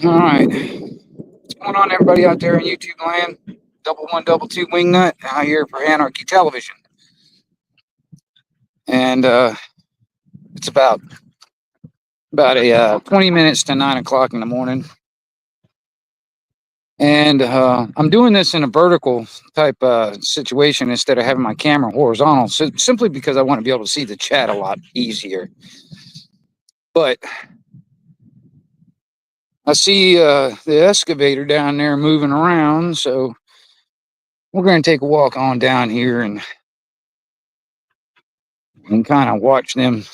All right. What's going on, everybody out there in YouTube land? Double one, double two wingnut out here for Anarchy Television. And it's about a 20 minutes to 9 o'clock in the morning. And I'm doing this in a vertical type situation instead of having my camera horizontal, simply because I want to be able to see the chat a lot easier. But I see the excavator down there moving around, so we're going to take a walk on down here and kind of watch them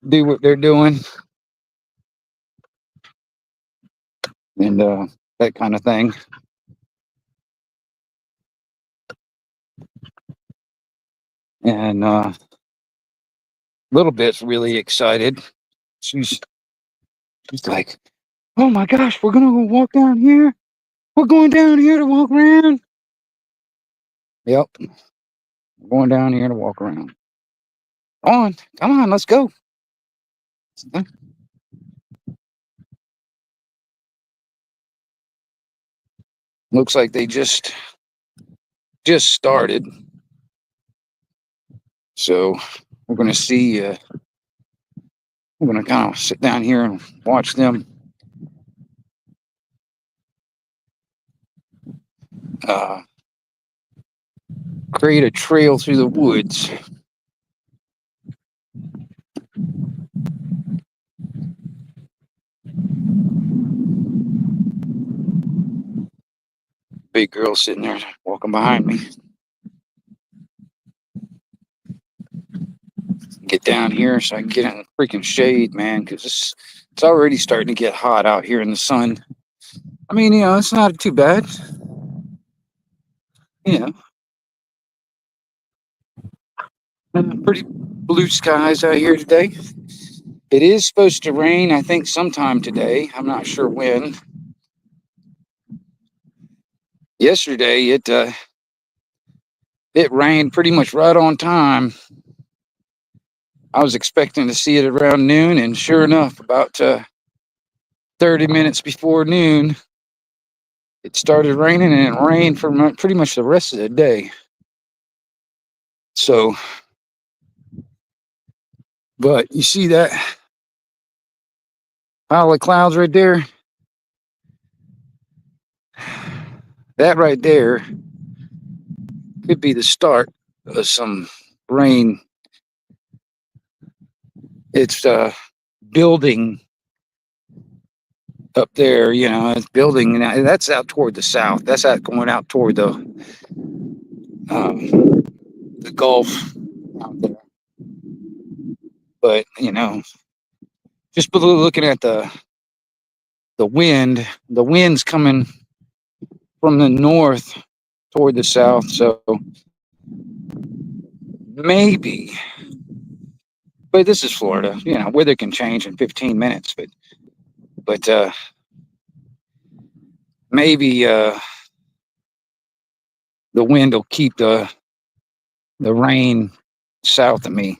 do what they're doing and that kind of thing. And Little Bit's really excited. She's like, "Oh my gosh, we're gonna go walk down here. We're going down here to walk around." Yep, we're going down here to walk around. Come on, let's go. Looks like they just started. So we're gonna see. We're gonna kind of sit down here and watch them create a trail through the woods. Big girl sitting there walking behind me. Get down here so I can get in the freaking shade, man, because it's already starting to get hot out here in the sun. I mean, it's not too bad. Pretty blue skies out here today. It is supposed to rain, I think, sometime today. I'm not sure when. Yesterday, it rained pretty much right on time. I was expecting to see it around noon, and sure enough, about 30 minutes before noon, it started raining, and it rained for pretty much the rest of the day. So, but you see that pile of clouds right there? That right there could be the start of some rain. It's building up there, it's building. That's out toward the south. That's going out toward the Gulf out there. But just looking at the wind, the wind's coming from the north toward the south, so maybe. But this is Florida, weather can change in 15 minutes. But maybe the wind will keep the rain south of me.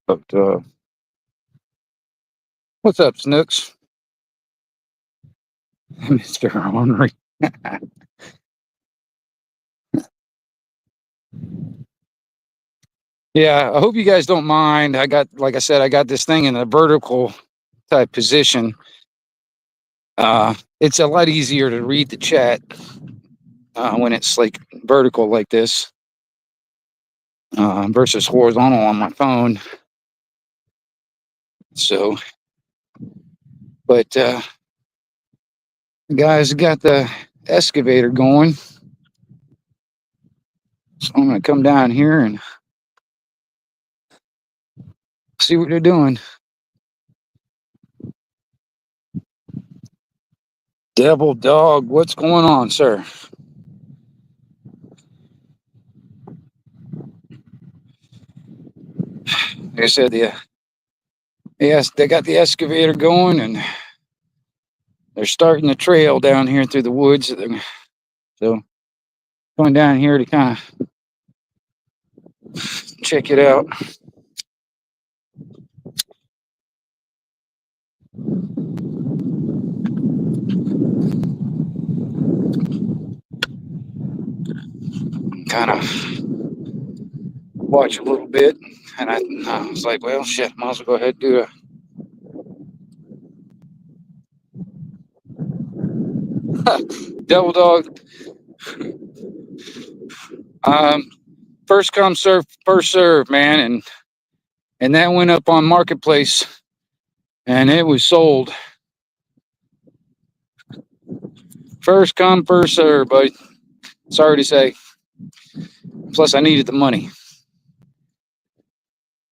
But what's up, Snooks? Mr. Henry. Yeah, I hope you guys don't mind. Like I said, I got this thing in a vertical type position. It's a lot easier to read the chat when it's like vertical like this versus horizontal on my phone. So, but guys got the excavator going. So I'm going to come down here and see what they're doing. Devil Dog, what's going on, sir? Like I said, yes, they got the excavator going, and they're starting the trail down here through the woods. So going down here to kind of check it out. kind of watch a little bit, and I was like, well, shit, might as well go ahead and do a double dog. Um, First come, first serve, man, and that went up on Marketplace, and it was sold. First come, first serve, buddy. Sorry to say. Plus, I needed the money.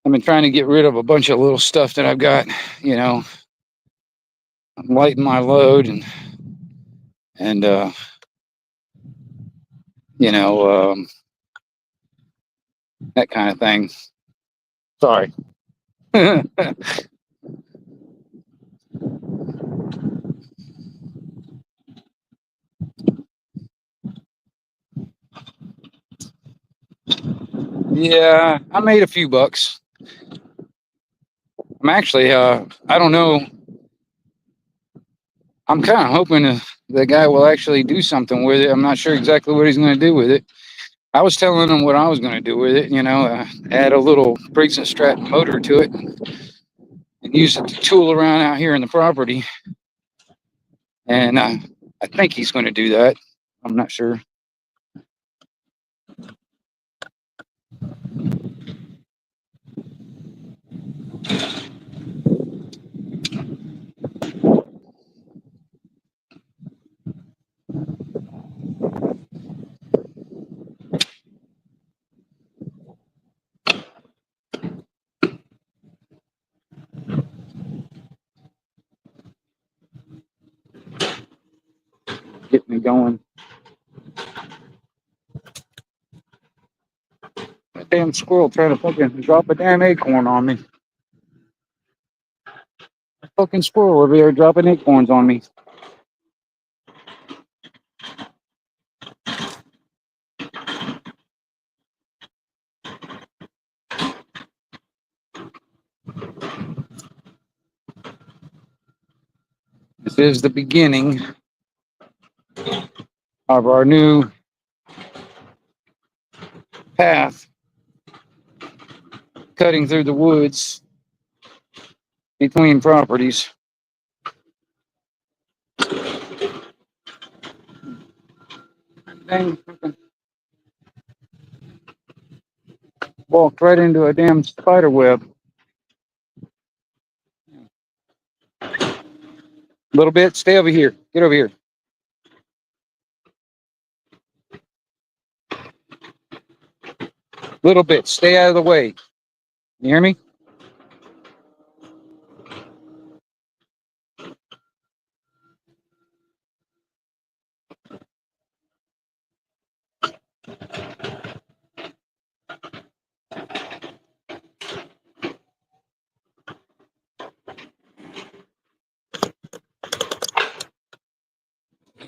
I've been trying to get rid of a bunch of little stuff that I've got, you know, lighten my load and you know, that kind of thing. Sorry. Yeah, I made a few bucks. I'm actually, I don't know. I'm kind of hoping the guy will actually do something with it. I'm not sure exactly what he's going to do with it. I was telling him what I was going to do with it. You know, add a little Briggs and Stratton motor to it and use it to tool around out here in the property. And I think he's going to do that. I'm not sure. Get me going. That damn squirrel trying to fucking drop a damn acorn on me. That fucking squirrel over there dropping acorns on me. This is the beginning of our new path cutting through the woods between properties. Dang, walked right into a damn spider web. A little bit, stay over here. Get over here. Little bit, stay out of the way. You hear me?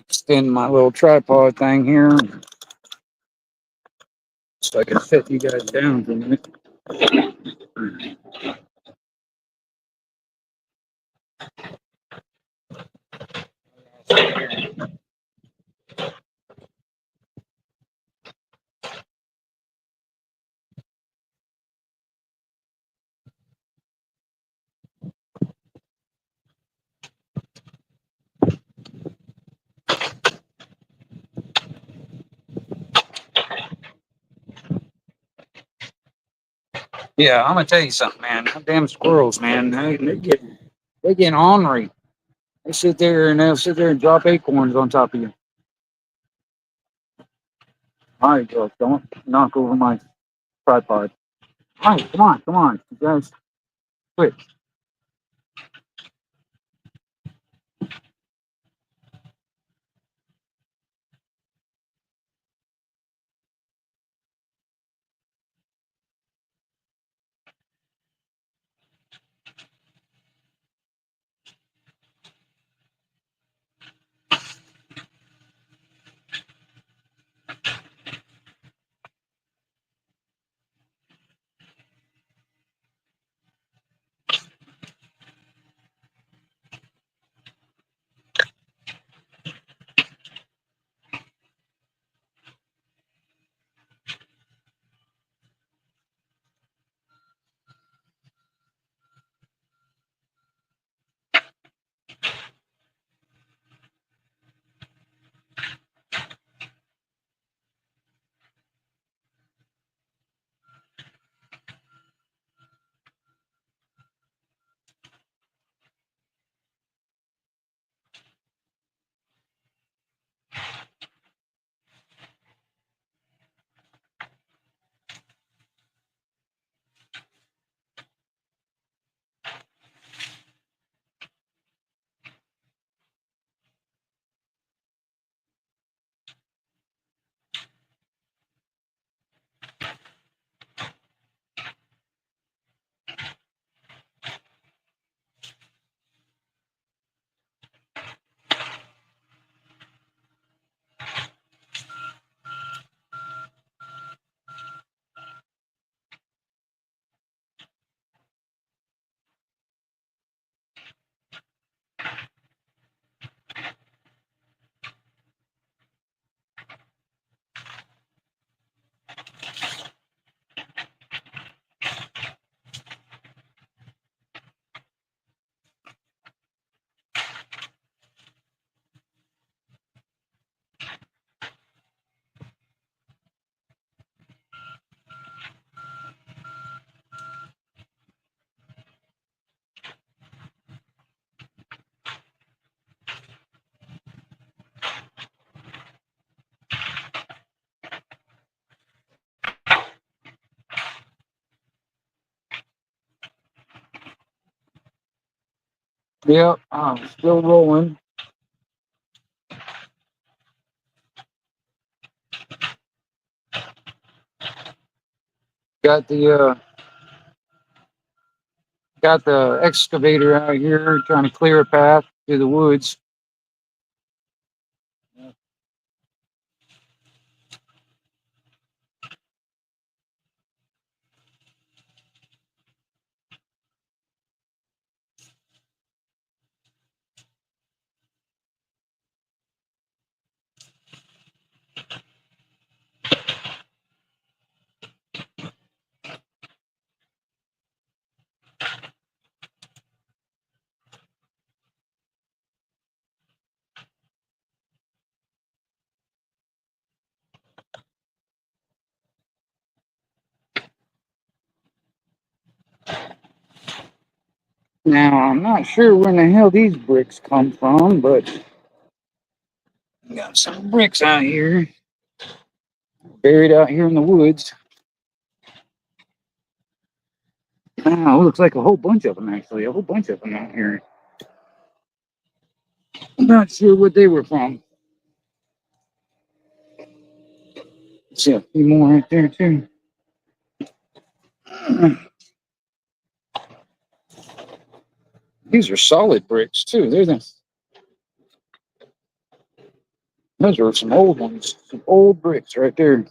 Extend my little tripod thing here so I can set you guys down for a minute. Yeah, I'm gonna tell you something, man. Them damn squirrels, man, they get ornery. They sit there and they'll sit there and drop acorns on top of you. All right, Joe, don't knock over my tripod. All right, come on, you guys, quick. Yep, I'm still rolling. Got the excavator out here trying to clear a path through the woods. Now I'm not sure where in the hell these bricks come from, but we got some bricks out here, buried out here in the woods. Wow, looks like a whole bunch of them actually, a whole bunch of them out here. I'm not sure what they were from. See a few more right there too. These are solid bricks too. Those are some old ones, some old bricks right there.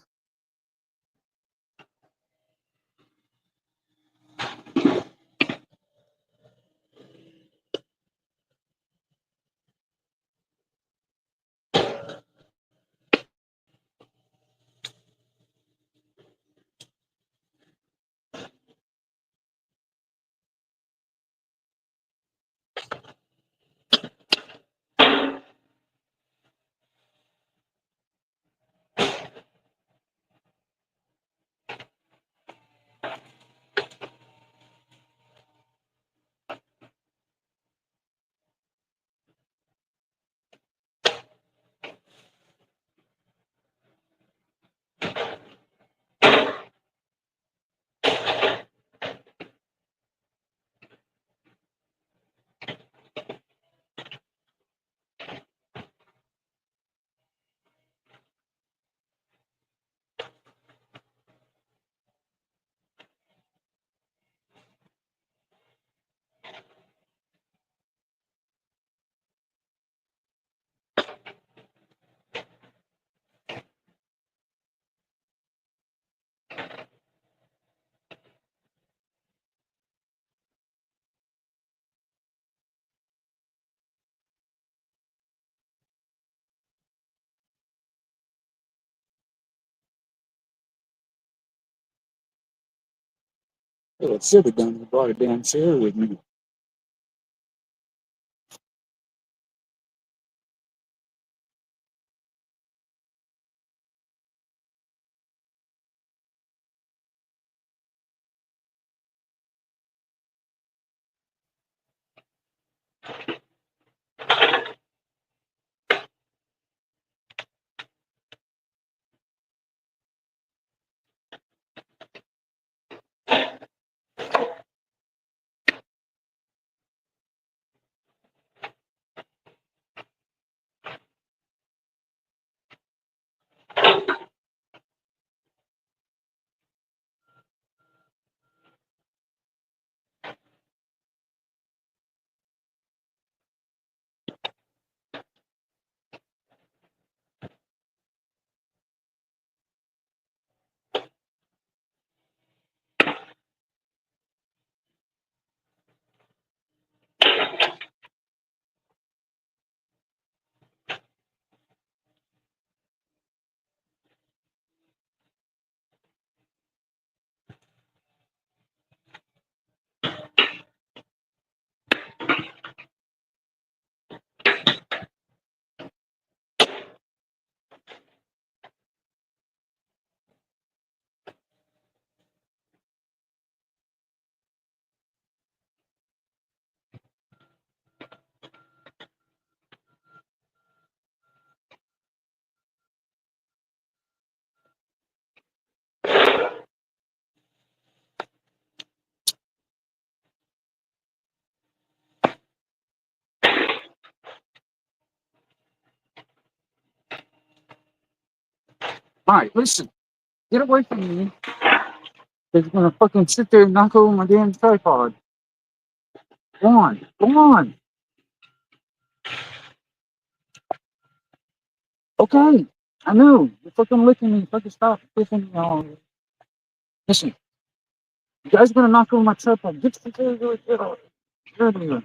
Well, it should have done. I brought a damn chair with me. Alright, listen. Get away from me. They're gonna fucking sit there and knock over my damn tripod. Go on. Go on. Okay. I know. You're fucking licking me. Fucking stop kissing me on. Listen. You guys are gonna knock over my tripod. Get out of here. Get out of here.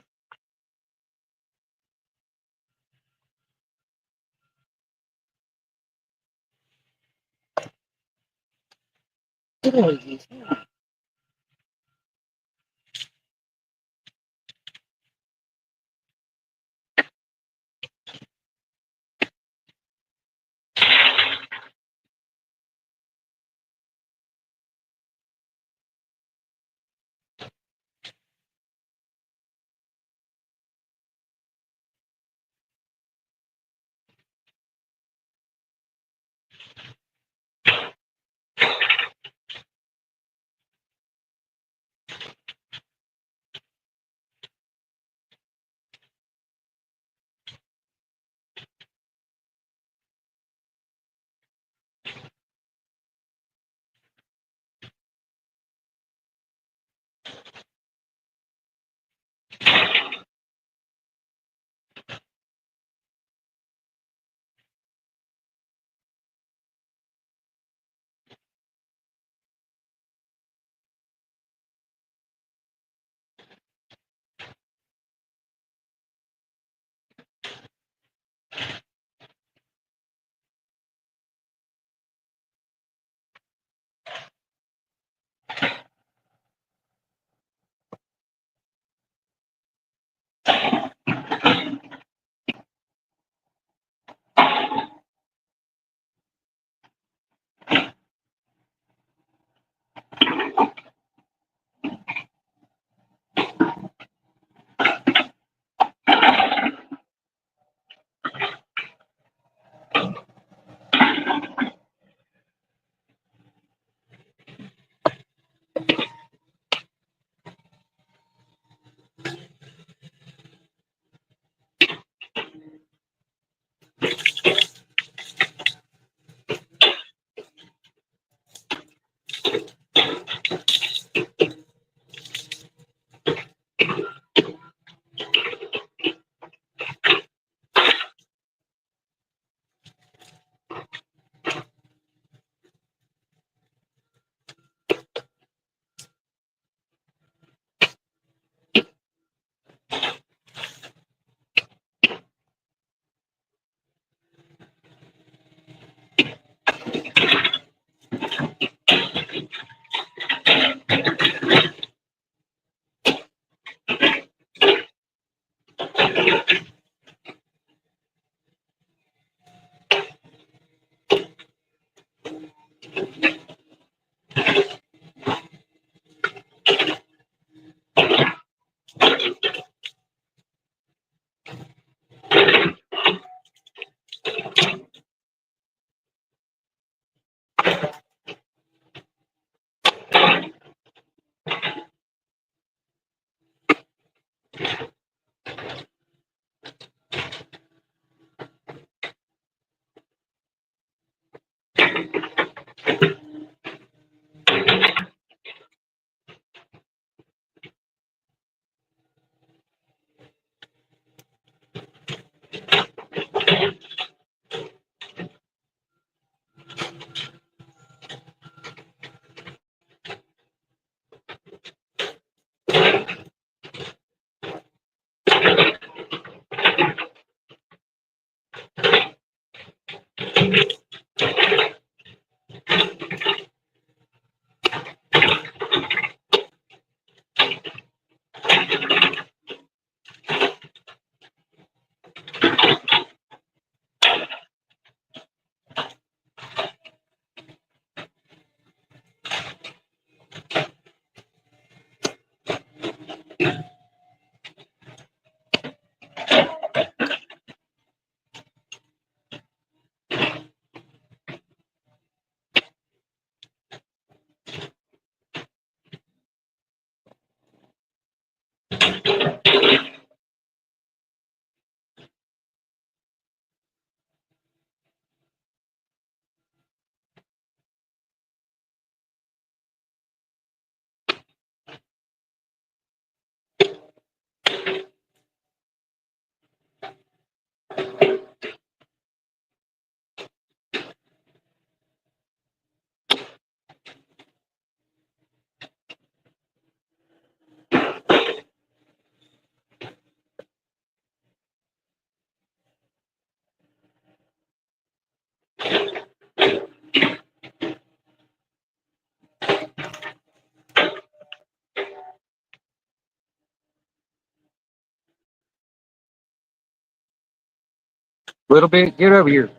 Little bit. Get over here.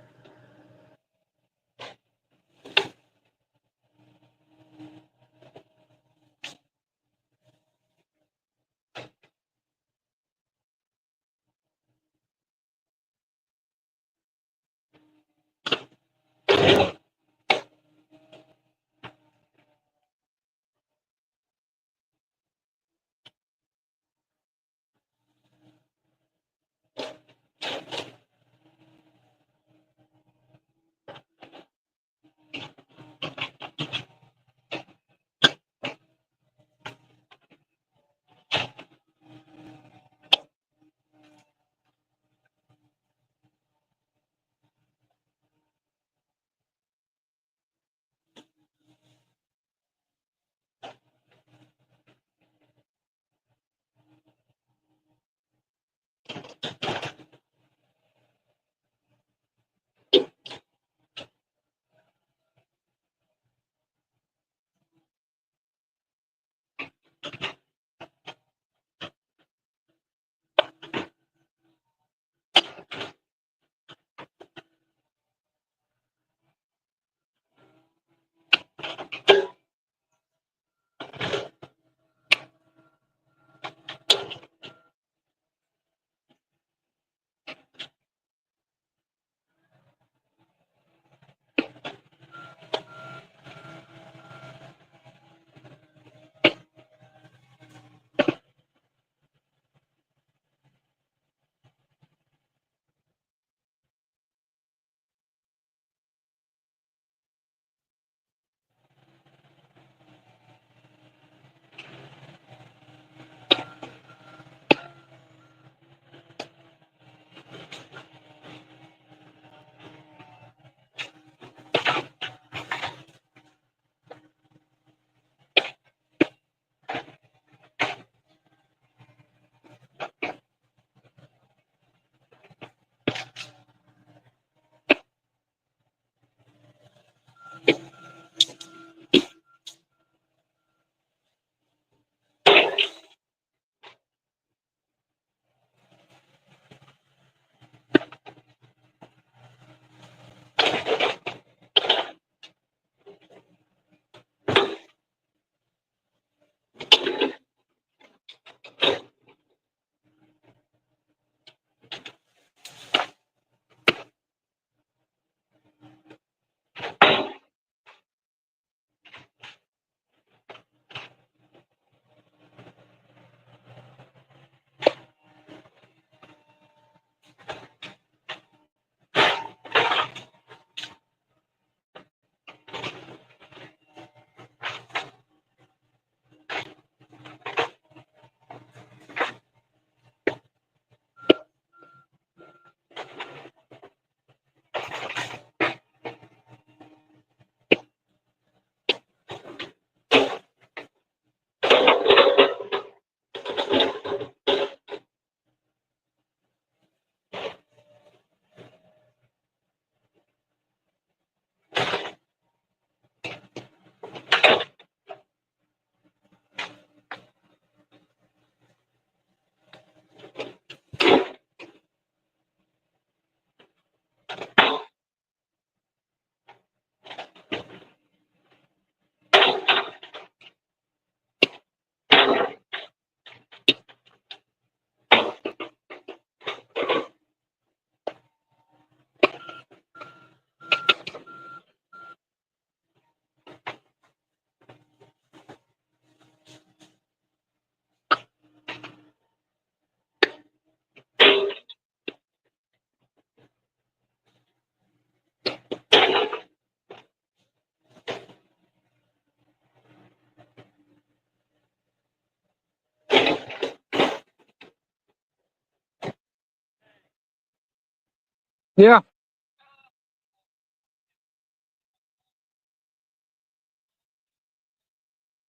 Yeah.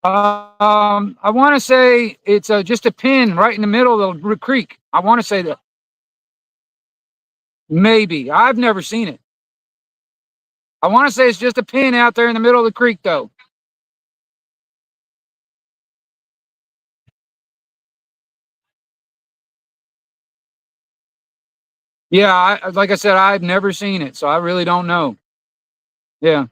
I want to say it's just a pin right in the middle of the creek. I want to say that. Maybe. I've never seen it. I want to say it's just a pin out there in the middle of the creek, though. Yeah, like I said, I've never seen it, so I really don't know. Yeah.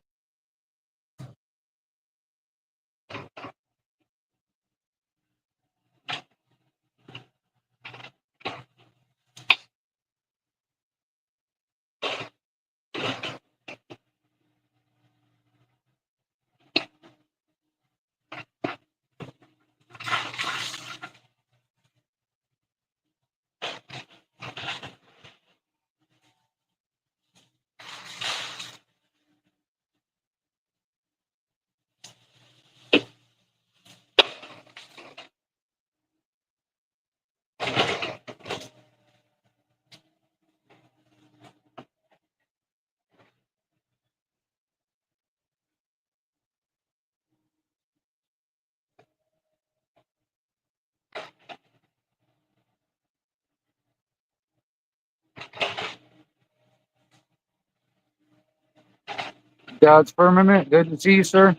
God's firmament. Good to see you, sir.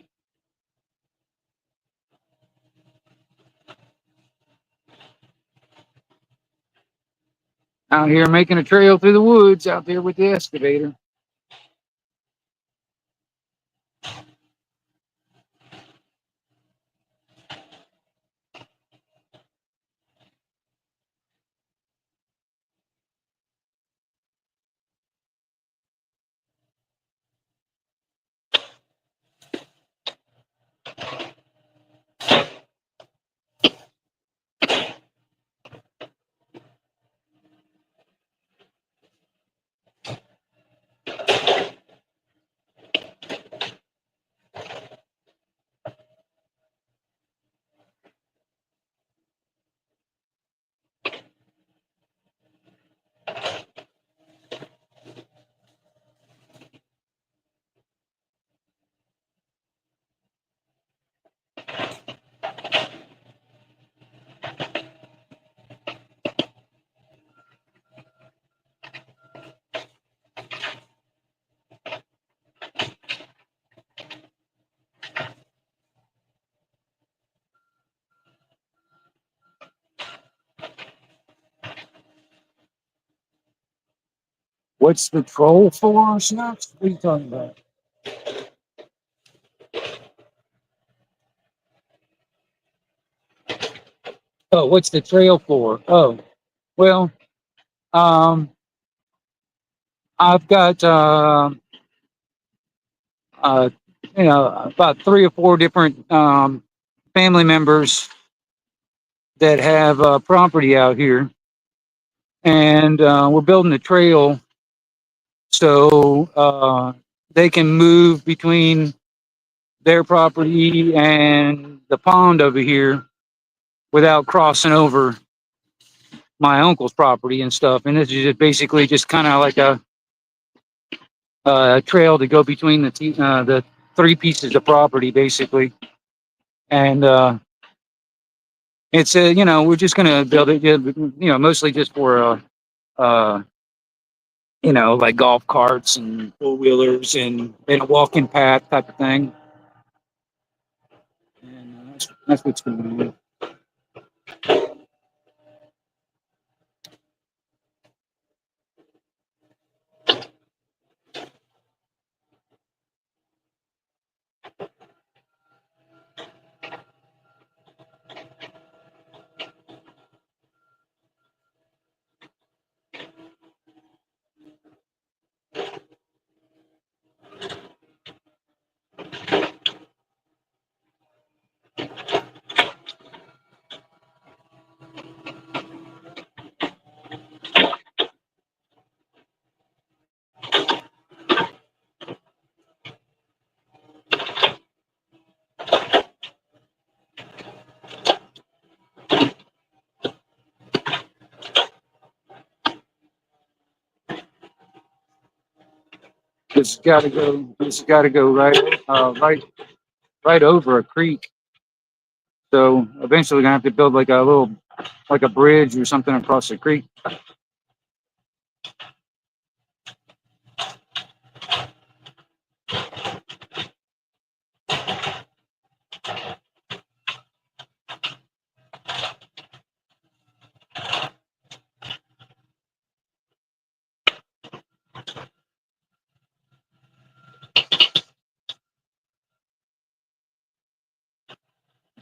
Out here making a trail through the woods out there with the excavator. What's the troll for, Snaps? What are you talking about? Oh, what's the trail for? Oh, well, um, I've got uh, about 3 or 4 different family members that have property out here, and we're building a trail so they can move between their property and the pond over here without crossing over my uncle's property and stuff. And this is just basically just kind of like a trail to go between the 3 pieces of property, basically. And it's we're just gonna build it, mostly just for uh, like golf carts and 4 wheelers and a walking path type of thing. And that's what's going on. It's got to go. It's got to go right over a creek. So eventually, we're gonna have to build like a bridge or something across the creek.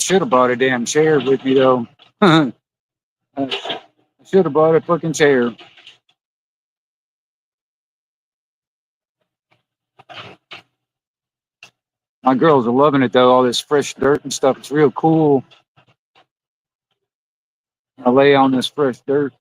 should have brought a damn chair with me though. I should have brought a fucking chair. My girls are loving it though. All this fresh dirt and stuff. It's real cool. I lay on this fresh dirt.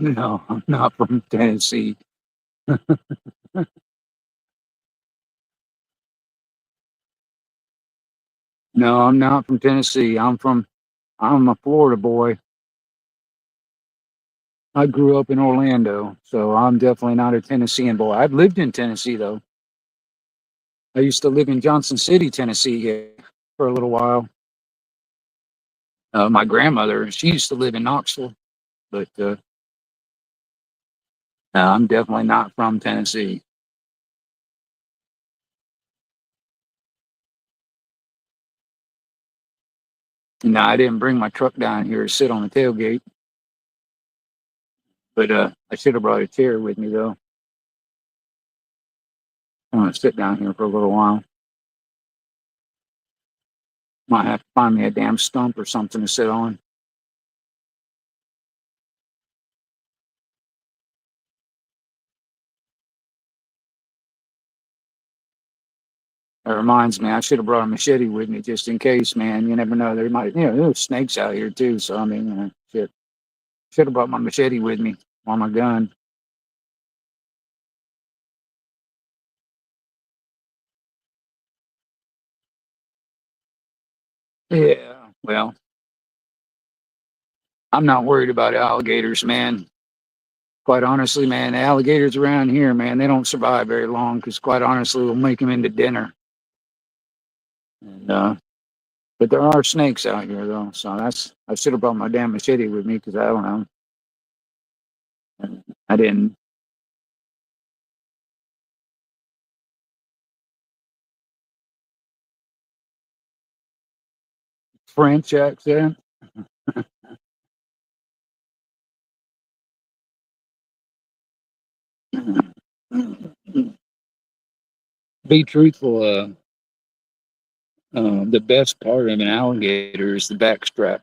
No, I'm not from Tennessee. No, I'm not from Tennessee. I'm a Florida boy. I grew up in Orlando, so I'm definitely not a Tennessean boy. I've lived in Tennessee though. I used to live in Johnson City, Tennessee, yeah, for a little while. My grandmother, she used to live in Knoxville, but no, I'm definitely not from Tennessee. No, I didn't bring my truck down here to sit on the tailgate, but I should have brought a chair with me though. I'm gonna sit down here for a little while. Might have to find me a damn stump or something to sit on. That reminds me, I should have brought a machete with me just in case, man. You never know. There might, there's snakes out here too. So, I mean, shit. Should have brought my machete with me or my gun. Yeah. Well, I'm not worried about alligators, man. Quite honestly, man, the alligators around here, man, they don't survive very long because, quite honestly, we'll make them into dinner. And, but there are snakes out here, though. So I should have brought my damn machete with me because I don't know. I didn't. French accent. Be truthful. The best part of an alligator is the backstrap.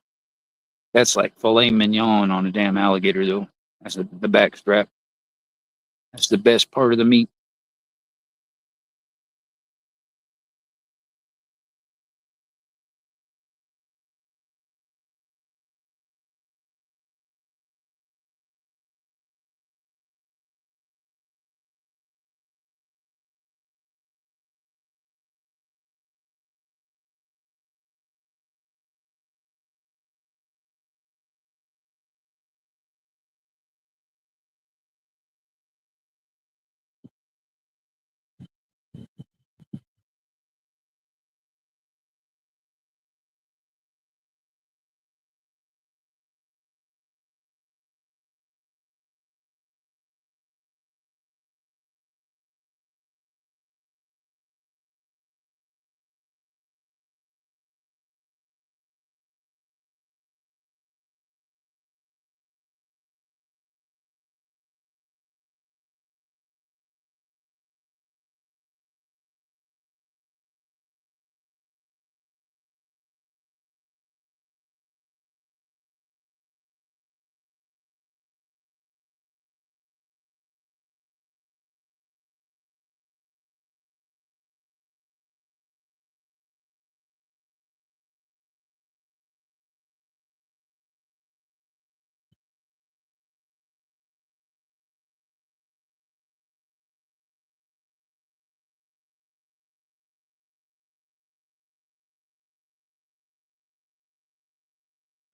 That's like filet mignon on a damn alligator, though. That's the backstrap. That's the best part of the meat.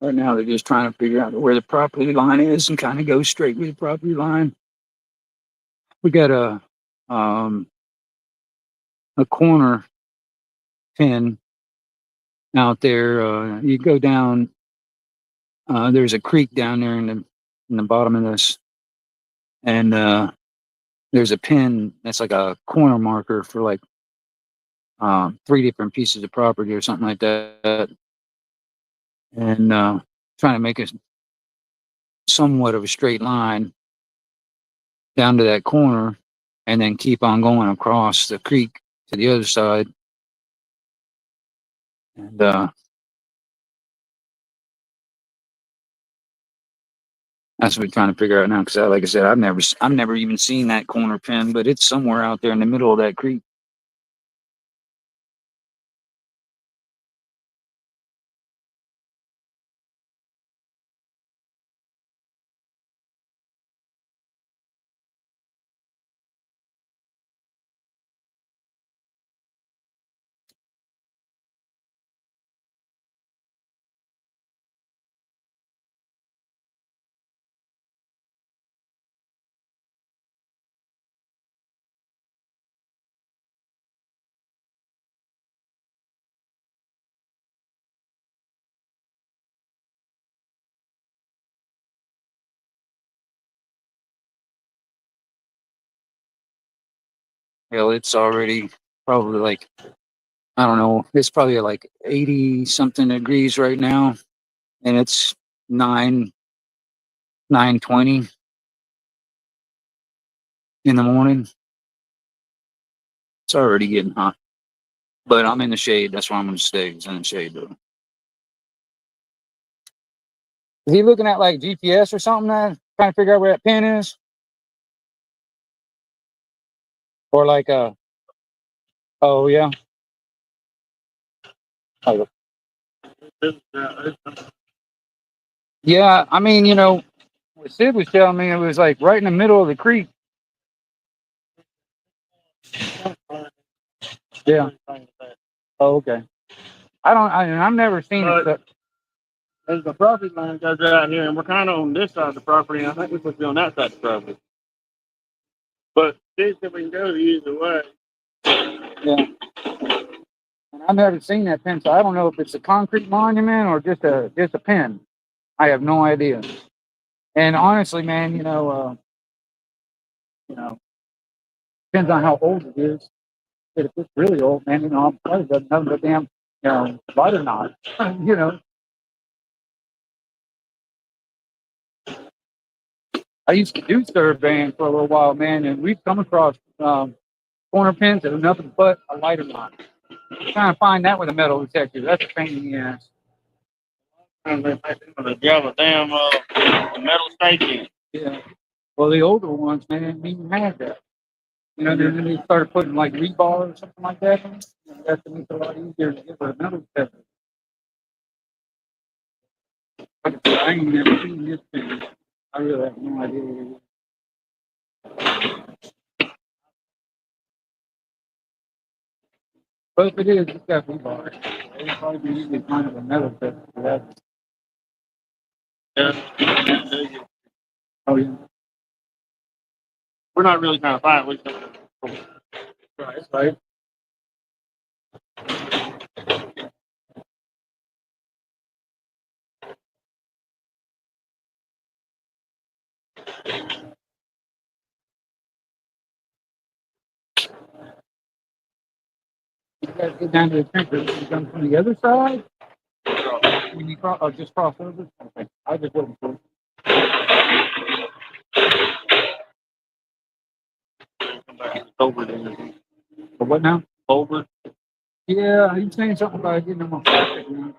Right now, they're just trying to figure out where the property line is and kind of go straight with the property line. We got um, a corner pin out there. You go down. There's a creek down there in the bottom of this, and there's a pin that's like a corner marker for like three different pieces of property or something like that, and trying to make a somewhat of a straight line down to that corner, and then keep on going across the creek to the other side. And that's what we're trying to figure out now. Because, like I said, I've never even seen that corner pin, but it's somewhere out there in the middle of that creek. Hell, it's already probably like, I don't know, it's probably like 80 something degrees right now, and it's 9:20 in the morning. It's already getting hot. But I'm in the shade. That's why I'm gonna stay. It's in the shade though. Is he looking at like GPS or something, man? Trying to figure out where that pin is? Or like oh yeah. Oh, yeah, I mean, what Sid was telling me, it was like right in the middle of the creek. Yeah. Oh, okay. I've never seen it. But as the property line goes out here, and we're kind of on this side of the property, and I think we're supposed to be on that side of the property. But this, if we can go either way. Yeah. And I've never seen that pin, so I don't know if it's a concrete monument or just a pin. I have no idea. And honestly, man, you know, depends on how old it is. But if it's really old, man, I'm probably doesn't know the damn, light or not. you know, I used to do surveying for a little while, man, and we've come across corner pins that are nothing but a light or not. Trying to find that with a metal detector, that's a pain in the ass. And they grab a damn metal stake in. Yeah. Well, the older ones, man, didn't even have that. Then they started putting like rebar or something like that. That's to make it a lot easier to get with a metal detector. I ain't never seen this thing. I really have no idea what it is. But if it is, it's got rebar. It'd probably be usually kind of a metal detector for that. Yeah. Oh, yeah. We're not really trying to fight. We're Right. You guys get down to the tanker. You come from the other side? When you just cross over? Okay. I just wasn't sure. over there. But what now? Over. Yeah, he's saying something about getting them on plastic now.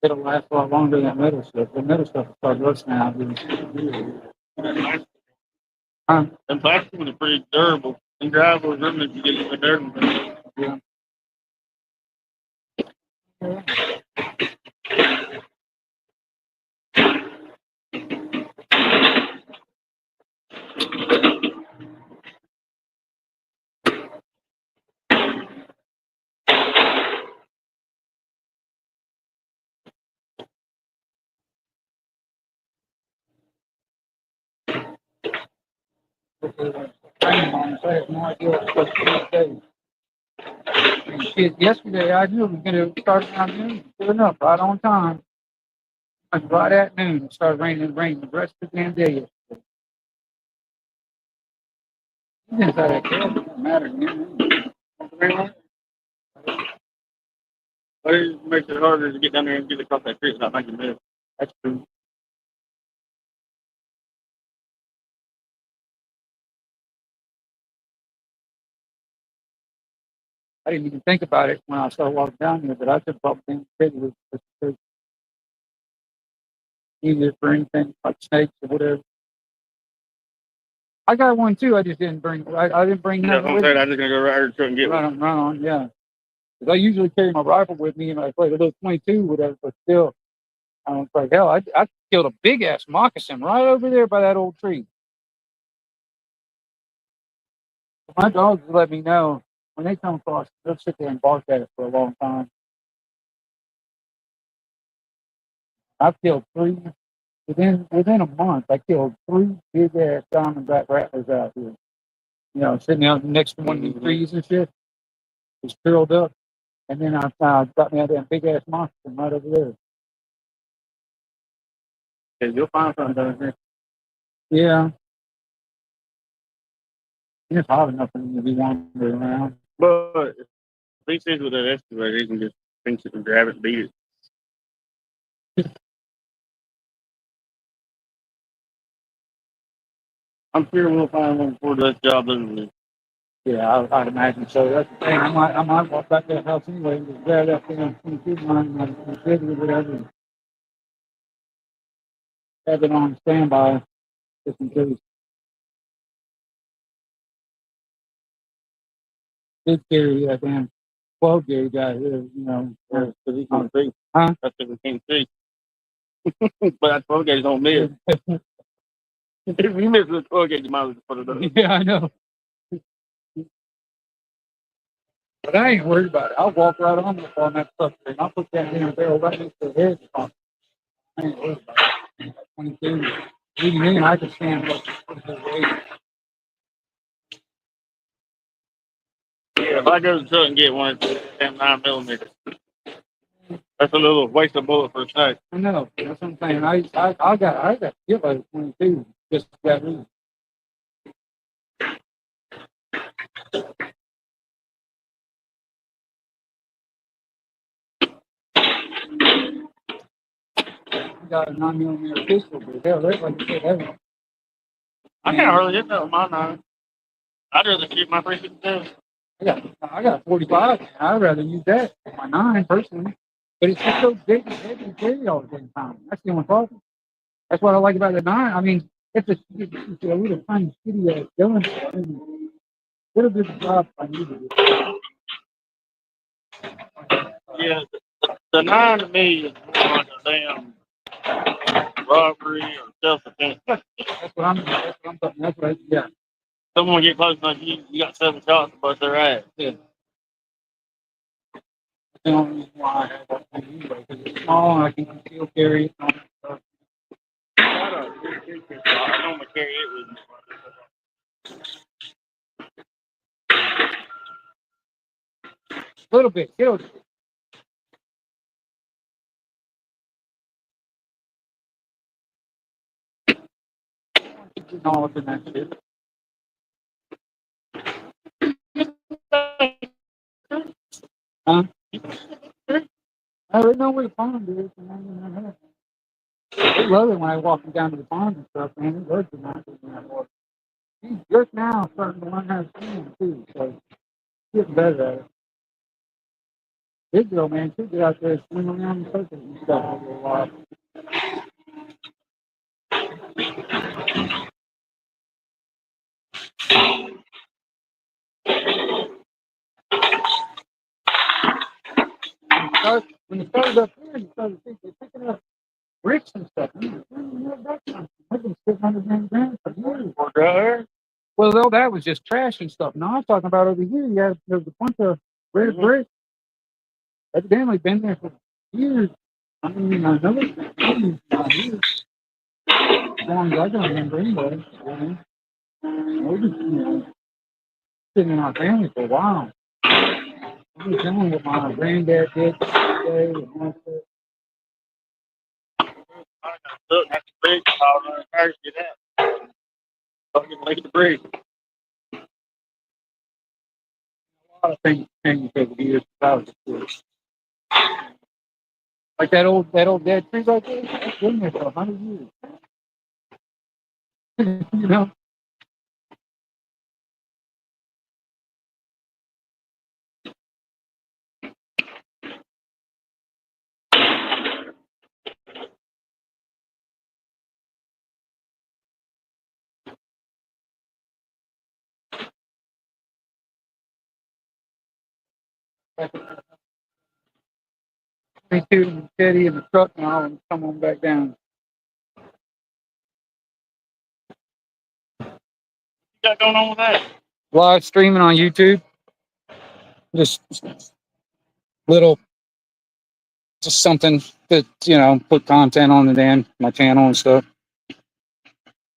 It'll last a lot longer than metal stuff. The metal stuff will start rusting out. And plastic is pretty durable. And gravel is really if you get the dirt. Yeah. Training on, so I have no idea what it's supposed to do. And shit, yesterday I knew it was going to start around noon. Sure enough, right on time. And right at noon, it started raining the rest of the damn day yesterday. Even if that doesn't matter. But it makes it harder to get down there and get across that creek without making a mess. That's true. I didn't even think about it when I started walking down here, but I could probably think it was easier for anything like snakes or whatever. I got one too. I just didn't bring. I didn't bring Yeah, nothing I'm with saying me. I'm just gonna go right here to the truck and get one. Run on, yeah. Because I usually carry my rifle with me, and I play a little 22, whatever. But still, I was like, hell, I killed a big ass moccasin right over there by that old tree. My dogs let me know when they come across. They'll sit there and bark at it for a long time. I've killed three within a month. I killed three big ass diamondback rattlers out here. You know, sitting out next to one of these trees and shit, just curled up. And then I got me out that big ass moccasin right over there. Yeah, you'll find something down here. Yeah. It's hot enough for them to be wandering around. But if he says with that excavator, he can just pinch it and grab it and beat it. I'm sure we'll find one before this job doesn't. Yeah, I'd imagine so. That's the thing. I might walk back to the house anyway and just grab that thing on 22 line and fit it or whatever. And have it on standby just in case. Big carry that damn 12 gauge out here, you know. Because he can't see. Huh? That's because he can't see. But that 12 gauge don't miss. If you miss with 12 gauge, you might as well put it up. Yeah, I know. But I ain't worried about it. I'll walk right on that stuff and I'll put that damn barrel right next to the head. I ain't worried about it. 22. Even then, I could stand up to the weight. Yeah, if I go to the truck and get one, it's 9mm. That's a little waste of bullet for a snake. I know. That's what I'm saying. I got to give a 22 just for that reason. I got a 9mm pistol, but hell, that's like you said, that I can't hardly hit that with my 9. I'd rather shoot my 357. I got 45. I'd rather use that for my 9 personally. But it's just so big and heavy to carry all the damn time. That's the only problem. That's what I like about the 9. I mean, it's a little tiny shitty ass gun. I mean, what a good job if I needed it. Yeah, the 9 to me is more like a damn robbery or self-defense. That's what I'm talking. That's right. Yeah. Someone get close enough, you got 7 shots to bust their ass. Yeah. That's the only reason why I have that thing anyway, because it's small and I can still carry it. I normally carry it with me. A little bit. Get over it. All up in that shit. Huh? I don't know where the pond is. They love it when I walk them down to the pond and stuff, man. They love the mountains in that water. He's just now starting to learn how to swim too, so he's getting better at it. Big girl, man, she'll get out there and swim around in circles and stuff over a while. When you started up here, you started picking up bricks and stuff. I've been sitting on the damn ground for years. Well, though that was just trash and stuff. Now I'm talking about over here. Yeah, there's a bunch of red bricks. Evidently been there for years. I mean, I know it's been years. As long as I can remember anyway. We've been, sitting in our family for a while. I've been telling what my granddad did today. Look, that's the bridge. I'll run first, get out. Fucking make the bridge. A lot of things changed over the years. Like that old dead tree right there. That's been there for 100 years. You know. Me too, Teddy in the truck now and come on back down. What you got going on with that? Live streaming on YouTube. Just little, just something that, put content on the damn my channel and stuff.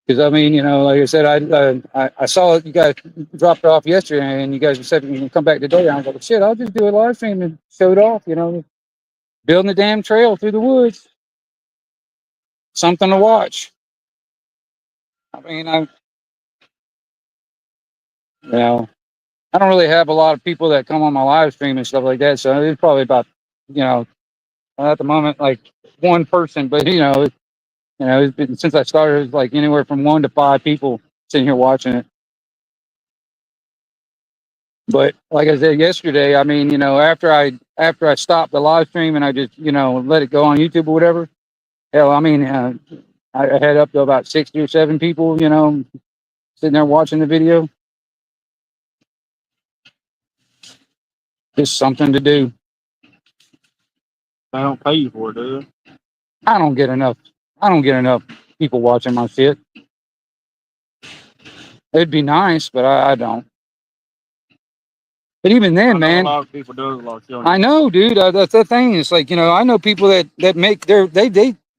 Because I mean, like I said, I saw it. You guys dropped it off yesterday, and you guys said you can come back today. I was like, shit, I'll just do a live stream and show it off. Building the damn trail through the woods. Something to watch. I mean, I don't really have a lot of people that come on my live stream and stuff like that. So it's probably about, at the moment, like one person. But it's been, since I started, it's like anywhere from 1 to 5 people sitting here watching it. But like I said yesterday, I mean, after I stopped the live stream and I just, let it go on YouTube or whatever. Hell, I mean, I had up to about 60 or 7 people, sitting there watching the video. Just something to do. They don't pay you for it, do they? I don't get enough people watching my shit. It'd be nice, but I don't. But even then, man, a lot of people do a lot of I know, dude. That's the thing. It's like, I know people that make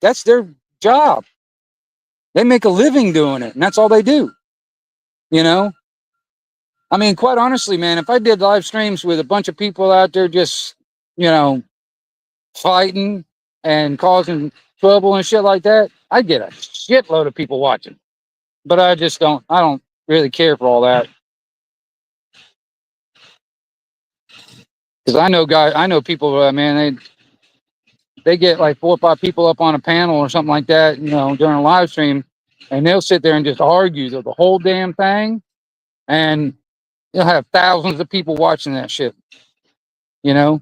that's their job. They make a living doing it, and that's all they do. I mean, quite honestly, man, if I did live streams with a bunch of people out there just, fighting and causing trouble and shit like that, I'd get a shitload of people watching. But I don't really care for all that. Because I know people, man, they get like 4 or 5 people up on a panel or something like that, during a live stream, and they'll sit there and just argue the whole damn thing, and you'll have thousands of people watching that shit, and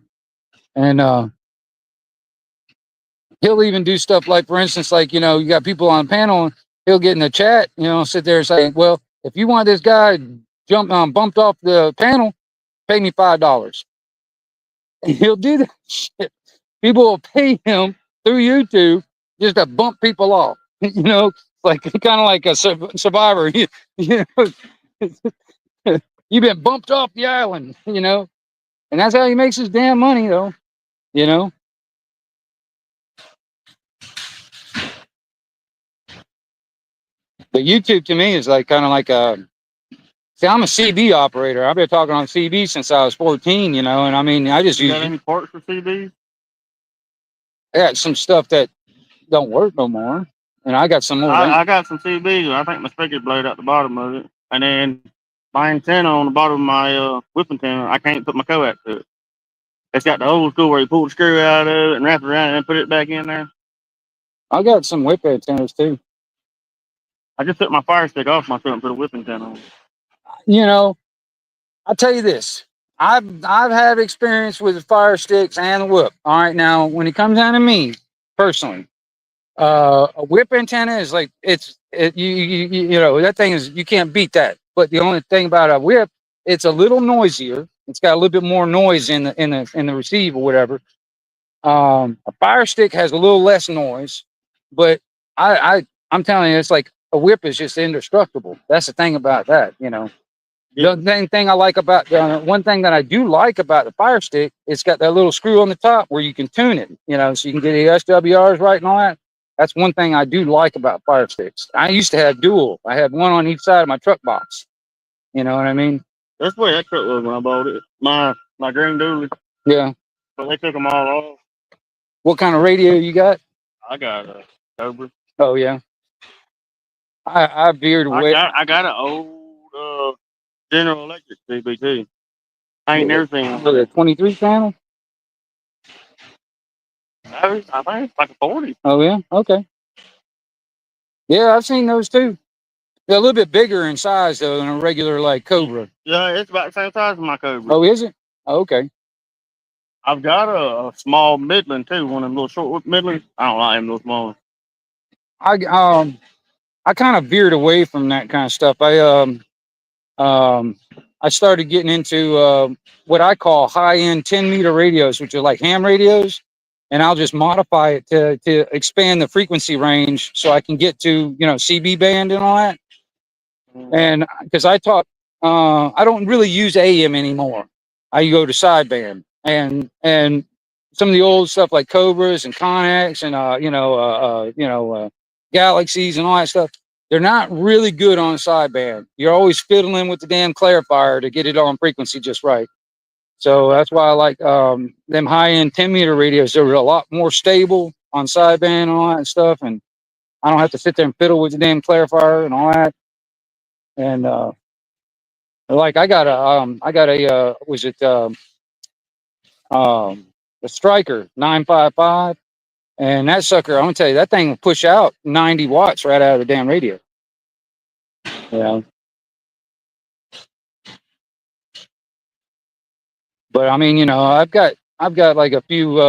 he'll even do stuff like, for instance, like, you got people on a panel, he'll get in the chat, sit there and say, well, if you want this guy bumped off the panel, pay me $5. And he'll do that shit. People will pay him through YouTube just to bump people off. Like kind of like a survivor. You've been bumped off the island, and that's how he makes his damn money, though. But YouTube to me is like kind of like see, I'm a CB operator. I've been talking on CB since I was 14, and I mean, I just You use. got any parts for CBs? I got some stuff that don't work no more, and I got some more. I got some CBs. I think my speaker blowed out the bottom of it, and then my antenna on the bottom of my whip antenna, I can't put my coax to it. It's got the old school where you pull the screw out of it and wrap it around and then put it back in there. I got some whip antennas too. I just took my fire stick off my truck and put a whip antenna on. I'll tell you this. I've had experience with the fire sticks and the whip. All right, now when it comes down to me personally, a whip antenna is like that thing is, you can't beat that. But the only thing about a whip, it's a little noisier. It's got a little bit more noise in the receive or whatever. A fire stick has a little less noise, but I'm telling you, it's like a whip is just indestructible. That's the thing about that, The thing I like about one thing that I do like about the fire stick, it's got that little screw on the top where you can tune it, so you can get the SWRs right and all that. That's one thing I do like about Fire Sticks. I used to have dual. I had one on each side of my truck box. You know what I mean? That's the way that truck was when I bought it. My green dually, Yeah. but they took them all off. What kind of radio you got? I got a Cobra. Oh yeah. I veered away. I got an old General Electric CBT. I ain't never seen one. Was it 23 channel? I think it's like a 40. Oh yeah. Okay. Yeah, I've seen those too. They're a little bit bigger in size though than a regular like Cobra. Yeah, it's about the same size as my Cobra. Oh, is it? Oh, okay. I've got a small Midland too, one of them little short Midlands. I don't like them little small ones. I kind of veered away from that kind of stuff. I started getting into what I call high-end 10-meter radios, which are like ham radios, and I'll just modify it to expand the frequency range so I can get to CB band and all that. And because I don't really use AM anymore. I go to sideband and some of the old stuff like Cobras and Connex and Galaxies and all that stuff. They're not really good on sideband. You're always fiddling with the damn clarifier to get it on frequency just right. So that's why I like them high-end 10-meter radios. They're a lot more stable on sideband and all that stuff, and I don't have to sit there and fiddle with the damn clarifier and all that. And like I got a the Striker 955, and that sucker, I'm gonna tell you, that thing will push out 90 watts right out of the damn radio. Yeah. But I mean, I've got like a few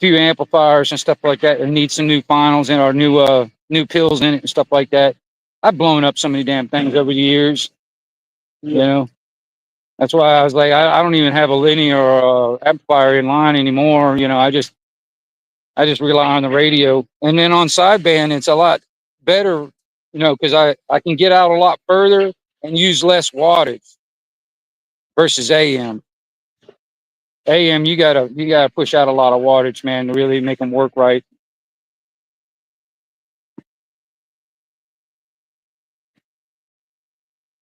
amplifiers and stuff like that need some new finals and our new pills in it and stuff like that. I've blown up so many damn things over the years. That's why I was like, I don't even have a linear amplifier in line anymore. I just rely on the radio. And then on sideband, it's a lot better, because I can get out a lot further and use less wattage versus AM. AM, you gotta push out a lot of wattage, man, to really make them work right.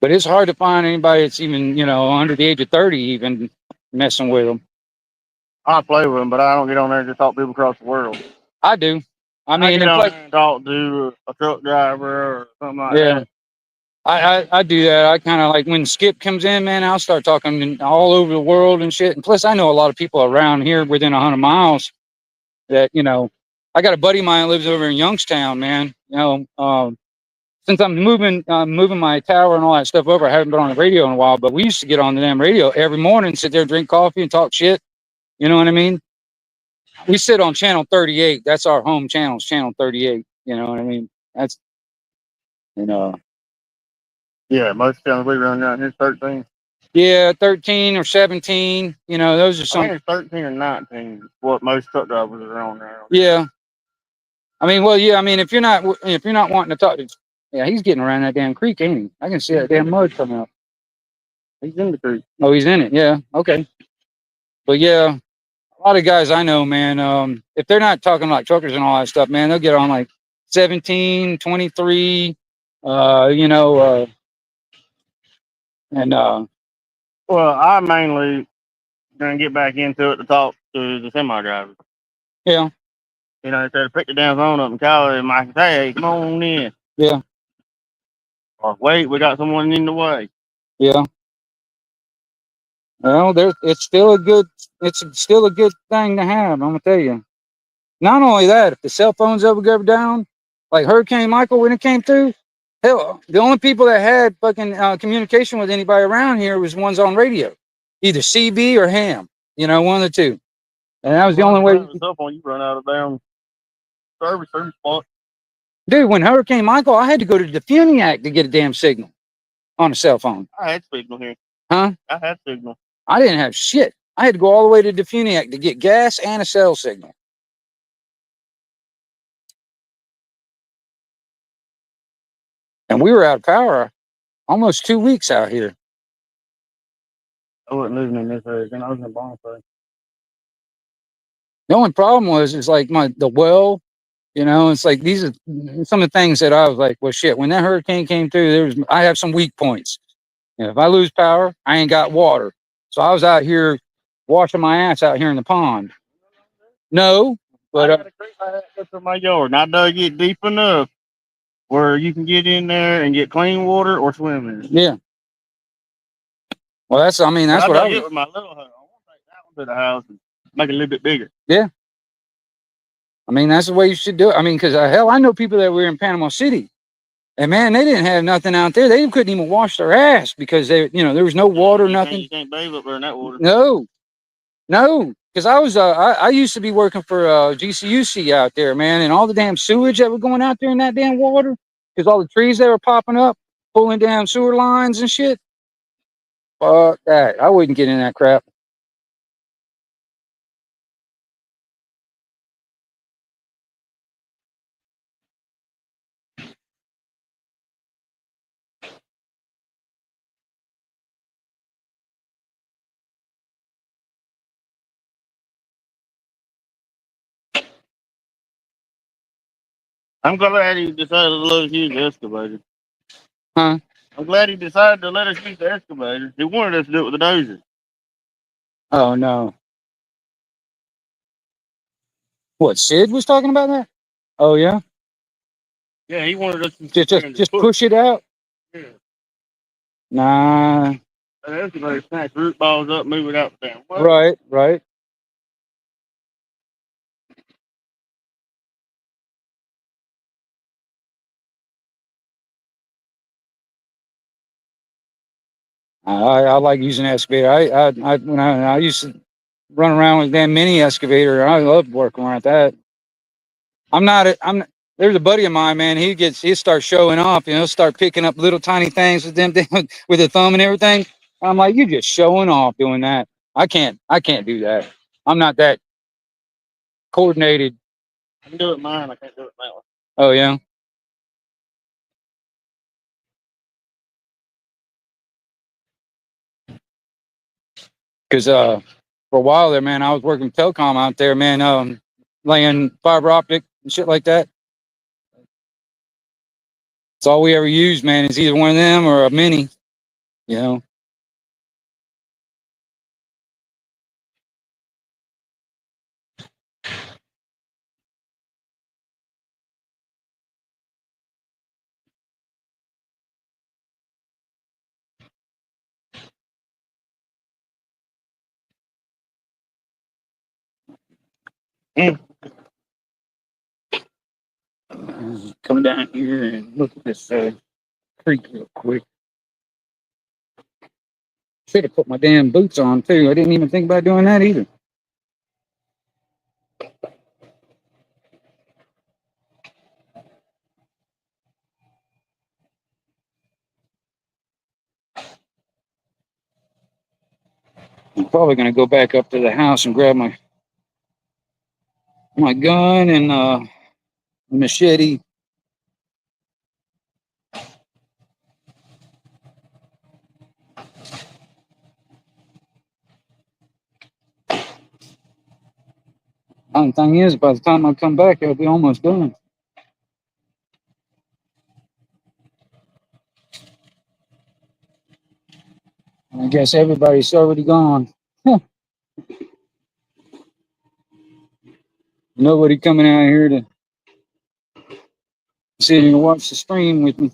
But it's hard to find anybody that's even, under the age of 30 even messing with them. I play with them, but I don't get on there to talk to people across the world. I do. I mean, get on there and talk to a truck driver or something like that. I do that. I kind of like when Skip comes in, man, I'll start talking all over the world and shit. And plus, I know a lot of people around here within 100 miles that, I got a buddy of mine that lives over in Youngstown, man. Since I'm moving my tower and all that stuff over, I haven't been on the radio in a while, but we used to get on the damn radio every morning, sit there and drink coffee and talk shit. You know what I mean? We sit on channel 38. That's our home channel, channel 38. You know what I mean? That's, Yeah, most channels we run around here 13. Yeah, 13 or 17. Those are some. I think it's 13 or 19. What most truck drivers are on there. Yeah. I mean, well, yeah. I mean, if you're not wanting to talk to, yeah, he's getting around that damn creek, ain't he? I can see that damn mud coming up. He's in the creek. Oh, he's in it. Yeah. Okay. But yeah, a lot of guys I know, man. If they're not talking like truckers and all that stuff, man, they'll get on like 17, 23. Well, I mainly gonna get back into it to talk to the semi drivers. Yeah. Instead of pick the damn phone up and call him, I can say, hey, come on in. Yeah. Or wait, we got someone in the way. Yeah. Well, it's still a good thing to have. I'm gonna tell you. Not only that, if the cell phones ever go down, like Hurricane Michael when it came through, hell, the only people that had fucking communication with anybody around here was ones on radio, either CB or ham. One of the two, and that was the only way. The cell phone, you run out of damn service spot. Dude, when Hurricane Michael, I had to go to Defuniac to get a damn signal on a cell phone. I had signal here. Huh? I had signal. I didn't have shit. I had to go all the way to Defuniac to get gas and a cell signal. And we were out of power almost 2 weeks out here. I wasn't living in this area. I was in Bonifay. The only problem is like the well You know, it's like these are some of the things that I was like, well, shit. When that hurricane came through, I have some weak points. You know, if I lose power, I ain't got water. So I was out here washing my ass out here in the pond. No, but I got a creek right up to my yard, and I dug it deep enough where you can get in there and get clean water or swim in it. yeah. Well, that's I mean But that's I what I dug was. it with my little hoe. I want to take that one to the house and make it a little bit bigger. Yeah. I mean that's the way you should do it. I mean, because hell, I know people that were in Panama City, and man, they didn't have nothing out there. They couldn't even wash their ass because there was no water, nothing. You can't bathe up there in that water. No, no, because I used to be working for GCUC out there, man, and all the damn sewage that was going out there in that damn water, because all the trees that were popping up, pulling down sewer lines and shit. Fuck that! I wouldn't get in that crap. I'm glad he decided to let us use the excavator. Huh? I'm glad he decided to let us use the excavator. He wanted us to do it with the dozer. Oh no! What Sid was talking about that? Oh yeah, Yeah, he wanted us to just push it out. Yeah. Nah. That excavator snatch root balls up, move it out the damn way. Right, right. I like using excavator. When I used to run around with damn mini excavator. I loved working around that. There's a buddy of mine, man. He starts showing off. He'll start picking up little tiny things with them with a thumb and everything. I'm like, you're just showing off doing that. I can't do that. I'm not that coordinated. I can do it mine. I can't do it that way. Oh yeah, because for a while there, man, I was working telecom out there, man, laying fiber optic and shit like that. It's all we ever use, man. Is either one of them or a mini. You know. Mm. Come down here and look at this creek real quick. Should have put my damn boots on too. I didn't even think about doing that either. I'm probably gonna go back up to the house and grab my gun and machete. Only thing is, by the time I come back, it'll be almost done. I guess everybody's already gone. Nobody coming out here to sit and watch the stream with me.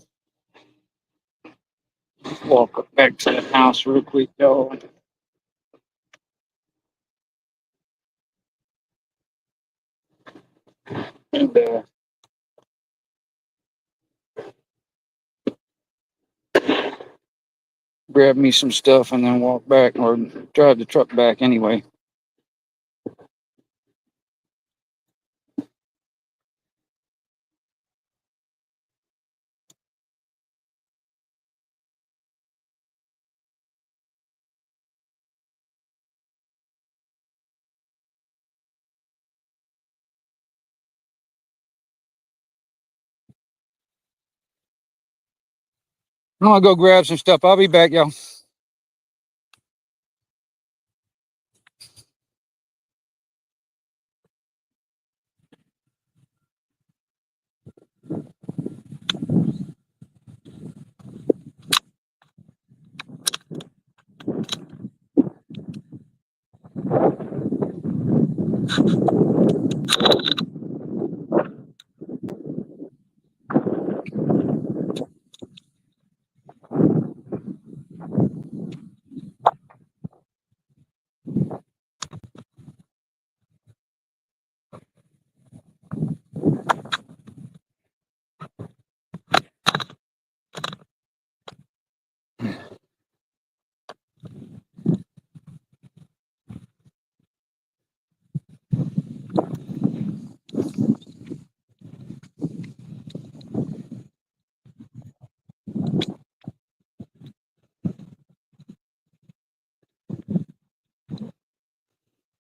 Walk back to the house real quick, though. And grab me some stuff and then walk back or drive the truck back anyway. I'm gonna go grab some stuff. I'll be back, y'all.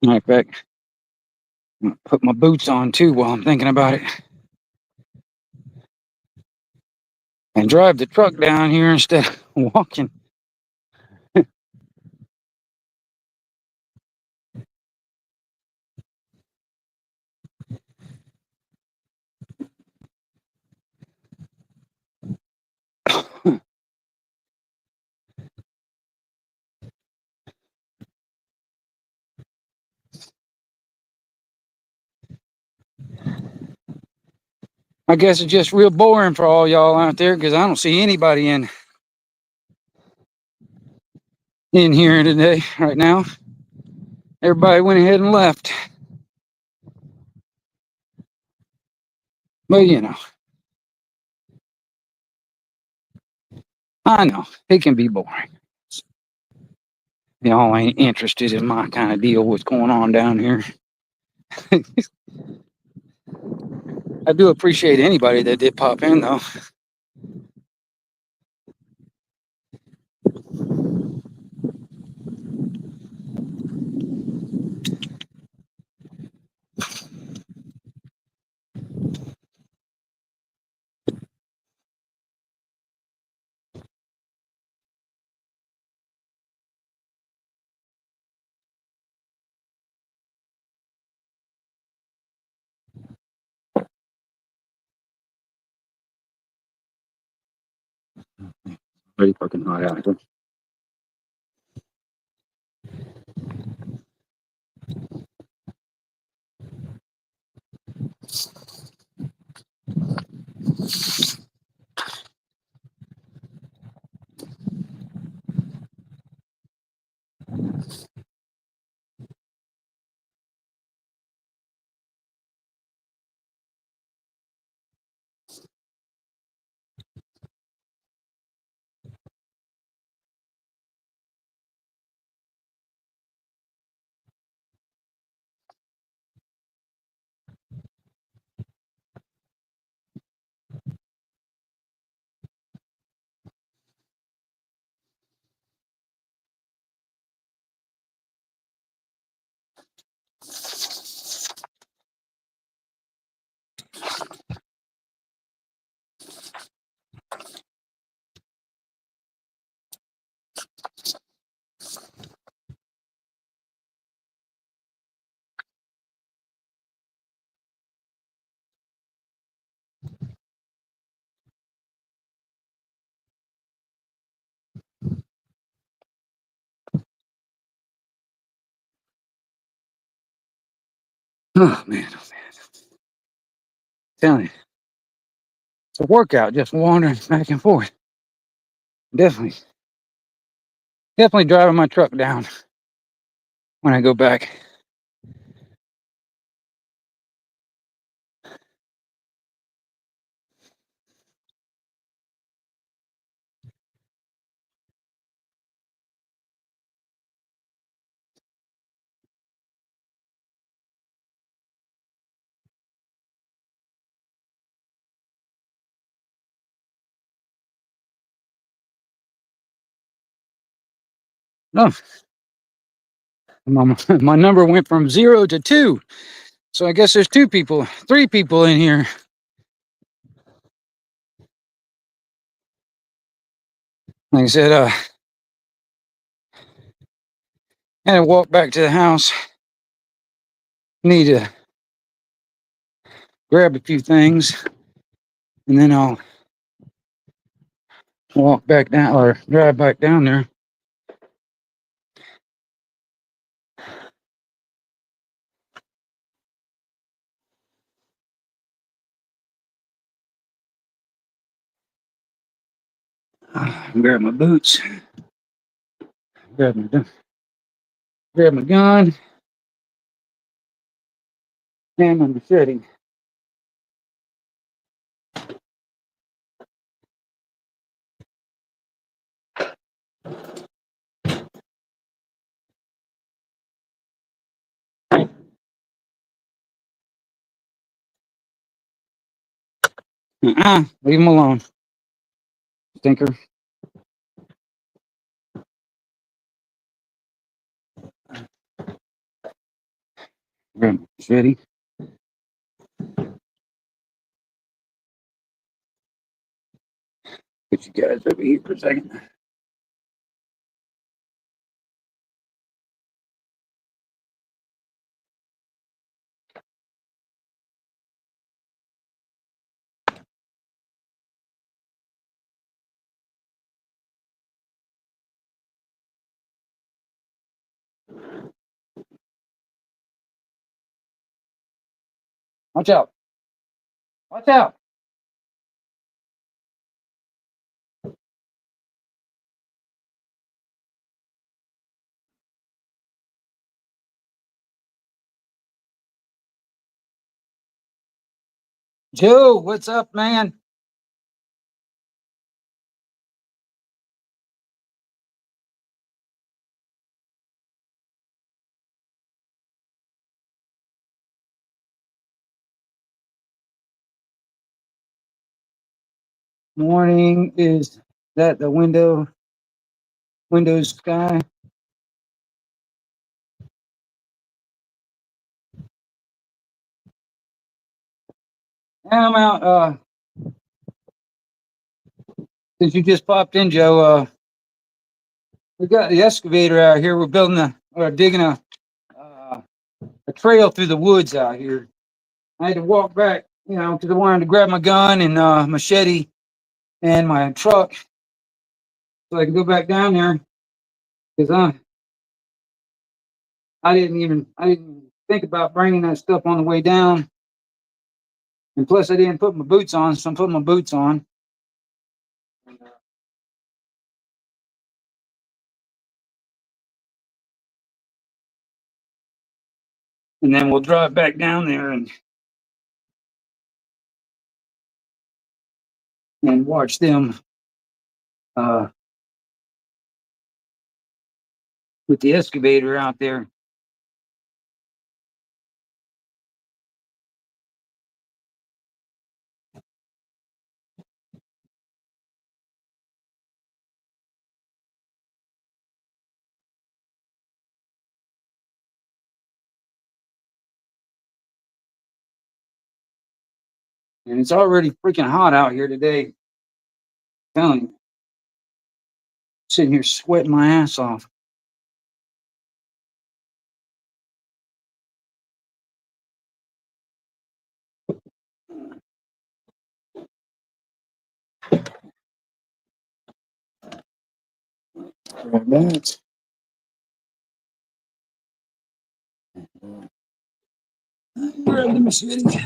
Matter of fact, I'm gonna put my boots on too while I'm thinking about it. And drive the truck down here instead of walking. I guess it's just real boring for all y'all out there because I don't see anybody in here today, right now. Everybody went ahead and left. But you know, I know it can be boring. Y'all ain't interested in my kind of deal, what's going on down here. I do appreciate anybody that did pop in though. Pretty fucking hot out here. Oh man, telling you, it's a workout just wandering back and forth. Definitely driving my truck down when I go back. No, my number went from 0 to 2. So I guess there's 3 people in here. Like I said, I had to walk back to the house. Need to grab a few things, and then I'll walk back down or drive back down there. Grab my boots. Grab my gun and my machete. Leave him alone, stinker. Grab my machete. Get you guys over here for a second. Watch out. Watch out. Joe, what's up, man? Morning. Is that the Windows sky? I'm out. Since you just popped in, Joe, we got the excavator out here. We're building digging a trail through the woods out here. I had to walk back, because I wanted to grab my gun and machete and my truck so I can go back down there. Because I didn't think about bringing that stuff on the way down. And plus, I didn't put my boots on, so I'm putting my boots on. And then we'll drive back down there and watch them with the excavator out there. And it's already freaking hot out here today. I'm telling you, sitting here sweating my ass off. Grab that. Grab the machete.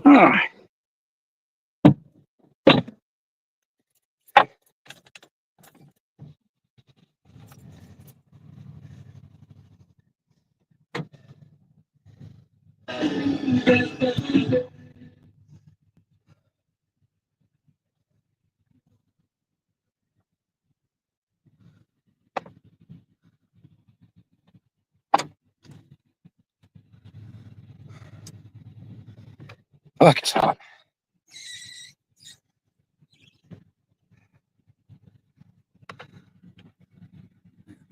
Ah. Fuck, it's hot.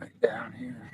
Right down here.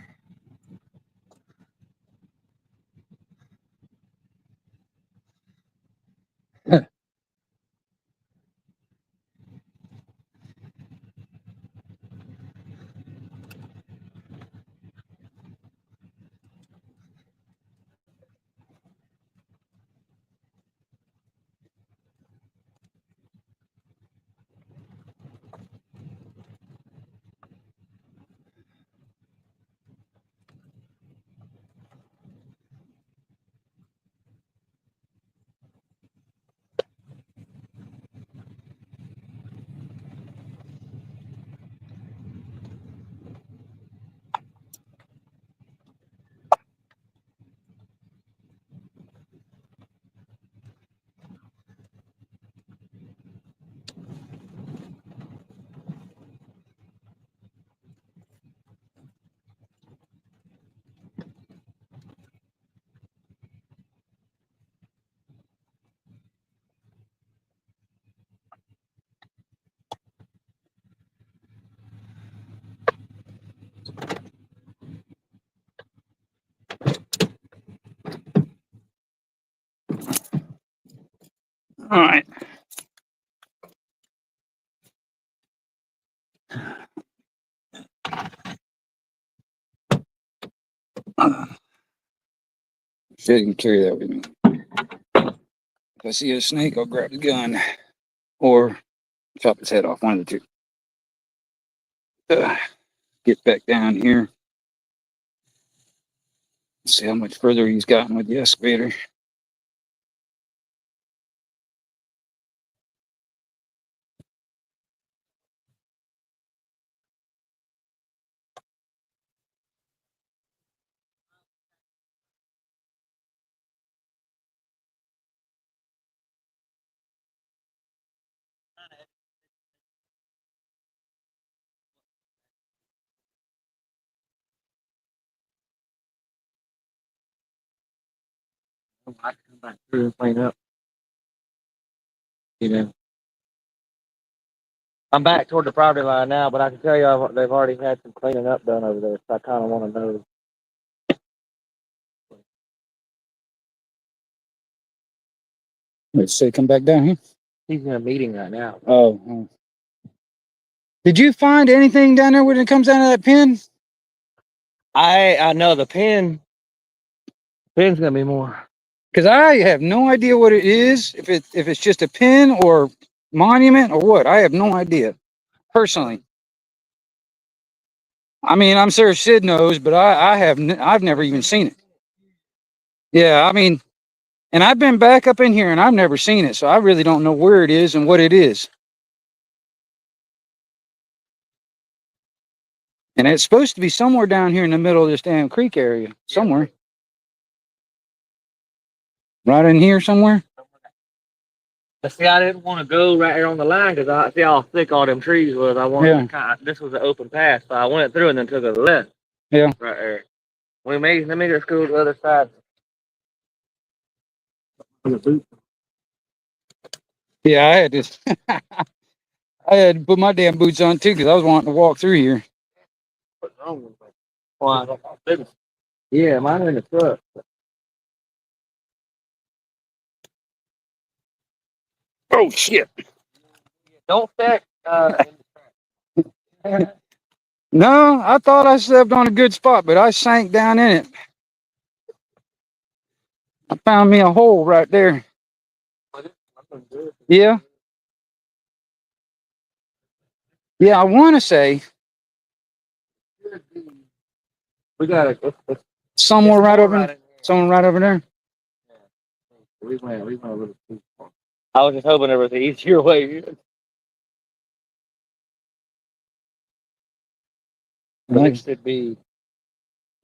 All right. Shouldn't carry that with me. If I see a snake, I'll grab the gun or chop its head off. One of the two. Get back down here. See how much further he's gotten with the excavator. I can come back through and clean up. You know, I'm back toward the property line now, but I can tell you they've already had some cleaning up done over there. So I kind of want to know. Let's say come back down here. He's in a meeting right now. Oh. Did you find anything down there when it comes down to that pin? I know the pin's gonna be more. Because I have no idea what it is. If it's just a pin or monument or what, I have no idea. Personally, I mean, I'm sure Sid knows, but I've never even seen it. Yeah, I mean, and I've been back up in here and I've never seen it, so I really don't know where it is and what it is. And it's supposed to be somewhere down here in the middle of this damn creek area, somewhere. Right in here somewhere. But see, I didn't want to go right here on the line because I see how thick all them trees was. I wanted to this was an open path, so I went through and then took a left. Yeah. Right there. Let me just go to the other side. Yeah, I had to. I had to put my damn boots on too because I was wanting to walk through here. What's wrong with me? Well, yeah, mine are in the truck. Oh shit! Don't stack. No, I thought I slept on a good spot, but I sank down in it. I found me a hole right there. Yeah. Yeah, I want to say We got it. somewhere right over there. We went a little too far. I was just hoping there was an easier way. Like, It should be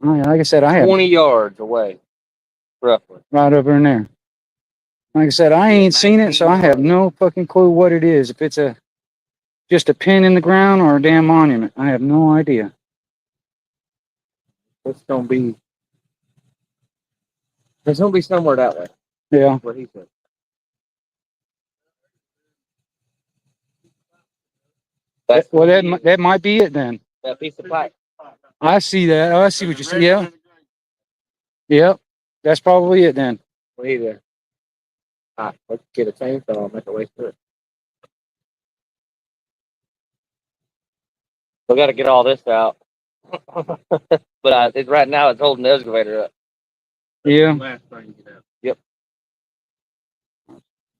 like I said, I have 20 yards away, roughly. right over in there. Like I said, I ain't seen it, so I have no fucking clue what it is. If it's just a pin in the ground or a damn monument, I have no idea. It's gonna be somewhere that way. Yeah. What he said. That's Well, that might be it then. that piece of pipe. I see that. Oh, I see what you see. Yeah. Yep. That's probably it then. Well, either. Let's get a chainsaw and make a way through it. We got to get all this out. But right now it's holding the excavator up. Yeah. Yep.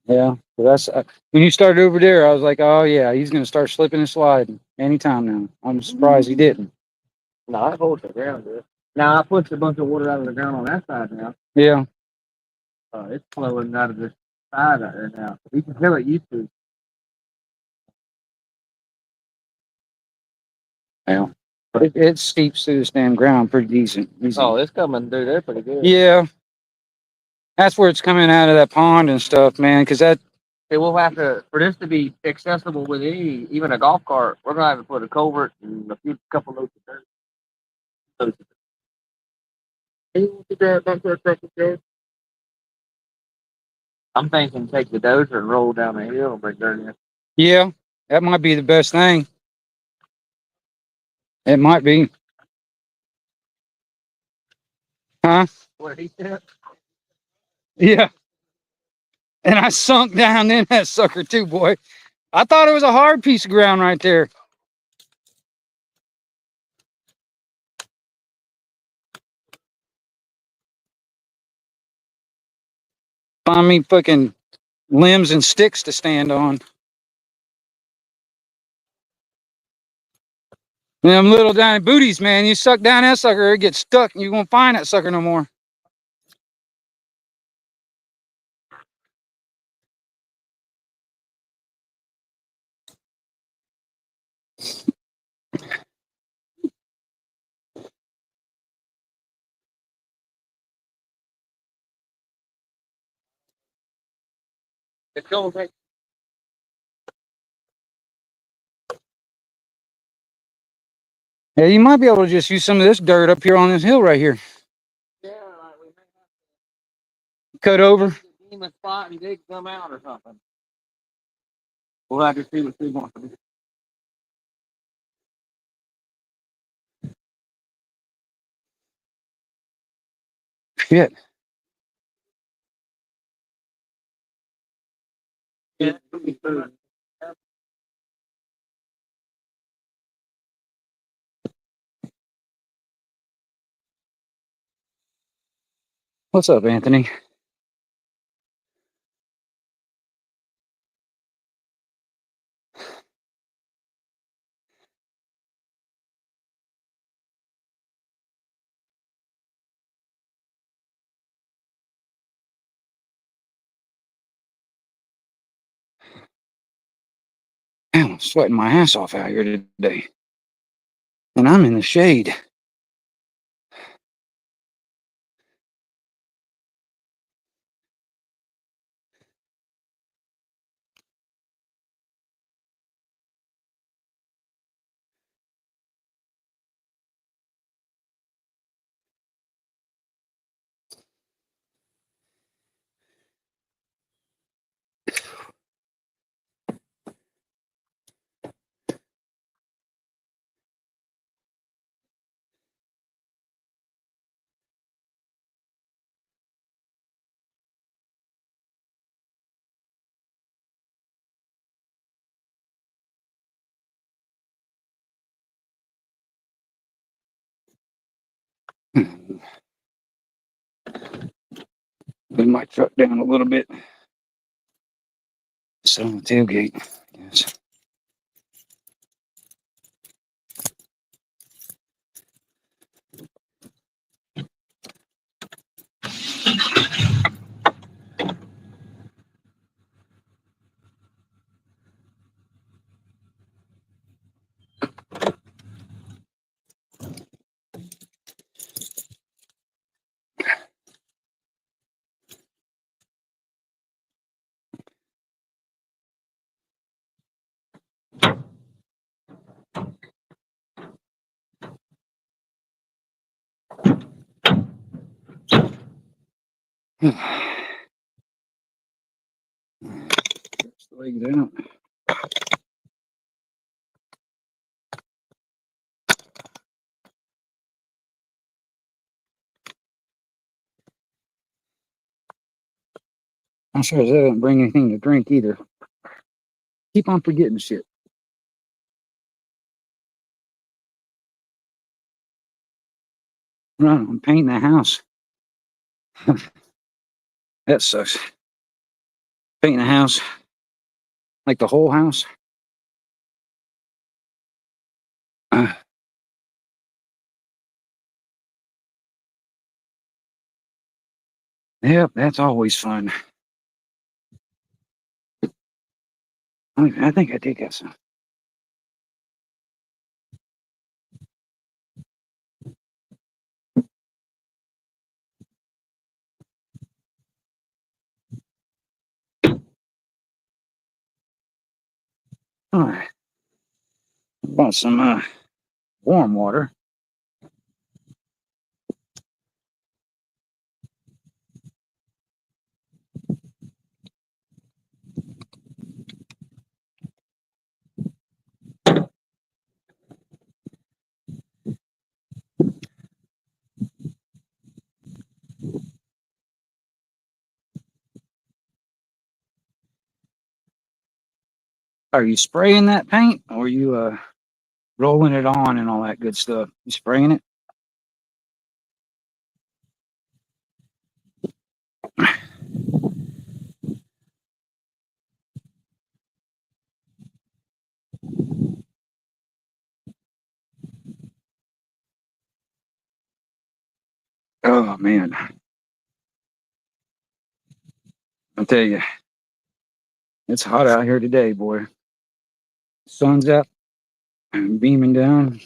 Yeah. So that's when you started over there. I was like, oh yeah, he's gonna start slipping and sliding anytime now. I'm surprised he didn't. No, it holds the ground good. Now I pushed a bunch of water out of the ground on that side now. Yeah. It's flowing out of this side out there now. You can tell it used to. Yeah. It steeps through this damn ground pretty decent. Oh, it's coming through there pretty good. Yeah. That's where it's coming out of that pond and stuff, man. Because that. Hey, we'll have to, for this to be accessible with even a golf cart, we're gonna have to put a culvert and couple loads of dirt. I'm thinking take the dozer and roll down the hill and bring dirt in. Yeah, that might be the best thing. It might be. Huh? Where he said? Yeah. And I sunk down in that sucker too, boy. I thought it was a hard piece of ground right there. Find me fucking limbs and sticks to stand on. And them little tiny booties, man, you suck down that sucker, it gets stuck and you won't find that sucker no more. It's going right. Yeah, you might be able to just use some of this dirt up here on this hill right here. Yeah, like we may have Cut over. to demon spot and dig some out or something. We'll have to see what we want to do. Shit. Yeah. What's up, Anthony? Man, I'm sweating my ass off out here today. And I'm in the shade. Put my truck down a little bit. Sit on the tailgate. Yes. Stretch the legs out. I'm sure that didn't bring anything to drink either. Keep on forgetting shit. Right, I'm painting the house. That sucks. Painting the house. Like the whole house. Yep, that's always fun. I think I did get some. All right. Bought some warm water. Are you spraying that paint or are you rolling it on and all that good stuff? You spraying it? Oh man. I'll tell you, it's hot out here today, boy. Sun's up and beaming down.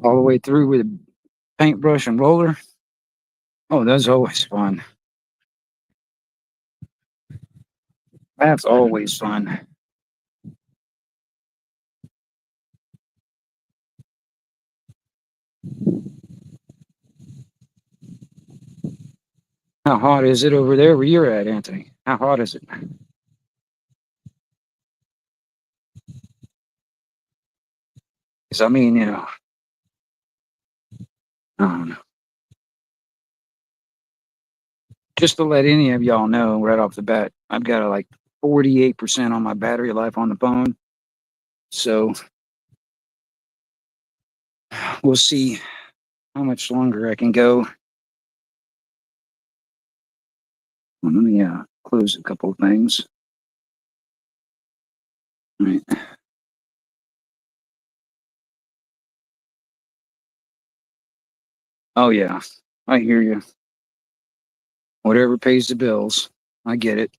All the way through with a paintbrush and roller. Oh, that's always fun. That's always fun. How hot is it over there where you're at, Anthony? How hot is it? Because I mean, I don't know. Just to let any of y'all know right off the bat, I've got like 48% on my battery life on the phone. So we'll see how much longer I can go. Let me close a couple of things. All right. Oh yeah, I hear you. Whatever pays the bills, I get it.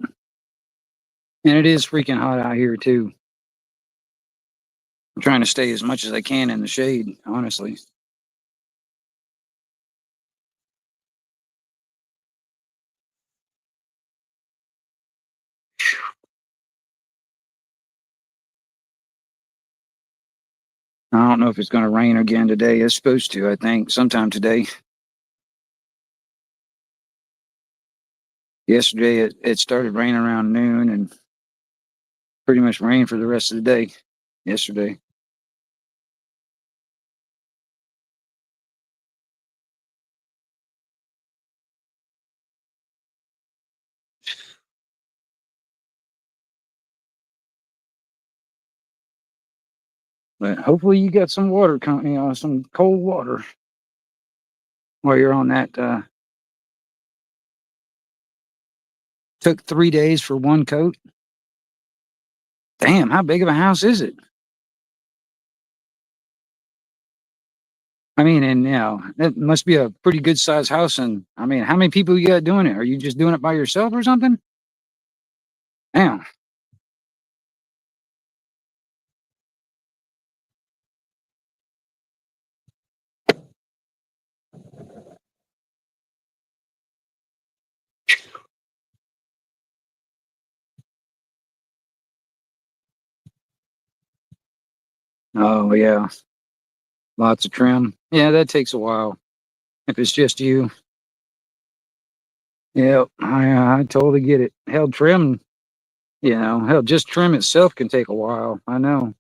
And it is freaking hot out here too. I'm trying to stay as much as I can in the shade, honestly. I don't know if it's going to rain again today. It's supposed to, I think, sometime today. Yesterday, it started raining around noon and pretty much rained for the rest of the day yesterday. But hopefully you got some water company or some cold water while you're on that. Took 3 days for one coat. Damn, how big of a house is it? I mean, and it must be a pretty good sized house. And I mean, how many people you got doing it? Are you just doing it by yourself or something? Damn. Oh yeah, lots of trim. Yeah, that takes a while. If it's just you. Yeah, I totally get it. Hell, trim. Hell, just trim itself can take a while. I know.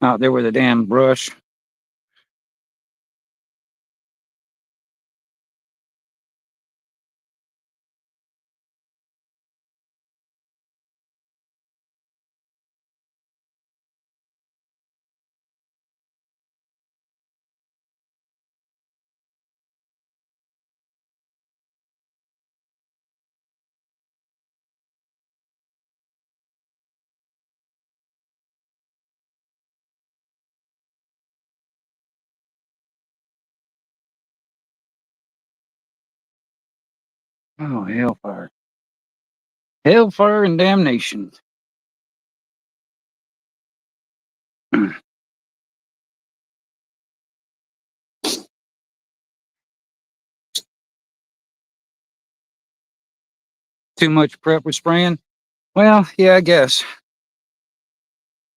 Out there with a damn brush. Oh, hellfire. Hellfire and damnation. Too much prep with spraying? Well, yeah, I guess.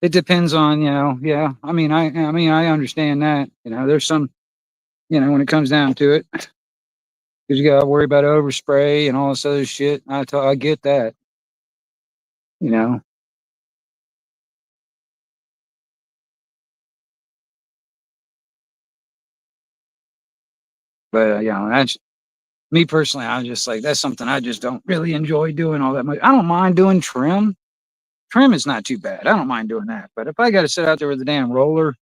It depends on, yeah. I understand that. There's some, when it comes down to it, because you gotta worry about overspray and all this other shit. I get that, you know. But that's me personally. I'm just like that's something I just don't really enjoy doing all that much. I don't mind doing trim. Trim is not too bad. I don't mind doing that. But if I got to sit out there with a damn roller,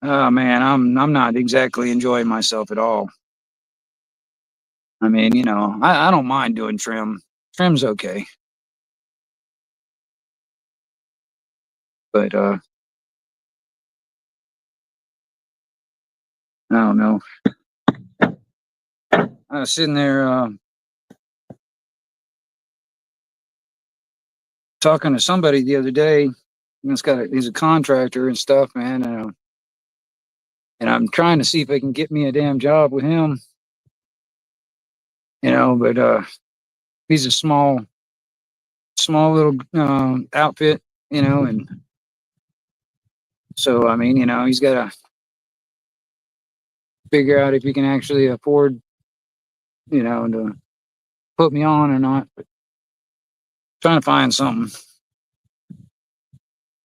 oh man, I'm not exactly enjoying myself at all. I mean, I don't mind doing trim. Trim's okay. But I don't know. I was sitting there talking to somebody the other day. He's a contractor and stuff, man. And I'm trying to see if they can get me a damn job with him. But he's a small little outfit, and so I mean, he's got to figure out if he can actually afford, to put me on or not. But trying to find something.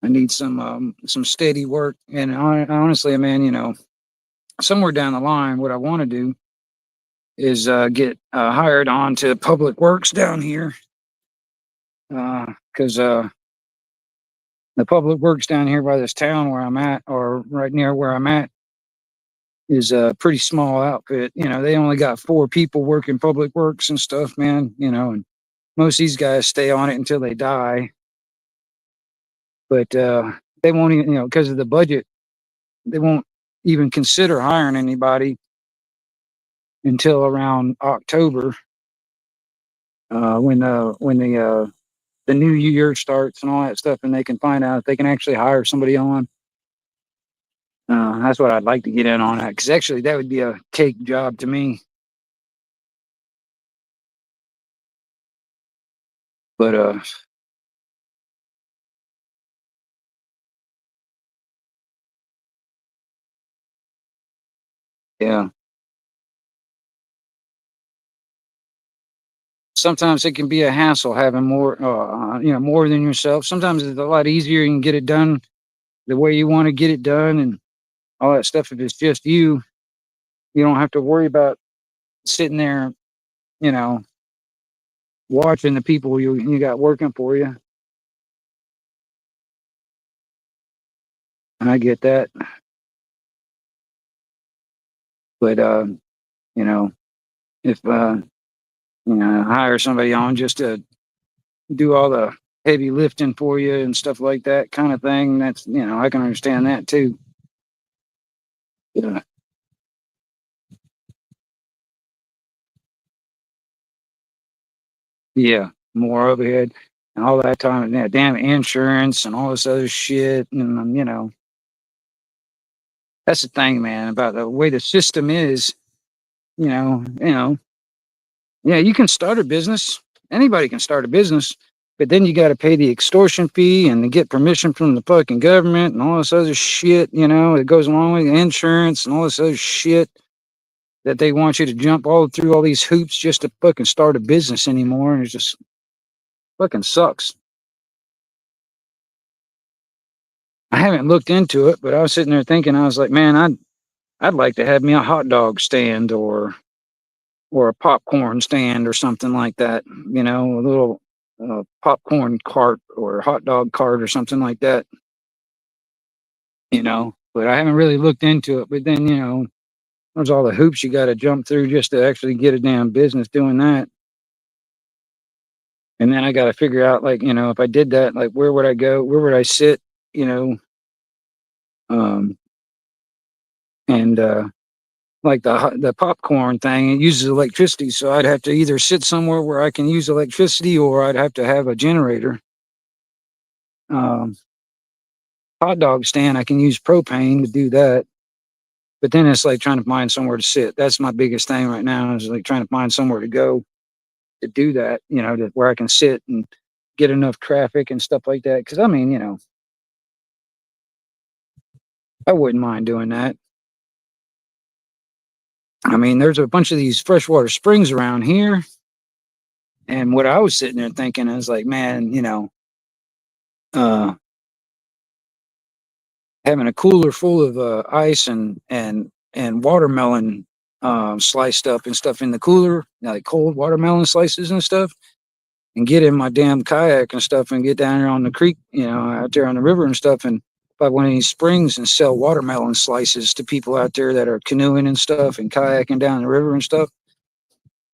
I need some steady work, and honestly, man, somewhere down the line, what I want to do is get hired on to public works down here, because the public works down here by this town where I'm at, or right near where I'm at, is a pretty small outfit. They only got 4 people working public works and stuff, man. And most of these guys stay on it until they die. But they won't even, because of the budget, they won't even consider hiring anybody until around October, when the new year starts and all that stuff, and they can find out if they can actually hire somebody on. That's what I'd like to get in on that, because actually that would be a cake job to me. But yeah, sometimes it can be a hassle having more than yourself. Sometimes it's a lot easier. You can get it done the way you want to get it done and all that stuff. If it's just you don't have to worry about sitting there, you know, watching the people you got working for you. And I get that. But you know, if hire somebody on just to do all the heavy lifting for you and stuff like that kind of thing, that's I can understand that too. Yeah. Yeah, more overhead and all that time and that damn insurance and all this other shit. And that's the thing, man, about the way the system is. You know, yeah, you can start a business. Anybody can start a business, But then you got to pay the extortion fee and to get permission from the fucking government and all this other shit, you know, it goes along with insurance and all this other shit that they want you to jump all through all these hoops just to fucking start a business anymore. And it just fucking sucks. I haven't looked into it, but I was sitting there thinking, I was like, man, I'd like to have me a hot dog stand or a popcorn stand or something like that, you know, a little popcorn cart or hot dog cart or something like that, you know, but I haven't really looked into it. But then, you know, there's all the hoops you got to jump through just to actually get a damn business doing that. And then I got to figure out, like, you know, if I did that, like, where would I go? Where would I sit? You know, and like the popcorn thing, it uses electricity, so I'd have to either sit somewhere where I can use electricity, or I'd have to have a generator. Hot dog stand, I can use propane to do that, but then it's like trying to find somewhere to sit. That's my biggest thing right now, is like trying to find somewhere to go to do that, you know, where I can sit and get enough traffic and stuff like that. Because I mean, you know, I wouldn't mind doing that. I mean, there's a bunch of these freshwater springs around here. And what I was sitting there thinking is like, man, you know, having a cooler full of ice and watermelon sliced up and stuff in the cooler, like cold watermelon slices and stuff, and get in my damn kayak and stuff and get down there on the creek, you know, out there on the river and stuff, and by one of these springs and sell watermelon slices to people out there that are canoeing and stuff and kayaking down the river and stuff,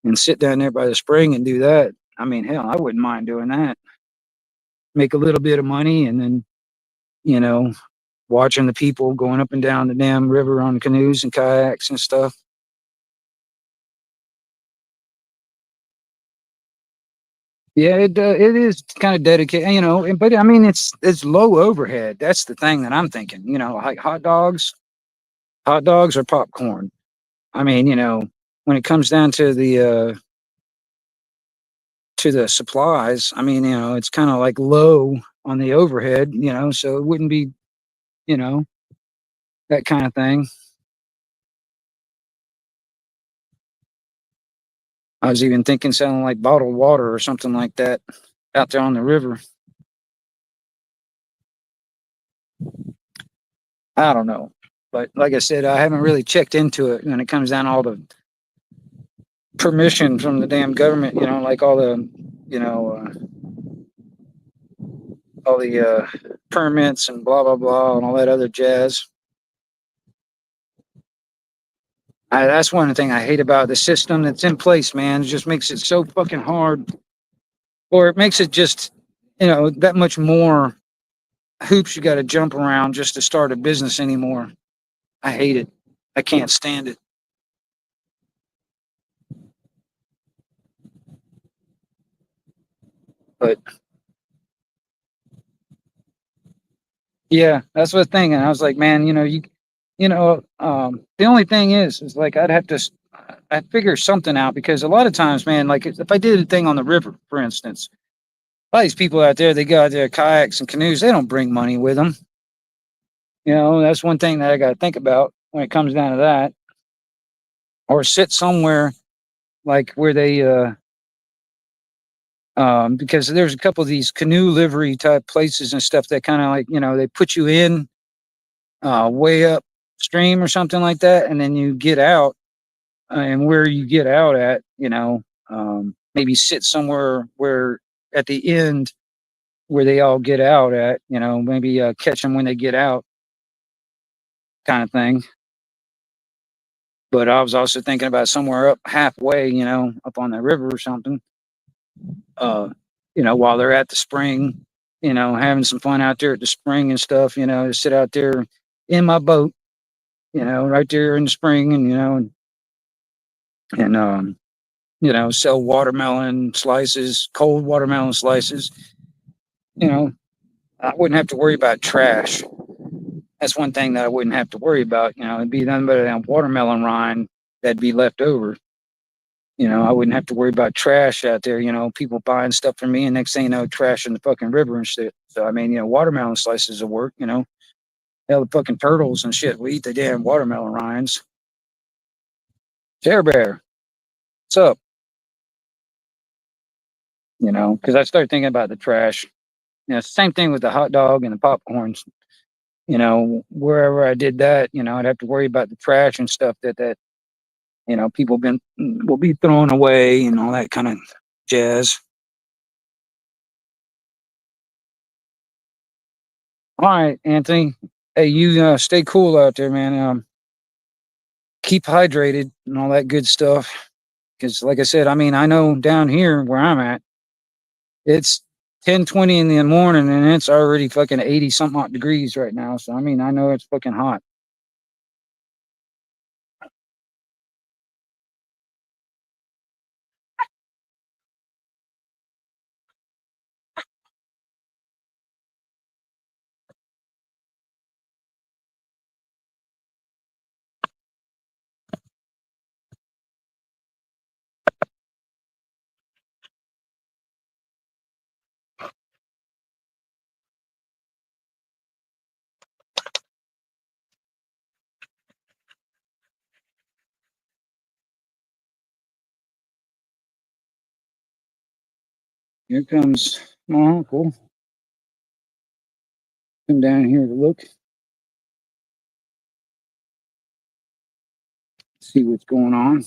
and sit down there by the spring and do that. I mean, hell, I wouldn't mind doing that. Make a little bit of money, and then, you know, watching the people going up and down the damn river on canoes and kayaks and stuff. Yeah, it is kind of dedicated, you know, but I mean, it's low overhead. That's the thing that I'm thinking, you know, like hot dogs or popcorn. I mean, you know, when it comes down to the supplies, I mean, you know, it's kind of like low on the overhead, you know, so it wouldn't be, you know, that kind of thing. I was even thinking selling like bottled water or something like that out there on the river. I don't know. But like I said, I haven't really checked into it when it comes down to all the permission from the damn government, you know, like all the, you know, all the permits and blah, blah, blah, and all that other jazz. That's one thing I hate about the system that's in place, man. It just makes it so fucking hard, or it makes it just, you know, that much more hoops you got to jump around just to start a business anymore. I hate it. I can't stand it. But yeah, that's the thing. And I was like, man, you know, the only thing is like I'd figure something out, because a lot of times, man, like if I did a thing on the river, for instance, a lot of these people out there, they got their kayaks and canoes, they don't bring money with them. You know, that's one thing that I got to think about when it comes down to that. Or sit somewhere like where they, because there's a couple of these canoe livery type places and stuff that kind of like, you know, they put you in way upstream or something like that, and then you get out, and where you get out at, you know, maybe sit somewhere where at the end where they all get out at, you know, maybe catch them when they get out, kind of thing. But I was also thinking about somewhere up halfway, you know, up on the river or something, you know, while they're at the spring, you know, having some fun out there at the spring and stuff, you know, to sit out there in my boat, you know, right there in the spring, and, you know, and you know, sell watermelon slices, cold watermelon slices. You know, I wouldn't have to worry about trash. That's one thing that I wouldn't have to worry about. You know, it'd be nothing but a watermelon rind that'd be left over. I wouldn't have to worry about trash out there, people buying stuff from me and next thing you know, trash in the fucking river and shit. So, I mean, watermelon slices will work, hell, the fucking turtles and shit. We eat the damn watermelon rinds. Care Bear, what's up? Because I started thinking about the trash. Same thing with the hot dog and the popcorns. Wherever I did that, I'd have to worry about the trash and stuff that people will be throwing away and all that kind of jazz. All right, Anthony. Hey, you stay cool out there, man. Keep hydrated and all that good stuff. Because, like I said, I mean, I know down here where I'm at, it's 10:20 in the morning and it's already fucking 80 something odd degrees right now. So, I mean, I know it's fucking hot. Here comes my uncle. Come down here to look, see what's going on.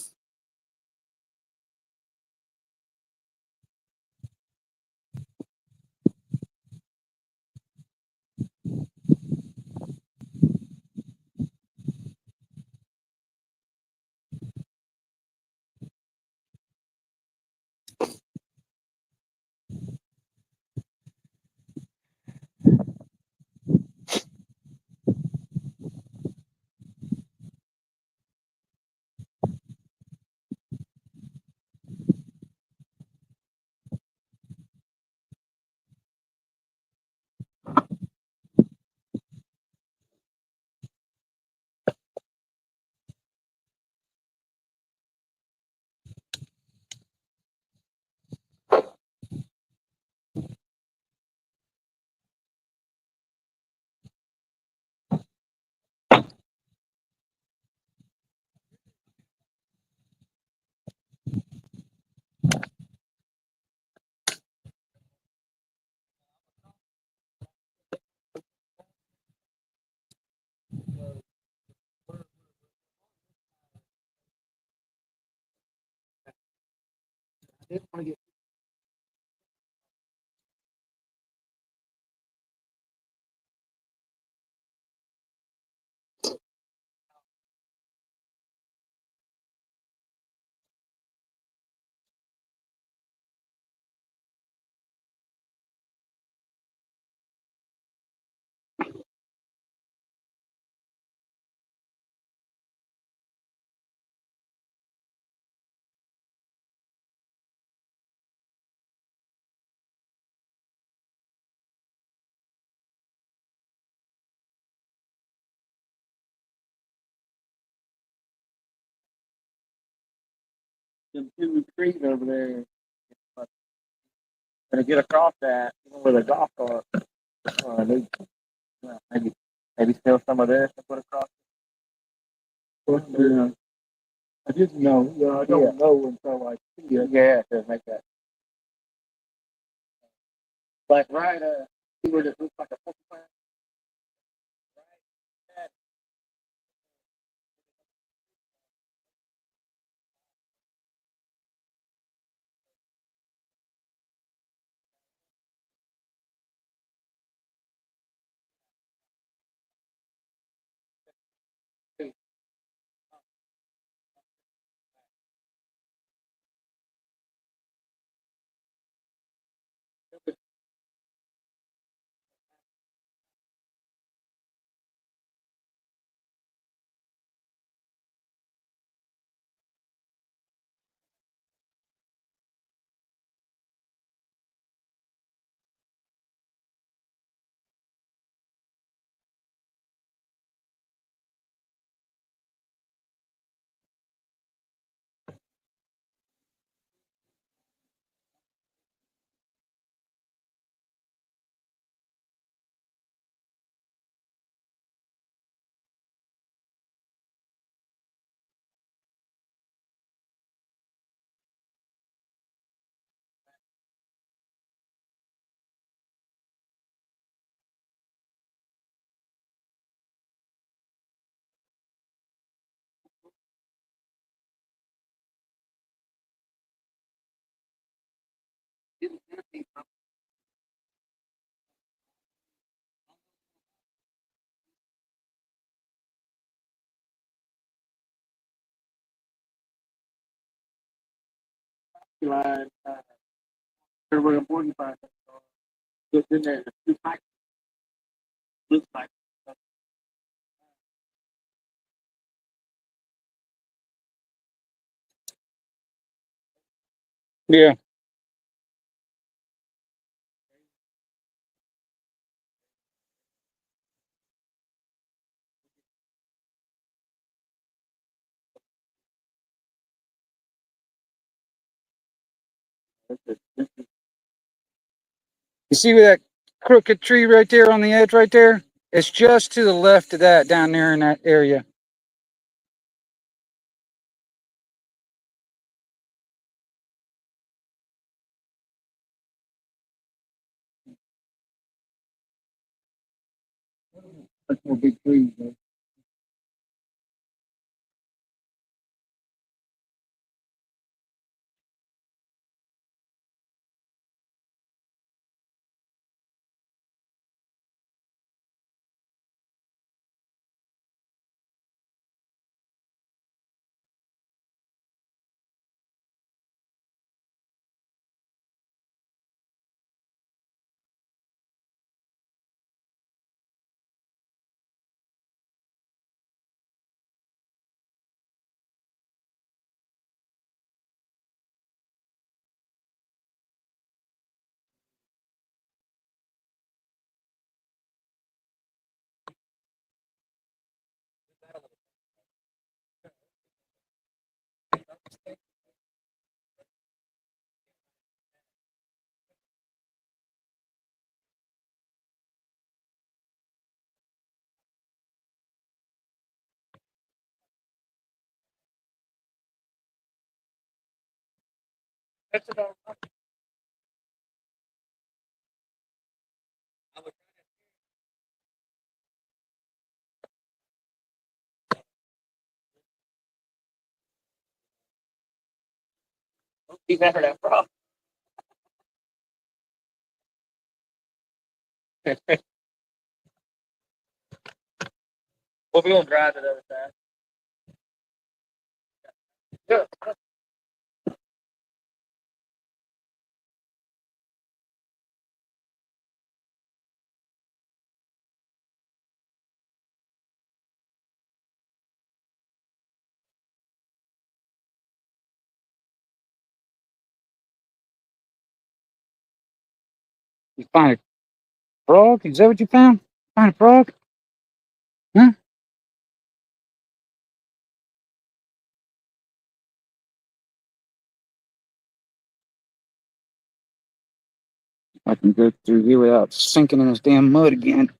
Them two trees over there. Gonna get across that with a golf cart. They, maybe steal some of this and put across. Yeah. I didn't know. I don't know until I see it. Yeah, to make that. Like right, see where it looks like a porcupine. line, where a 45 just in there. Two pipes, looks like. Yeah. You see where that crooked tree right there on the edge right there? It's just to the left of that down there in that area. That's more big trees, though. Keep after that frog. We'll be gonna drive to the other side. Yeah. You find a frog? Is that what you found? Find a frog? Huh? I can go through here without sinking in this damn mud again.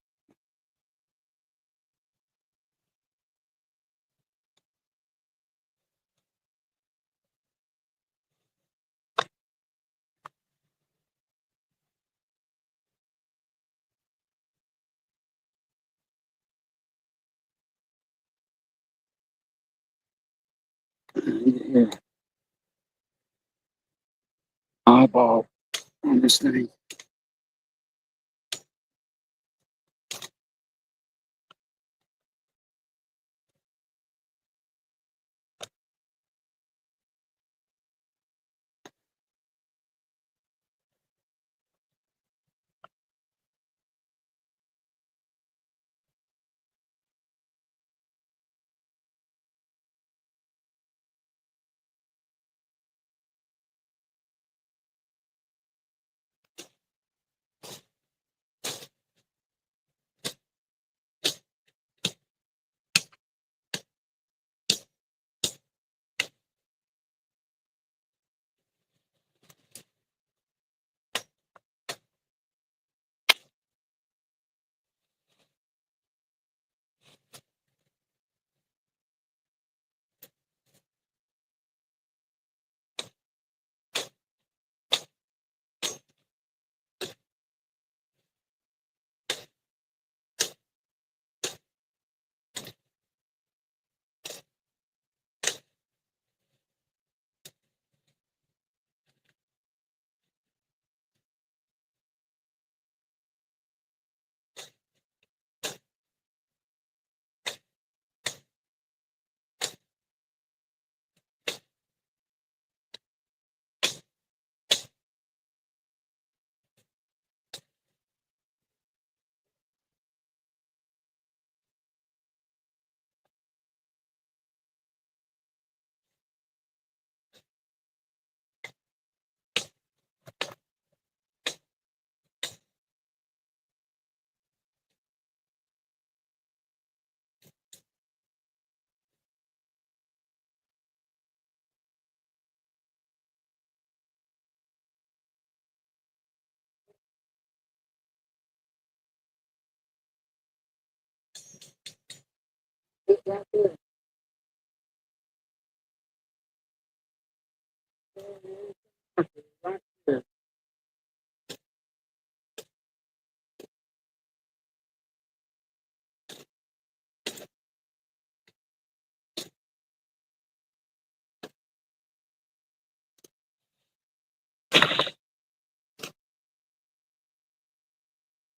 Yeah. Eyeball on this thing.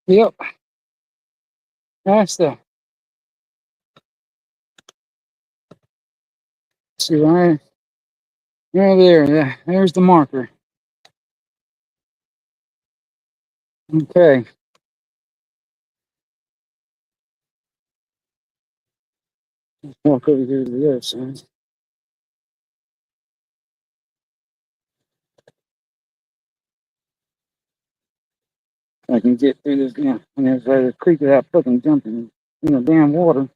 Yep. That's the. See right there. Yeah, there's the marker. Okay. Walk over here to the other side. I can get through this. Yeah, and there's a creek without fucking jumping in the damn water.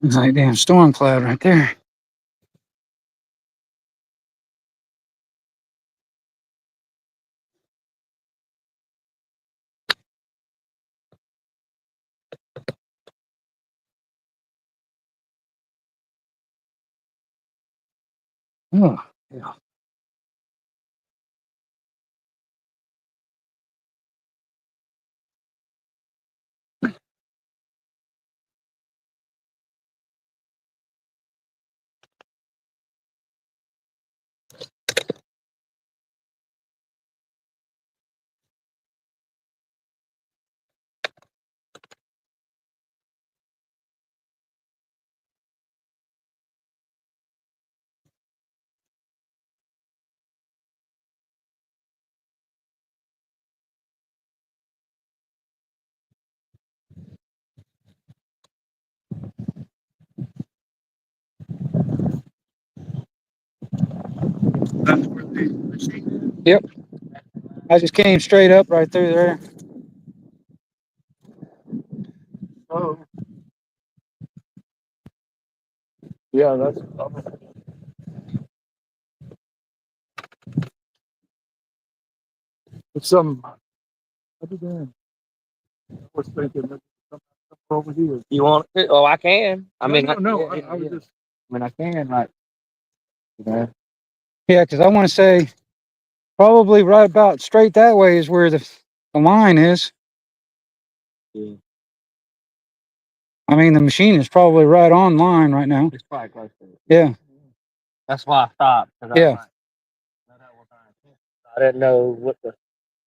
It's like a damn storm cloud right there. Oh, yeah. Yep. I just came straight up right through there. Oh. Yeah, that's. It's some. What you doing? I was thinking that over here. You want it? Oh, I can. I mean, No, yeah, I was yeah. just. I mean, I can, like. Yeah, because I want to say probably right about straight that way is where the line is. Yeah. I mean, the machine is probably right on line right now. It's probably close to it. Yeah. That's why I stopped. Yeah. I didn't know what the,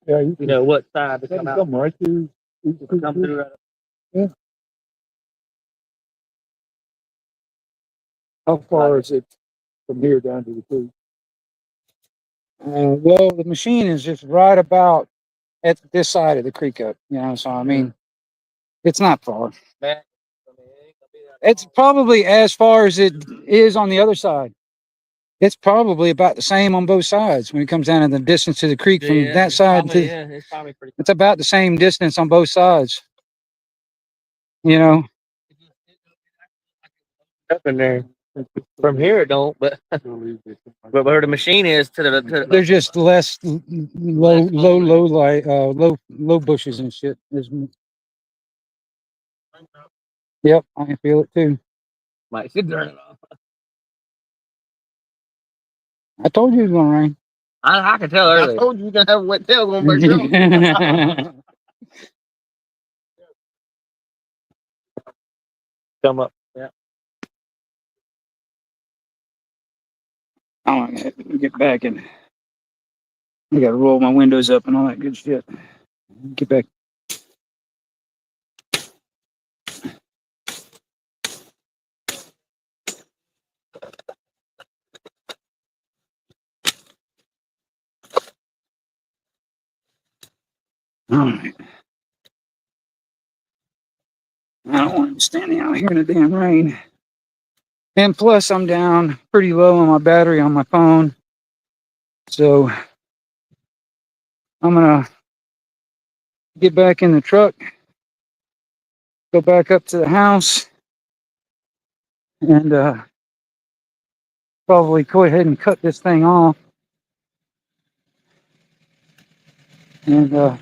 Yeah, you know, what side to come out. come right through. Come through right. Yeah. How far is it from here down to the creek? Well, the machine is just right about at this side of the creek up, you know, so I mean, it's not far. Man, I mean, it ain't gonna be that It's long. probably as far as it is on the other side. It's probably about the same on both sides when it comes down to the distance to the creek from Yeah, that it's side probably, to. yeah, it's probably pretty. It's about the same distance on both sides. You know, Up in there. From here, it don't, but where the machine is to the they're just less low bushes and shit. Yep, I can feel it too. like should turn it off. I told you it was gonna rain. I can tell I early. told you you're gonna have a wet tail going back down. Come up. Yeah. I'm gonna get back and I gotta roll my windows up and all that good shit. Get back. All right. I don't want to be standing out here in the damn rain. And plus, I'm down pretty low on my battery on my phone. So I'm gonna get back in the truck, go back up to the house, and probably go ahead and cut this thing off. And try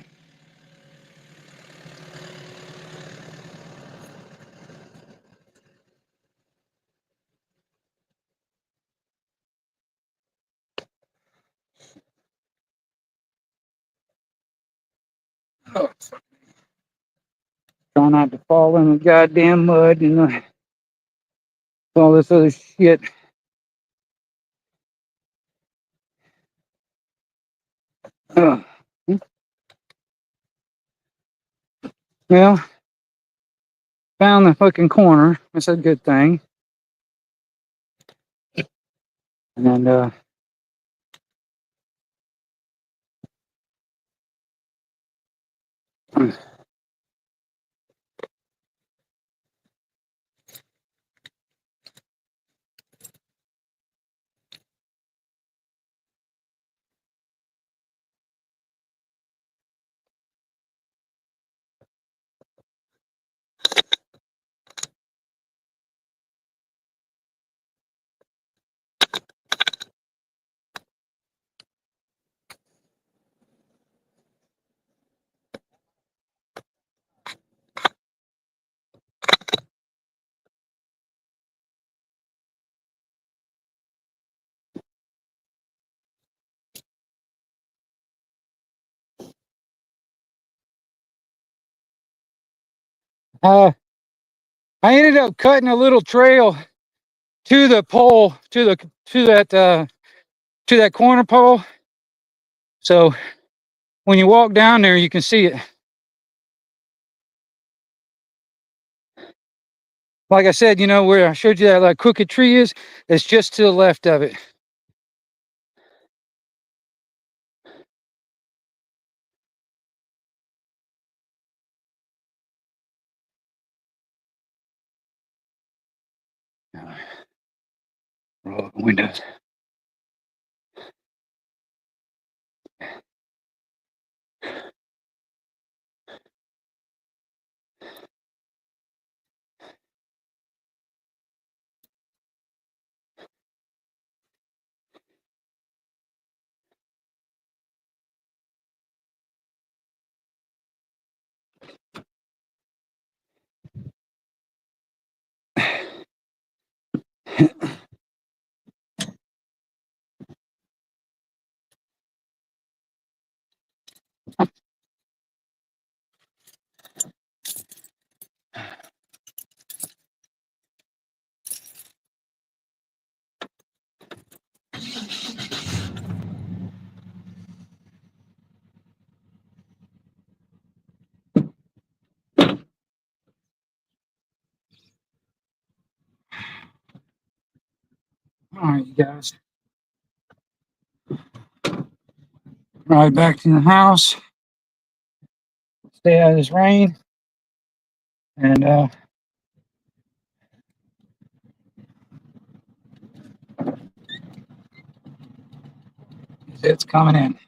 not to fall in the goddamn mud and all this other shit. Ugh. Well, found the fucking corner. That's a good thing. And I ended up cutting a little trail to the pole, to that corner pole. So when you walk down there, you can see it. Like I said, you know, where I showed you that like crooked tree is, it's just to the left of it. Roll up the windows. right, you guys. Ride back to the house. Stay out of this rain. And it's coming in.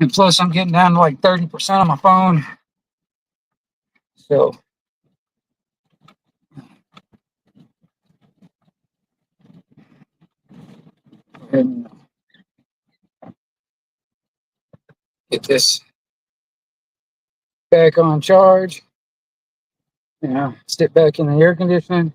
And plus, I'm getting down to like 30% on my phone. So, go ahead and get this back on charge. You know, stick back in the air conditioning.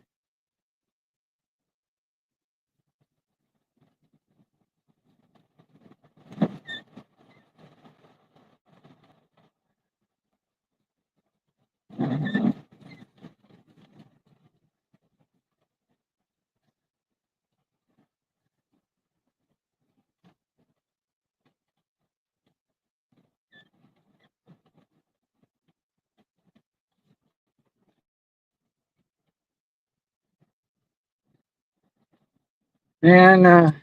And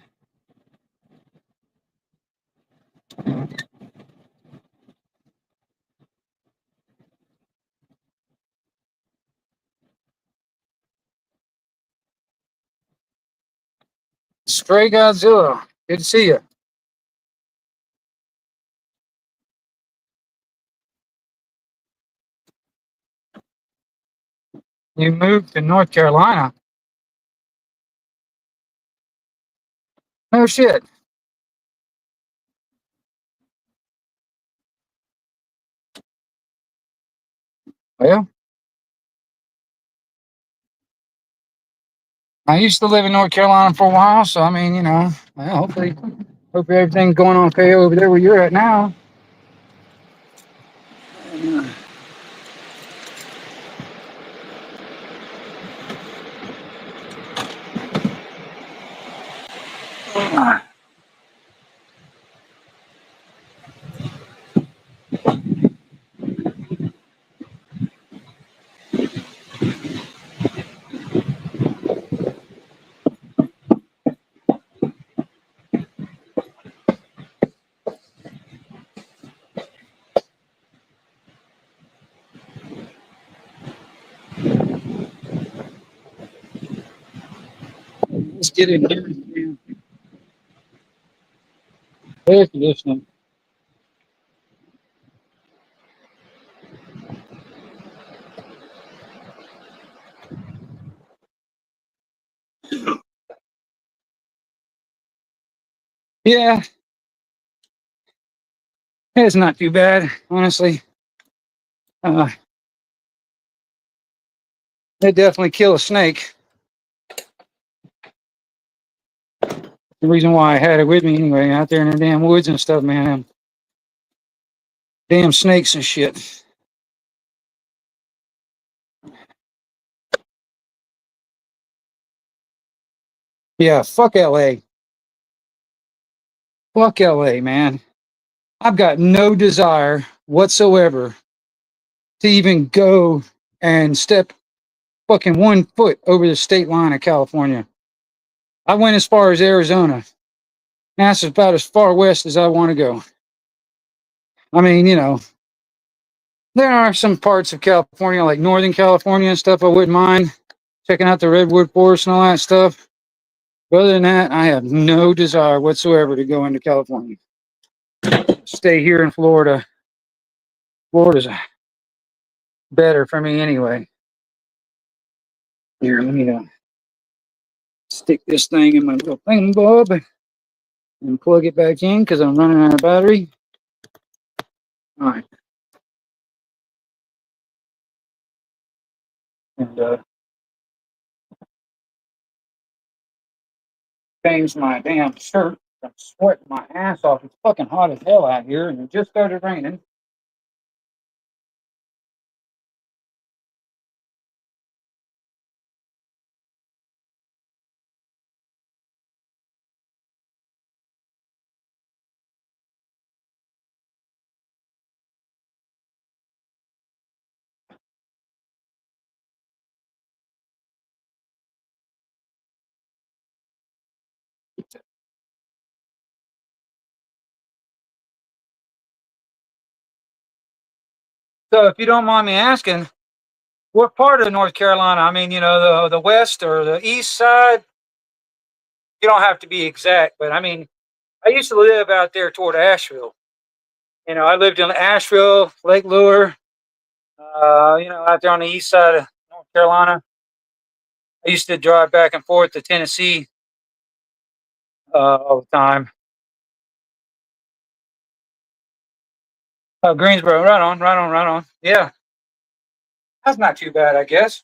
Stray Godzilla, good to see you. You moved to North Carolina. No shit. Well, I used to live in North Carolina for a while, so I mean, you know, well, hope everything's going okay over there where you're at now. Let's get in here. Air conditioning. Yeah, it's not too bad, honestly. They definitely kill a snake. The reason why I had it with me anyway, out there in the damn woods and stuff, man. Damn snakes and shit. Yeah, fuck LA. Fuck LA, man. I've got no desire whatsoever to even go and step fucking 1 foot over the state line of California. I went as far as Arizona. That's about as far west as I want to go. I mean, you know, there are some parts of California, like Northern California and stuff, I wouldn't mind checking out the redwood forest and all that stuff. But other than that, I have no desire whatsoever to go into California. Stay here in Florida. Florida's better for me anyway. Here, let me stick this thing in my little thingamabob and plug it back in because I'm running out of battery. All right. And change my damn shirt. I'm sweating my ass off. It's fucking hot as hell out here, and it just started raining. So, if you don't mind me asking, what part of North Carolina? I mean, the west or the east side. You don't have to be exact, but I mean, I used to live out there toward Asheville. I lived in Asheville, Lake Lure. Out there on the east side of North Carolina. I used to drive back and forth to Tennessee all the time. Oh, Greensboro, right on, right on, right on. Yeah, that's not too bad, I guess.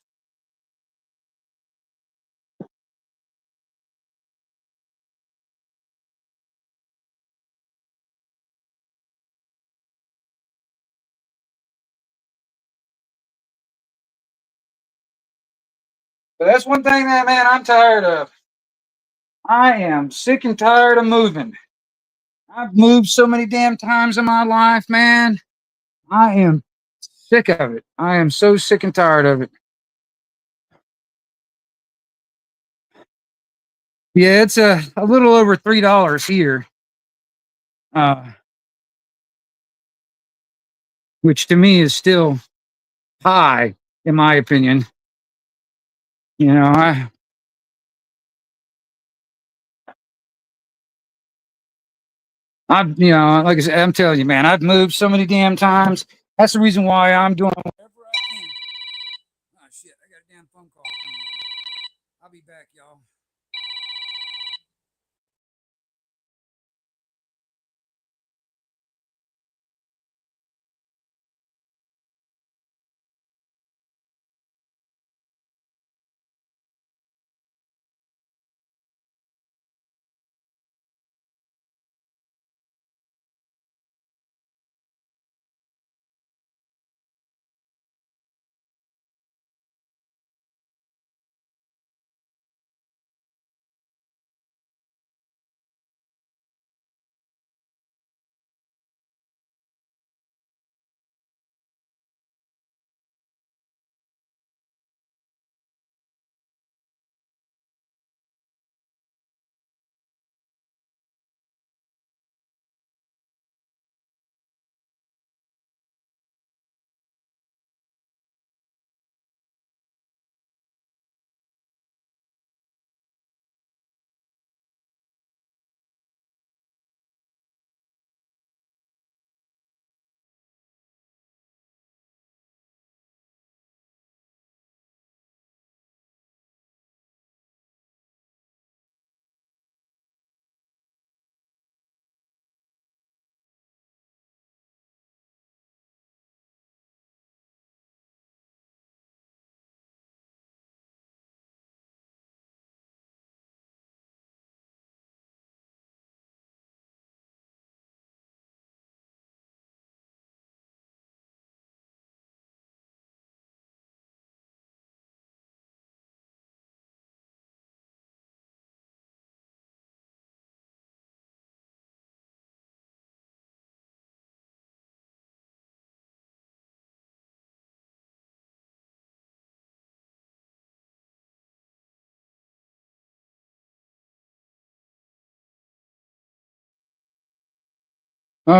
But that's one thing that, man, I'm tired of. I am sick and tired of moving. I've moved so many damn times in my life, man. I am sick of it. I am so sick and tired of it. Yeah, it's a little over $3 here, uh, which to me is still high, in my opinion. You know, like I said, I'm telling you, man, I've moved so many damn times. That's the reason why I'm doing whatever I can. Oh shit, I got a damn phone call coming in. I'll be back, y'all.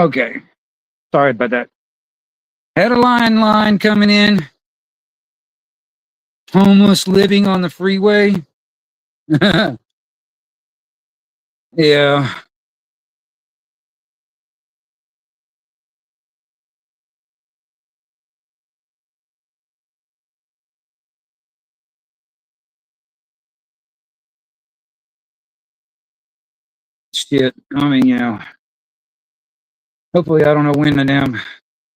Okay, sorry about that. Had a line coming in. Homeless living on the freeway. Yeah. Shit. I mean, hopefully I don't know when of them.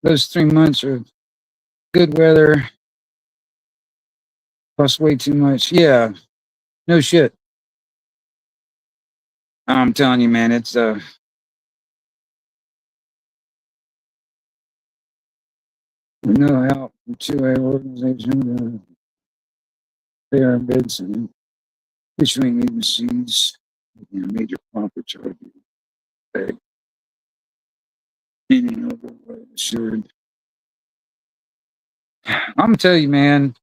Those 3 months are good weather. Plus way too much. Yeah. No shit. I'm telling you, man, it's no help from 2A organization. They are bids and issuing agencies, major profit charges. Meaning over assured. I'm gonna tell you, man.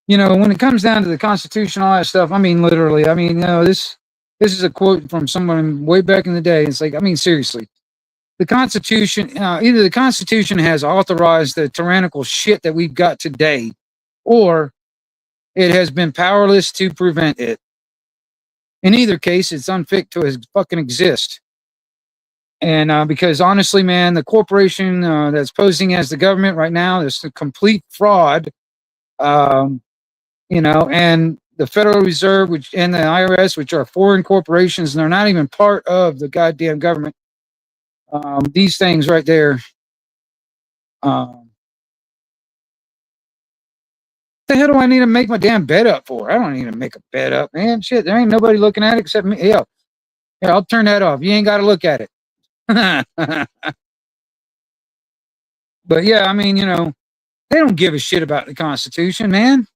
When it comes down to the Constitution, all that stuff. I mean, literally. I mean, this is a quote from someone way back in the day. It's like, I mean, seriously. the Constitution, either the Constitution has authorized the tyrannical shit that we've got today, or it has been powerless to prevent it. In either case, it's unfit to fucking exist. And because honestly, man, the corporation that's posing as the government right now is a complete fraud. And the Federal Reserve, which and the IRS, which are foreign corporations, and they're not even part of the goddamn government. These things right there. The hell do I need to make my damn bed up for? I don't need to make a bed up, man. Shit, there ain't nobody looking at it except me. Yeah, here, I'll turn that off. You ain't got to look at it. But yeah, I mean, they don't give a shit about the Constitution, man.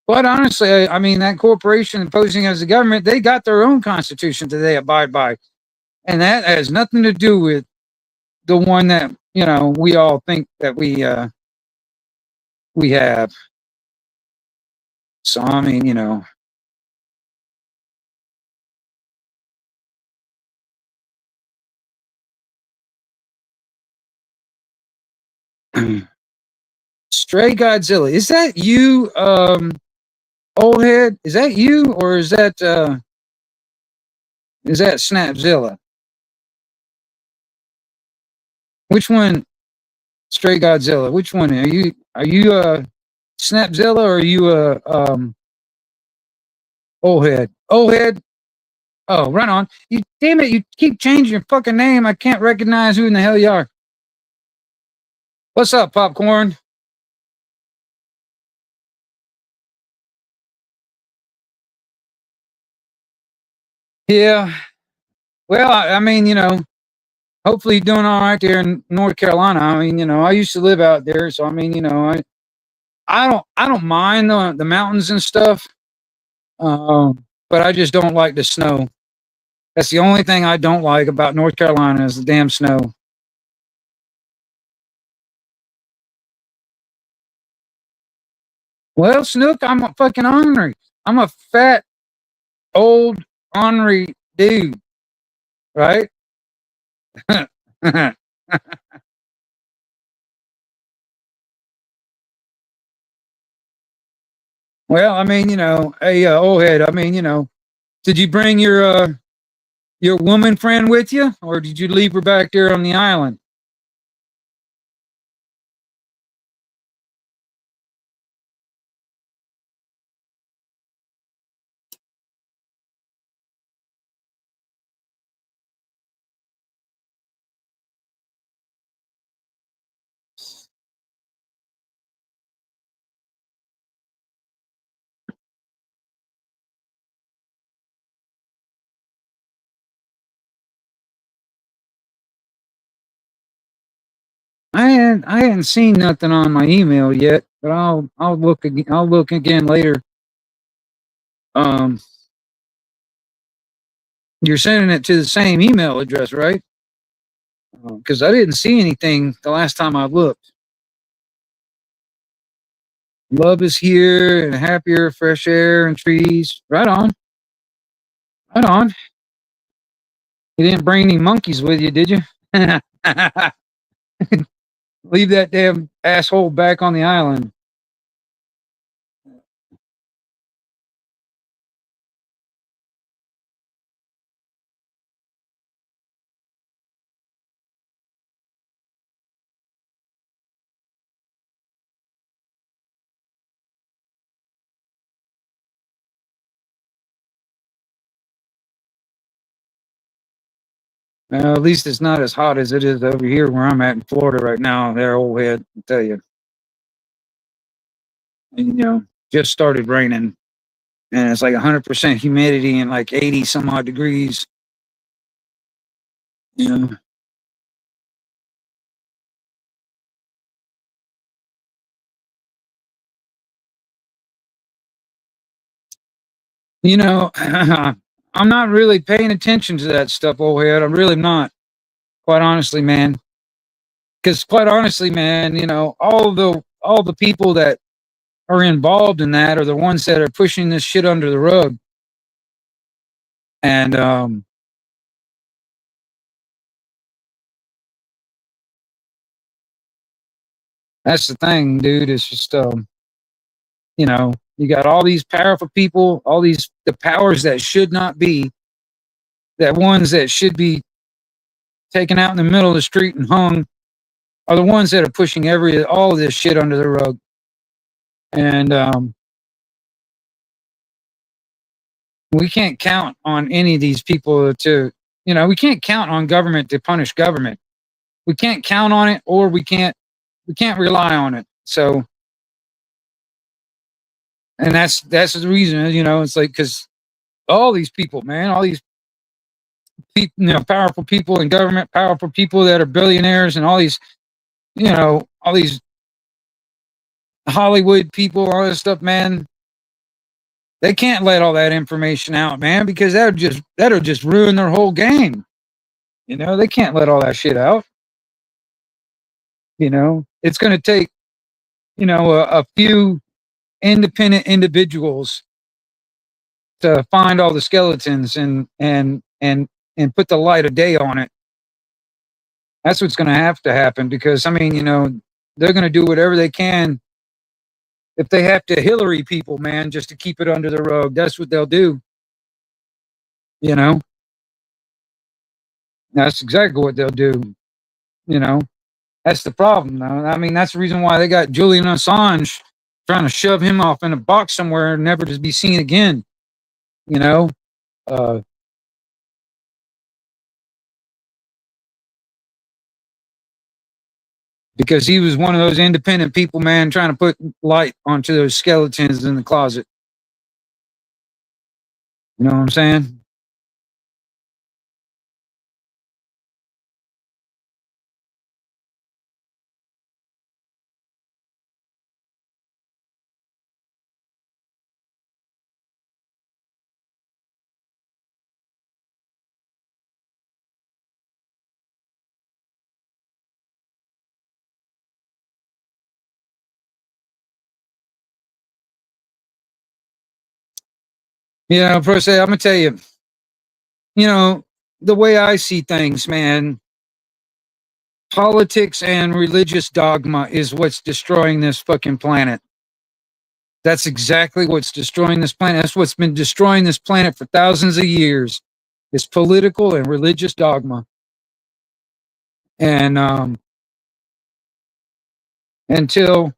But honestly, I mean, that corporation posing as the government, they got their own Constitution that they abide by. And that has nothing to do with the one that, we all think that we have. So, I mean, Stray Godzilla. Is that you, old head? Is that you, or is that Snapzilla? Which one? Stray Godzilla. Which one are you? Are you Snapzilla, or are you old head? Old head. Oh, run on. You damn it! You keep changing your fucking name. I can't recognize who in the hell you are. What's up, Popcorn? Yeah. Well, I mean, hopefully you're doing all right there in North Carolina. I mean, I used to live out there, so I mean, I don't mind the mountains and stuff, but I just don't like the snow. That's the only thing I don't like about North Carolina is the damn snow. Well, Snook, I'm a fucking ornery. I'm a fat, old, ornery dude, right? Well, I mean, hey, old head. I mean, did you bring your woman friend with you, or did you leave her back there on the island? I hadn't seen nothing on my email yet, but I'll look again. I'll look again later. Um, you're sending it to the same email address, right? Because I didn't see anything the last time I looked. Love is here and happier, fresh air and trees. Right on. Right on. You didn't bring any monkeys with you, did you? Leave that damn asshole back on the island. At least it's not as hot as it is over here where I'm at in Florida right now. There, old head, I tell you. Just started raining, and it's like 100% humidity and like 80 some odd degrees. Yeah. I'm not really paying attention to that stuff, old head. I'm really not, quite honestly, man. Because quite honestly, man, all the people that are involved in that are the ones that are pushing this shit under the rug. And That's the thing, dude. It's just, you know, you got all these powerful people, all these the powers that should not be, that ones that should be taken out in the middle of the street and hung, are the ones that are pushing all of this shit under the rug. And we can't count on any of these people to, you know, we can't count on government to punish government. We can't count on it, or we can't rely on it. So, and that's the reason, you know, it's like, because all these people, man, all these people, you know, powerful people in government, powerful people that are billionaires, and all these, you know, all these Hollywood people, all this stuff, man, they can't let all that information out, man, because that'll just ruin their whole game. You know, they can't let all that shit out. You know, it's going to take, you know, a few independent individuals to find all the skeletons and put the light of day on it. That's what's going to have to happen, because I mean, you know, they're going to do whatever they can. If they have to Hillary people, man, just to keep it under the rug, that's what they'll do. You know, that's exactly what they'll do. You know, that's the problem, though. I mean, that's the reason why they got Julian Assange trying to shove him off in a box somewhere, never to be seen again. You know, because he was one of those independent people, man, trying to put light onto those skeletons in the closet. You know what I'm saying? Yeah, per se, I'm gonna tell you, you know, the way I see things, man, politics and religious dogma is what's destroying this fucking planet. That's exactly what's destroying this planet. That's what's been destroying this planet for thousands of years. Is political and religious dogma. And until,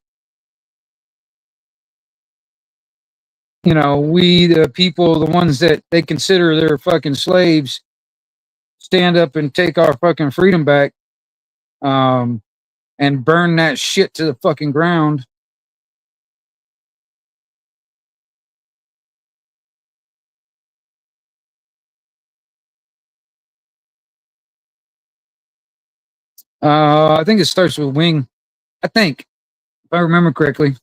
you know, we, the people, the ones that they consider their fucking slaves, stand up and take our fucking freedom back, and burn that shit to the fucking ground. I think it starts with wing. I think, if I remember correctly.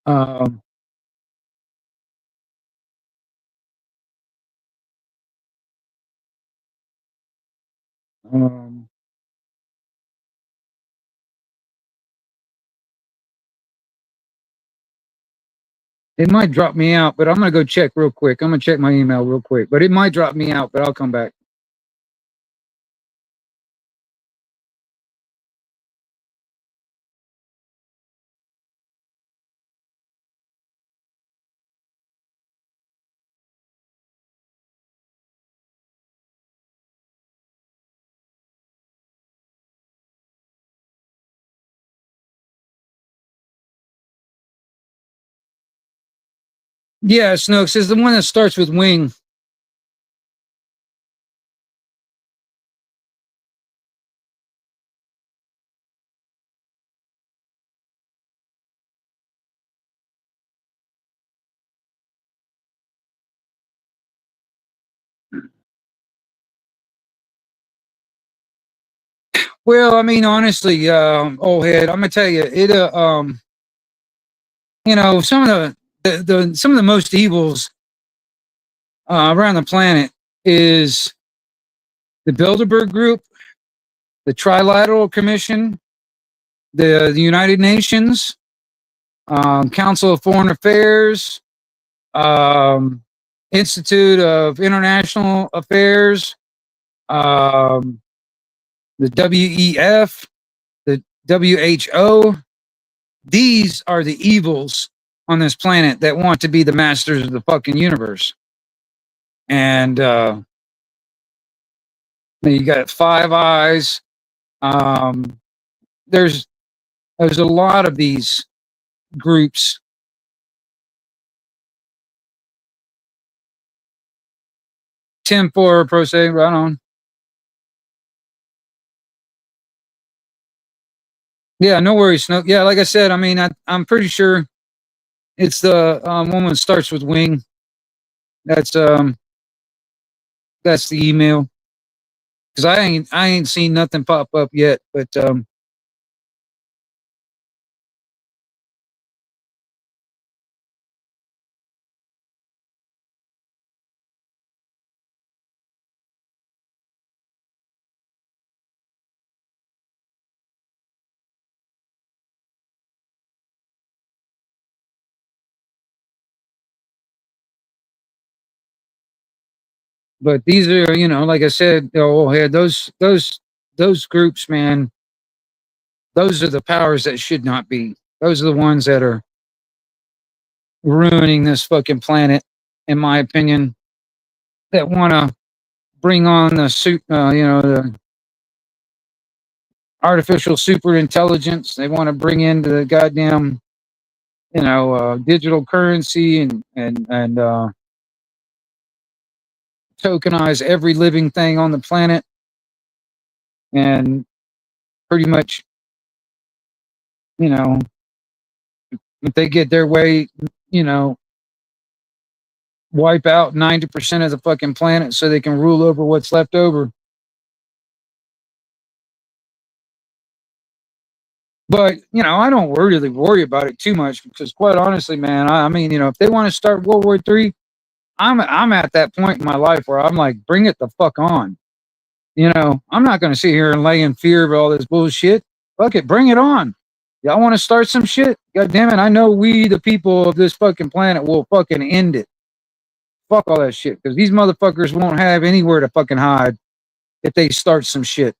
Um, um, it might drop me out, but I'm gonna go check real quick. I'm gonna check my email real quick, but it might drop me out, but I'll come back. Yeah, Snooks is the one that starts with wing. Well, I mean, honestly, old head, I'm gonna tell you, it you know, some of some of the most evils around the planet is the Bilderberg Group, the Trilateral Commission, the United Nations, Council of Foreign Affairs, Institute of International Affairs, the WEF, the WHO. These are the evils on this planet that want to be the masters of the fucking universe. And you got Five Eyes. Um, there's a lot of these groups. Tim for Pro Se, right on. Yeah, no worries. No, yeah, like I said, I mean, I'm pretty sure it's the one that starts with Wing. That's the email. Because I ain't seen nothing pop up yet, but these are, like I said, oh yeah, those groups, man, those are the powers that should not be. Those are the ones that are ruining this fucking planet, in my opinion. That want to bring on the the artificial super intelligence. They want to bring into the goddamn, digital currency and tokenize every living thing on the planet, and pretty much, you know, if they get their way, you know, wipe out 90% of the fucking planet so they can rule over what's left over. But, I don't really worry about it too much because, quite honestly, man, I mean, if they want to start World War III, I'm at that point in my life where I'm like, bring it the fuck on. I'm not going to sit here and lay in fear of all this bullshit. Fuck it, bring it on. Y'all want to start some shit? God damn it, I know we, the people of this fucking planet, will fucking end it. Fuck all that shit, because these motherfuckers won't have anywhere to fucking hide if they start some shit.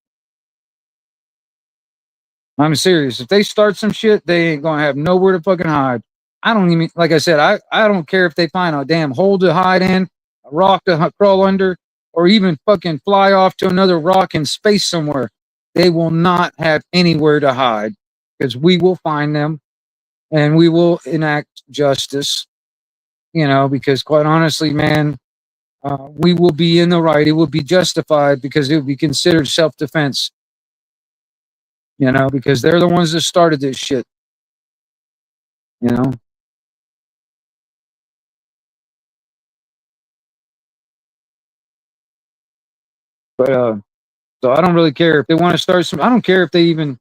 I'm serious. If they start some shit, they ain't gonna have nowhere to fucking hide. I don't even, like I said, I don't care if they find a damn hole to hide in, a rock to crawl under, or even fucking fly off to another rock in space somewhere. They will not have anywhere to hide because we will find them and we will enact justice, because quite honestly, man, we will be in the right. It will be justified because it will be considered self defense, because they're the ones that started this shit, you know. But so I don't really care if they want to start some. I don't care if they even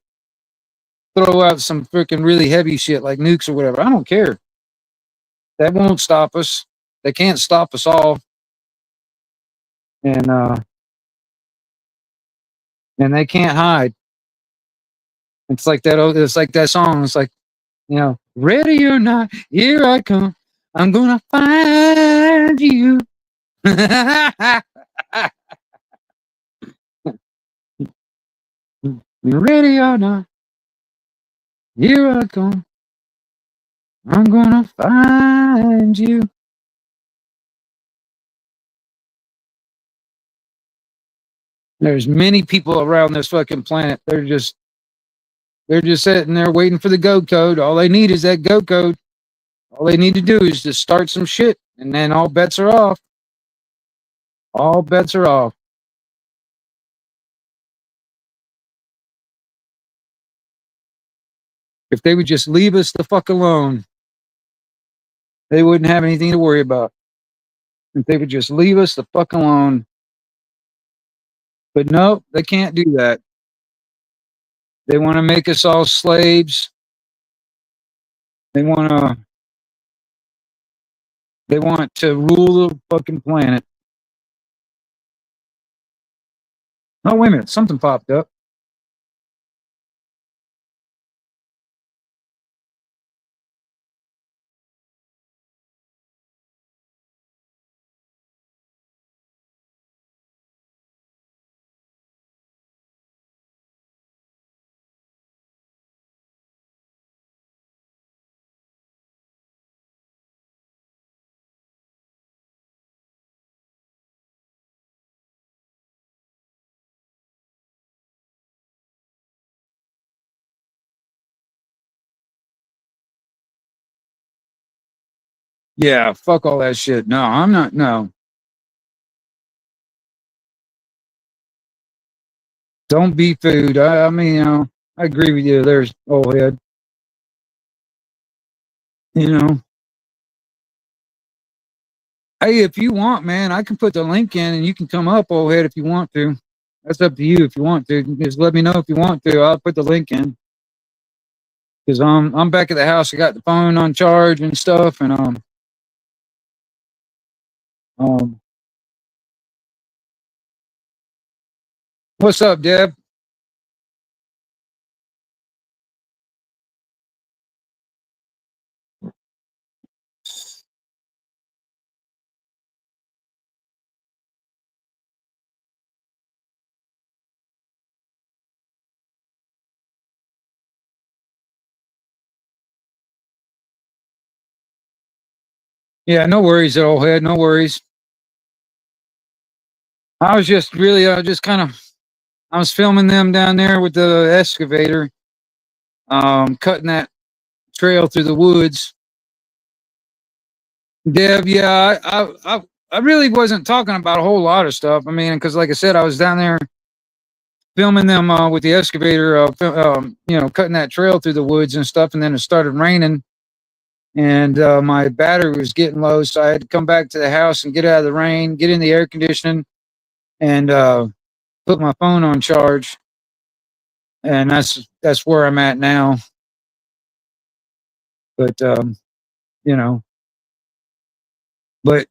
throw out some freaking really heavy shit like nukes or whatever. I don't care. That won't stop us. They can't stop us all. And they can't hide. It's like that. It's like that song. It's like, ready or not, here I come. I'm gonna find you. Ready or not, here I come. I'm gonna find you. There's many people around this fucking planet. They're just sitting there waiting for the go code. All they need is that go code. All they need to do is just start some shit, and then all bets are off. All bets are off. If they would just leave us the fuck alone, they wouldn't have anything to worry about. If they would just leave us the fuck alone. But no, they can't do that. They want to make us all slaves. They want to. They want to rule the fucking planet. Oh, wait a minute. Something popped up. Yeah, fuck all that shit. No, I'm not. No, don't be food. I mean, I agree with you. There's old head. You know, hey, if you want, man, I can put the link in and you can come up, old head, if you want to. That's up to you if you want to. Just let me know if you want to. I'll put the link in because I'm back at the house. I got the phone on charge and stuff, and um, what's up, Deb? Yeah, no worries, old head. No worries. I was just really, just kind of, I was filming them down there with the excavator, cutting that trail through the woods. Deb, yeah, I really wasn't talking about a whole lot of stuff. I mean, because like I said, I was down there filming them with the excavator, cutting that trail through the woods and stuff, and then it started raining, and my battery was getting low, so I had to come back to the house and get out of the rain, get in the air conditioning, and put my phone on charge, and that's where I'm at now. But you know, but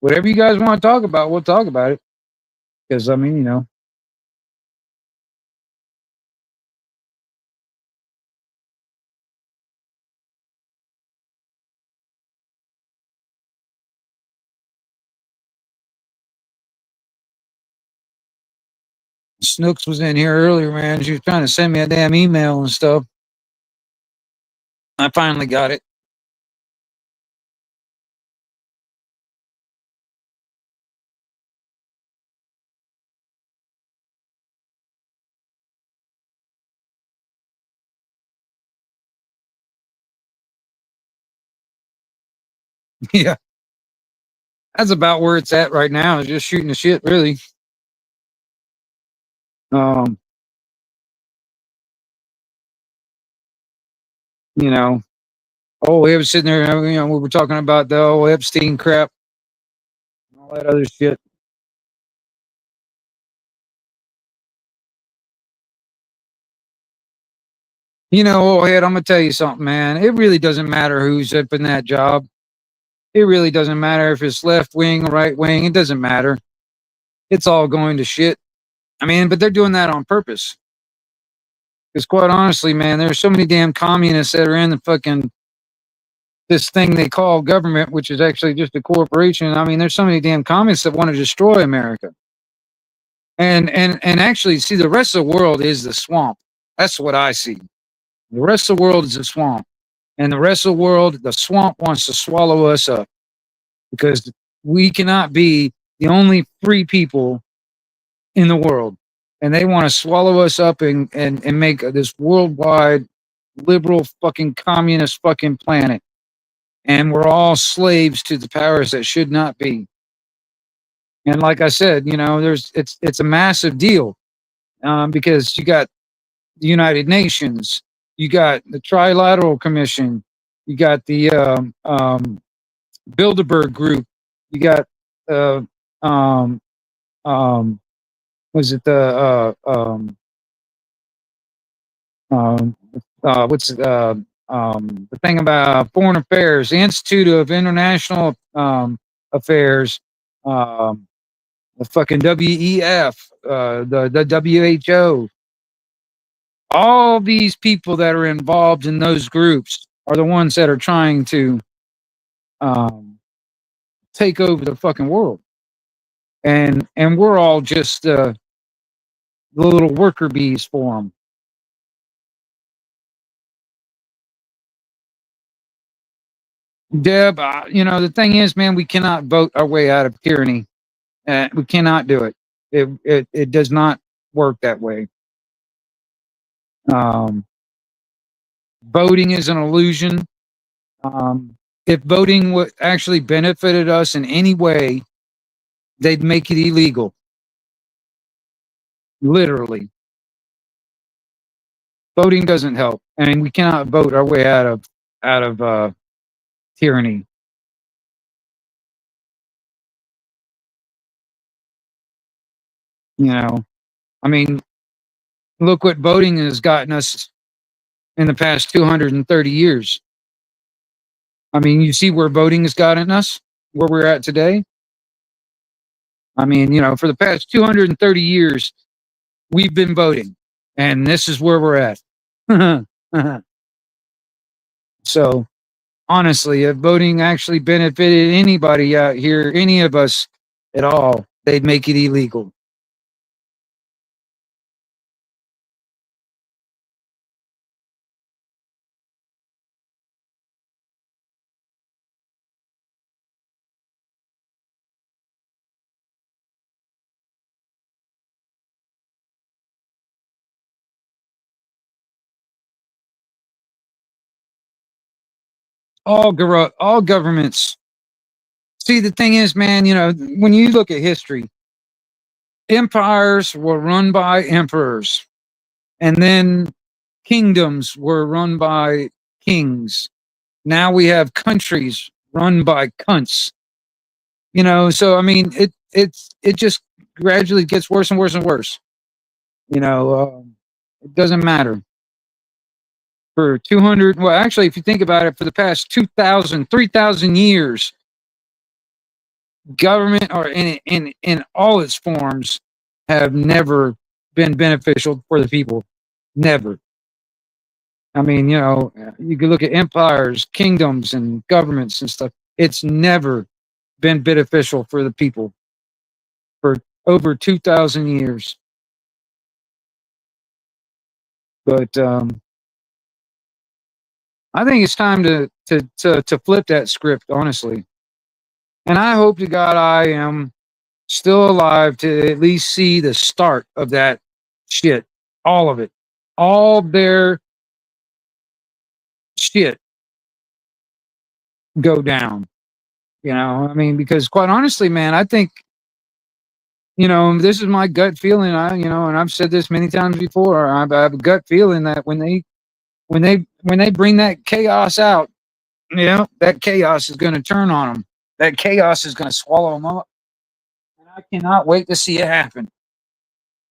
whatever you guys want to talk about, we'll talk about it. Because I mean, Snooks was in here earlier, man. She was trying to send me a damn email and stuff. I finally got it. Yeah, that's about where it's at right now. Is just shooting the shit, really. Um, you know, we was sitting there, we were talking about the whole Epstein crap, and all that other shit. Old head, I'm gonna tell you something, man. It really doesn't matter who's up in that job. It really doesn't matter if it's left wing or right wing. It doesn't matter. It's all going to shit. I mean, but they're doing that on purpose. Because quite honestly, man, there's so many damn communists that are in the fucking this thing they call government, which is actually just a corporation. I mean, there's so many damn communists that want to destroy America. And actually, see, the rest of the world is the swamp. That's what I see. The rest of the world is a swamp, and the rest of the world, the swamp wants to swallow us up because we cannot be the only free people in the world, and they want to swallow us up and make this worldwide liberal fucking communist fucking planet, and we're all slaves to the powers that should not be. And like I said, it's a massive deal because you got the United Nations, you got the Trilateral Commission, you got the Bilderberg Group, you got um, um, was it um, what's the thing about foreign affairs, the Institute of International Affairs, the fucking WEF, the WHO. All these people that are involved in those groups are the ones that are trying to um, take over the fucking world, and we're all just the little worker bees for them. Deb, the thing is, man, we cannot vote our way out of tyranny. We cannot do it. It does not work that way. Um, Voting is an illusion. if voting would actually benefited us in any way, they'd make it illegal. Literally. Voting doesn't help. I mean, we cannot vote our way out of tyranny. You know, I mean, look what voting has gotten us in the past 230 years. I mean, you see where voting has gotten us, where we're at today. I mean, you know, for the past 230 years, we've been voting, and this is where we're at. So, honestly, if voting actually benefited anybody out here, any of us at all, they'd make it illegal. All governments. See, the thing is, man, you know, when you look at history, empires were run by emperors, and then kingdoms were run by kings. Now we have countries run by cunts. You know, so I mean, it just gradually gets worse and worse and worse. You know, it doesn't matter. For 200, well, actually, if you think about it, for the past 2,000, 3,000 years, government or in all its forms have never been beneficial for the people. Never. I mean, you know, you could look at empires, kingdoms, and governments and stuff. It's never been beneficial for the people for over 2,000 years. But I think it's time to flip that script, honestly. And I hope to God I am still alive to at least see the start of that shit. All of it. All their shit go down. You know, I mean, because quite honestly, man, I think, you know, this is my gut feeling. And I've said this many times before. I have a gut feeling that when they bring that chaos out, you know, that chaos is going to turn on them. That chaos is going to swallow them up. And I cannot wait to see it happen.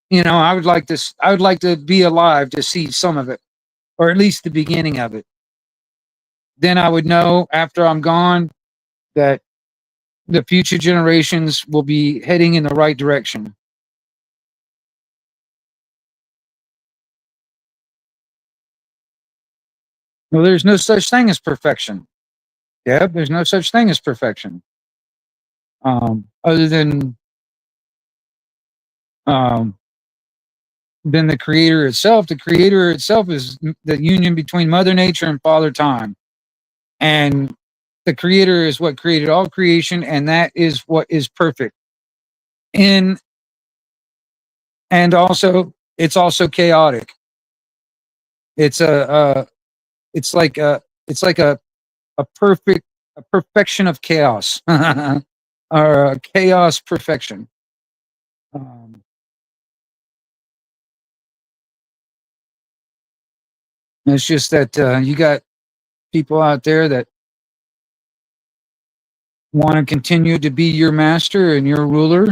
You know, I would like to be alive to see some of it, or at least the beginning of it. Then I would know after I'm gone that the future generations will be heading in the right direction. Well, there's no such thing as perfection. Yeah, there's no such thing as perfection. Other than the creator itself. The creator itself is the union between Mother Nature and Father Time. And the creator is what created all creation, and that is what is perfect. And also, it's also chaotic. It's it's like a perfection of chaos, or a chaos perfection. It's just that you got people out there that want to continue to be your master and your ruler,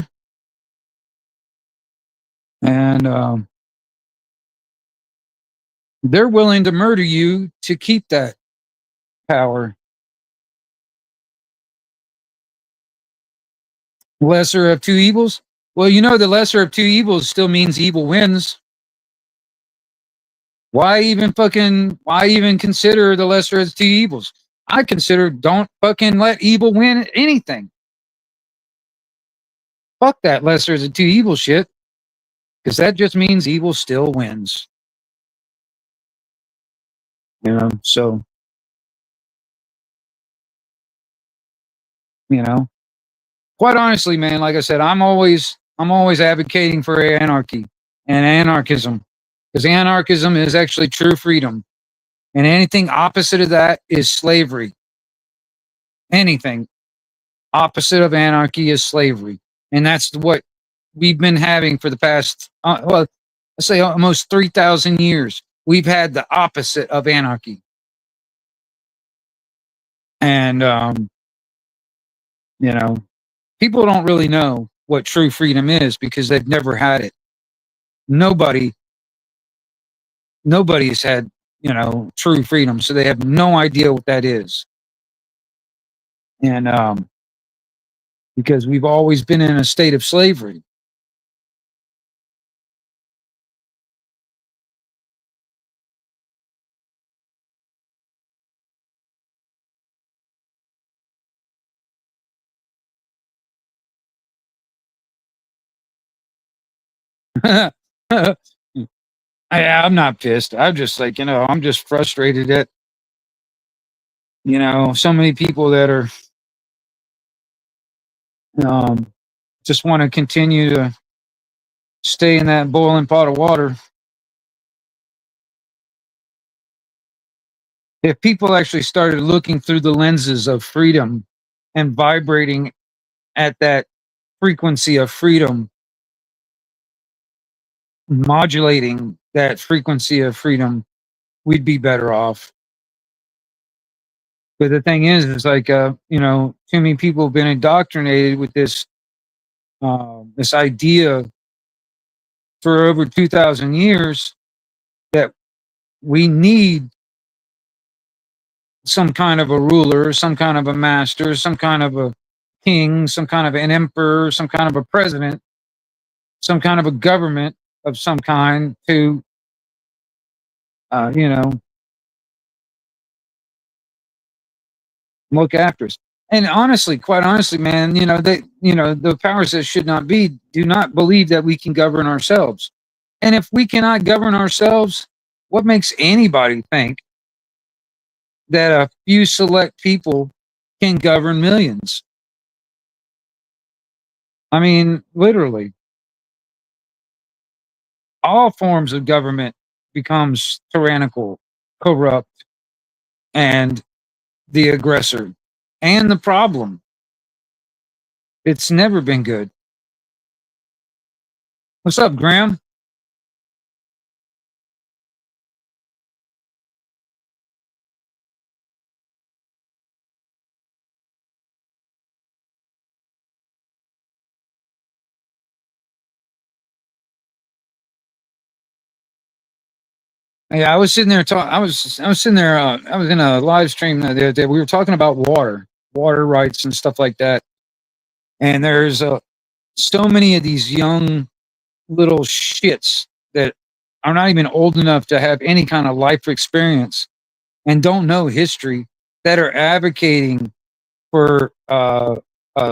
and they're willing to murder you to keep that power. Lesser of two evils? Well, you know, the lesser of two evils still means evil wins. Why even consider the lesser of two evils? I consider don't fucking let evil win anything. Fuck that lesser of two evil shit. Because that just means evil still wins. You know, so, you know, quite honestly, man, like I said, I'm always advocating for anarchy and anarchism, because anarchism is actually true freedom, and anything opposite of that is slavery. anything. Opposite of anarchy is slavery. And that's what we've been having for the past, well, let's say almost 3,000 years. We've had the opposite of anarchy. And, you know, people don't really know what true freedom is because they've never had it. Nobody's had, true freedom. So they have no idea what that is. And, because we've always been in a state of slavery. I'm not pissed. I'm just like, I'm just frustrated at, so many people that are, just want to continue to stay in that boiling pot of water. If people actually started looking through the lenses of freedom and vibrating at that frequency of freedom, modulating that frequency of freedom, we'd be better off. But the thing is like, too many people have been indoctrinated with this idea for over 2,000 years that we need some kind of a ruler, some kind of a master, some kind of a king, some kind of an emperor, some kind of a president, some kind of a government of some kind to, look after us. And honestly, quite honestly, man, the powers that should not be do not believe that we can govern ourselves. And if we cannot govern ourselves, what makes anybody think that a few select people can govern millions? I mean, literally, all forms of government becomes tyrannical, corrupt, and the aggressor and the problem. It's never been good. What's up, Graham? Yeah, I was sitting there talking. I was sitting there. I was in a live stream the other day. We were talking about water rights and stuff like that. And there's so many of these young little shits that are not even old enough to have any kind of life experience and don't know history that are advocating for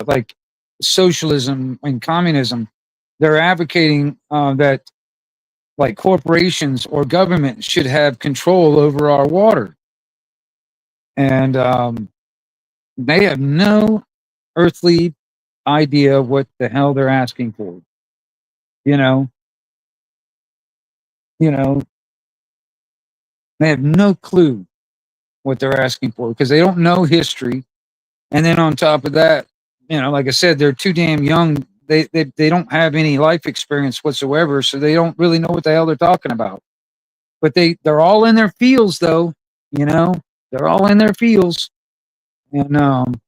like socialism and communism. They're advocating that like corporations or government should have control over our water. And they have no earthly idea what the hell they're asking for. You know, they have no clue what they're asking for because they don't know history. And then on top of that, like I said, they're too damn young. They don't have any life experience whatsoever, so they don't really know what the hell they're talking about. But they're all in their fields, though. They're all in their fields, and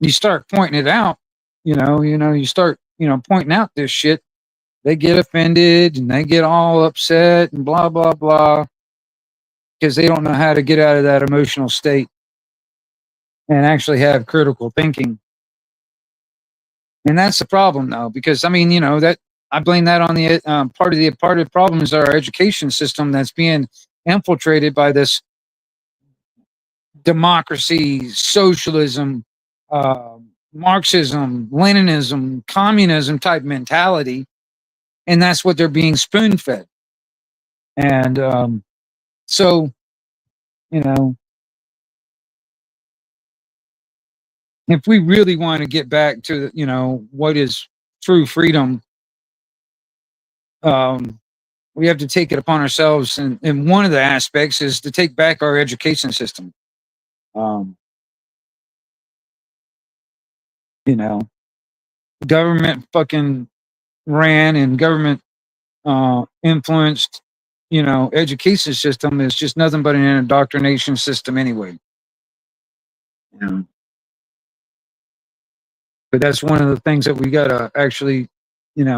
you start pointing it out. You start pointing out this shit. They get offended and they get all upset and blah blah blah because they don't know how to get out of that emotional state and actually have critical thinking. And that's the problem, though, because I mean, that I blame that on the part of the problem is our education system that's being infiltrated by this democracy, socialism, Marxism, Leninism, communism type mentality, and that's what they're being spoon fed. And so, if we really want to get back to what is true freedom, we have to take it upon ourselves, and one of the aspects is to take back our education system. You know, government fucking ran and government influenced, education system is just nothing but an indoctrination system anyway. You know? But that's one of the things that we gotta actually,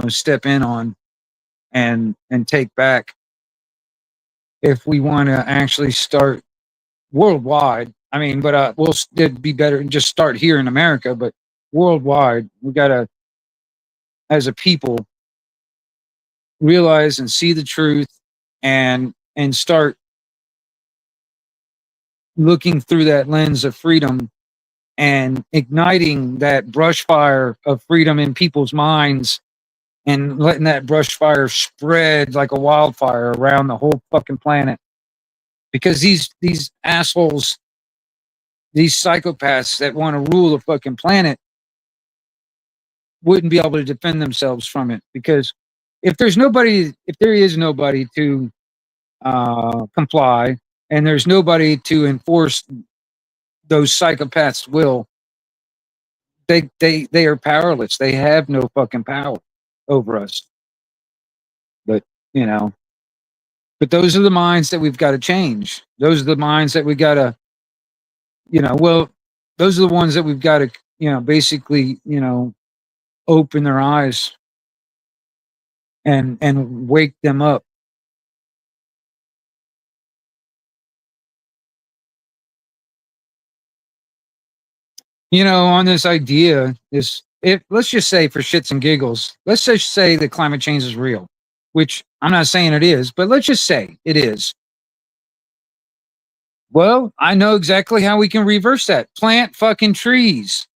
step in on and take back if we want to actually start worldwide. I mean, but it'd be better to just start here in America, but worldwide, we gotta, as a people, realize and see the truth and start looking through that lens of freedom and igniting that brush fire of freedom in people's minds and letting that brush fire spread like a wildfire around the whole fucking planet. Because these assholes, these psychopaths that want to rule the fucking planet wouldn't be able to defend themselves from it. Because if there is nobody to comply, and there's nobody to enforce those psychopaths' will, they are powerless. They have no fucking power over us. But but those are the minds that we've got to change. Those are the minds that we got to, those are the ones that we've got to, basically, open their eyes and wake them up. On this idea, let's just say, for shits and giggles, let's just say that climate change is real, which I'm not saying it is, but let's just say it is. Well, I know exactly how we can reverse that. Plant fucking trees.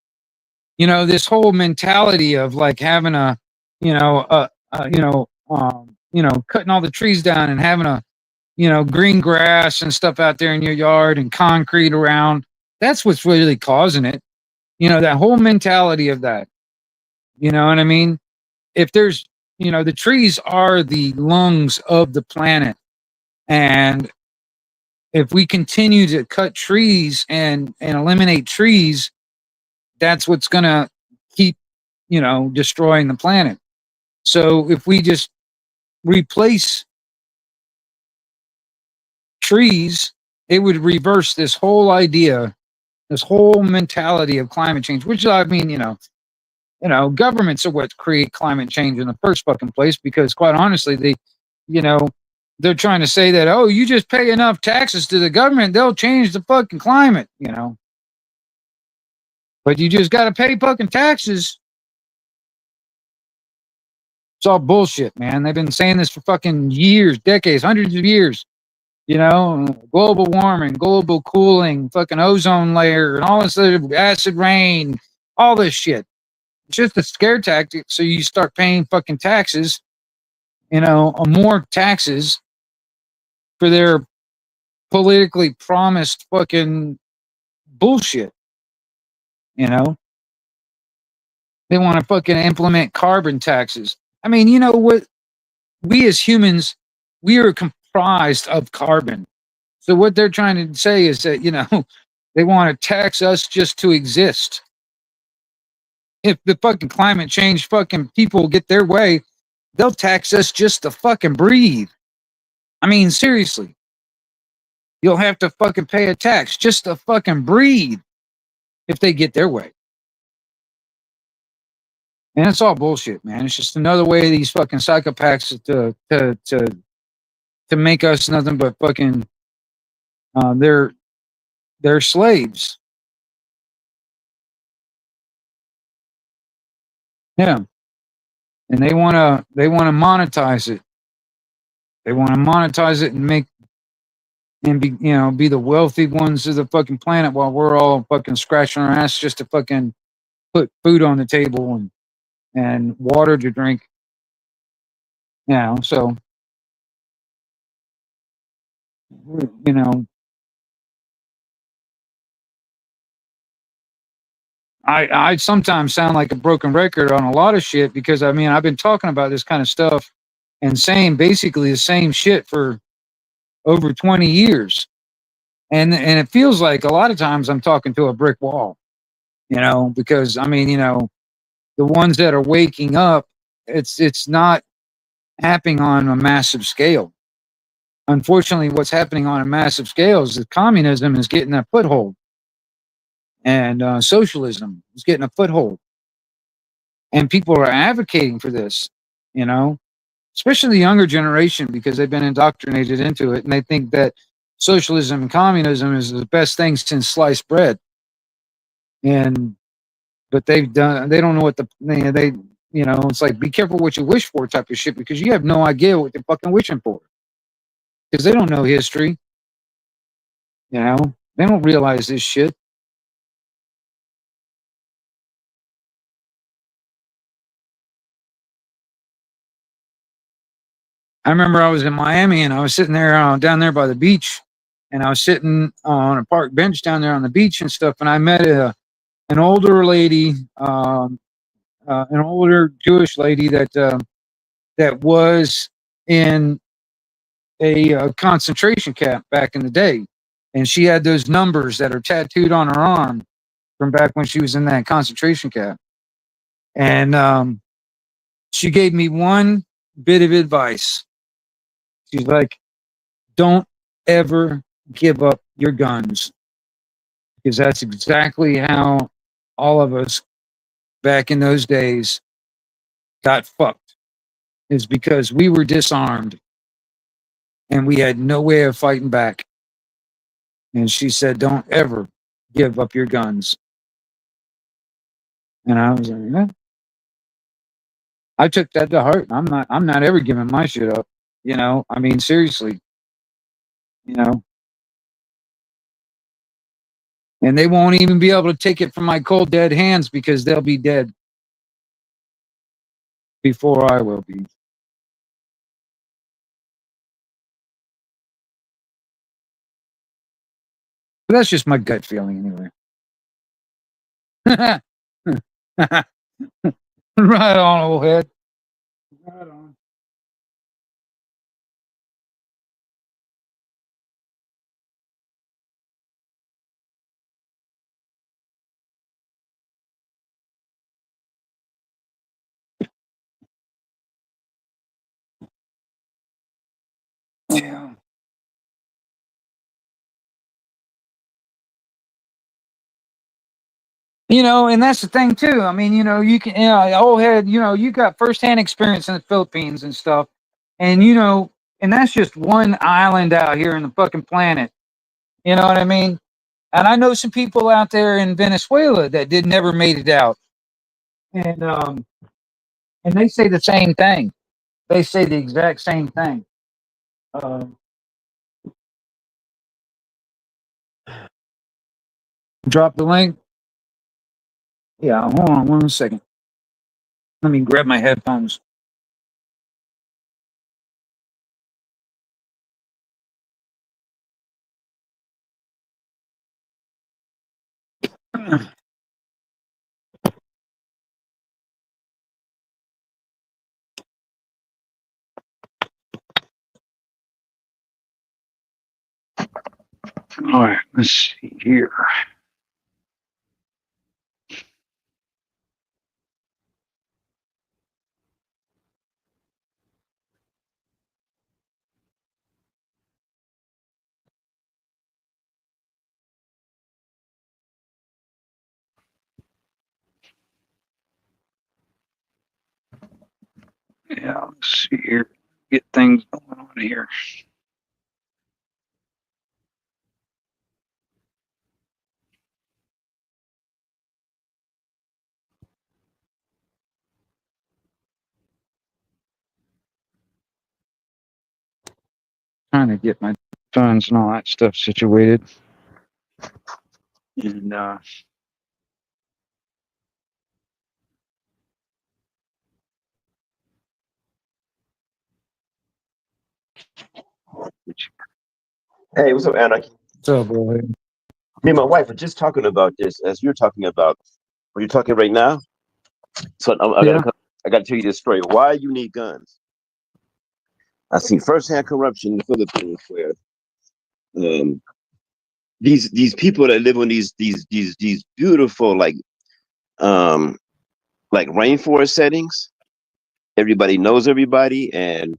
This whole mentality of like having cutting all the trees down and having green grass and stuff out there in your yard and concrete around. That's what's really causing it. That whole mentality of that. You know what I mean? If there's, the trees are the lungs of the planet. And if we continue to cut trees and eliminate trees, that's what's going to keep, destroying the planet. So if we just replace trees, it would reverse this whole idea, this whole mentality of climate change, which, I mean, governments are what create climate change in the first fucking place, because quite honestly, they're trying to say that, oh, you just pay enough taxes to the government, they'll change the fucking climate, But you just got to pay fucking taxes. It's all bullshit, man. They've been saying this for fucking years, decades, hundreds of years. Global warming, global cooling, fucking ozone layer, and all this other acid rain, all this shit. It's just a scare tactic, so you start paying fucking taxes, more taxes for their politically promised fucking bullshit. They want to fucking implement carbon taxes. I mean, you know what? We as humans, we are comprised of carbon. So what they're trying to say is that, they want to tax us just to exist. If the fucking climate change fucking people get their way, they'll tax us just to fucking breathe. I mean, seriously. You'll have to fucking pay a tax just to fucking breathe if they get their way. And it's all bullshit, man. It's just another way of these fucking psychopaths to make us nothing but fucking they're slaves. Yeah. And they wanna monetize it. They want to monetize it and be the wealthy ones of the fucking planet, while we're all fucking scratching our ass just to fucking put food on the table and water to drink. So I sometimes sound like a broken record on a lot of shit, because I mean, I've been talking about this kind of stuff and saying basically the same shit for over 20 years. And it feels like a lot of times I'm talking to a brick wall. you know, because I mean, you know, the ones that are waking up, it's not happening on a massive scale. Unfortunately, what's happening on a massive scale is that communism is getting a foothold, and socialism is getting a foothold, and people are advocating for this. You know, especially the younger generation, because they've been indoctrinated into it, and they think that socialism and communism is the best thing since sliced bread. And but they don't know what they you know, it's like, be careful what you wish for type of shit, because you have no idea what you're fucking wishing for, because they don't know history. You know, they don't realize this shit. I remember I was in Miami and I was sitting there down there by the beach, and I was sitting on a park bench down there on the beach and stuff, and I met an older lady, an older Jewish lady that was in a concentration camp back in the day, and she had those numbers that are tattooed on her arm from back when she was in that concentration camp. And she gave me one bit of advice. She's like, "Don't ever give up your guns," because that's exactly how all of us back in those days got fucked. Is because we were disarmed and we had no way of fighting back. And she said, "Don't ever give up your guns." And I was like, yeah. I took that to heart. I'm not ever giving my shit up. You know, I mean, seriously, you know, and they won't even be able to take it from my cold dead hands, because they'll be dead before I will be. But that's just my gut feeling anyway. Right on, old head. Right on. Yeah. You know, and that's the thing too. I mean, you know, you can, you know, old head, you know, you got firsthand experience in the Philippines and stuff. And, you know, and that's just one island out here in the fucking planet. You know what I mean? And I know some people out there in Venezuela that did never made it out. And they say the same thing. They say the exact same thing. Um, drop the link. Yeah, hold on 1 second. Let me grab my headphones. All right, let's see here. Yeah, let's see here. Get things going on here. Trying to get my funds and all that stuff situated. And Hey, what's up, Anarchy? what's up, bro? Me and my wife are just talking about this as you're talking about. What you're talking right now. So Yeah. I gotta tell you this story. Why you need guns? I see firsthand corruption in the Philippines, where these people that live on these beautiful, like like rainforest settings. Everybody knows everybody, and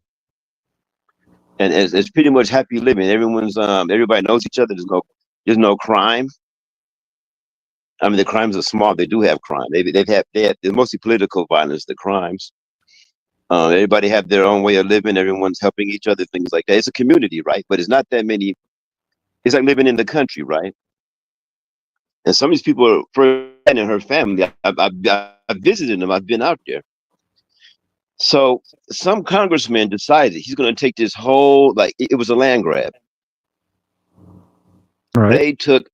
it's pretty much happy living. Everybody knows each other. There's no crime. I mean, the crimes are small. They do have crime. They're mostly political violence. The crimes. Everybody have their own way of living. Everyone's helping each other. Things like that. It's a community, right? But it's not that many. It's like living in the country, right? And some of these people, for and her family, I've visited them. I've been out there. So some congressman decided he's going to take this whole, like, it was a land grab. Right. It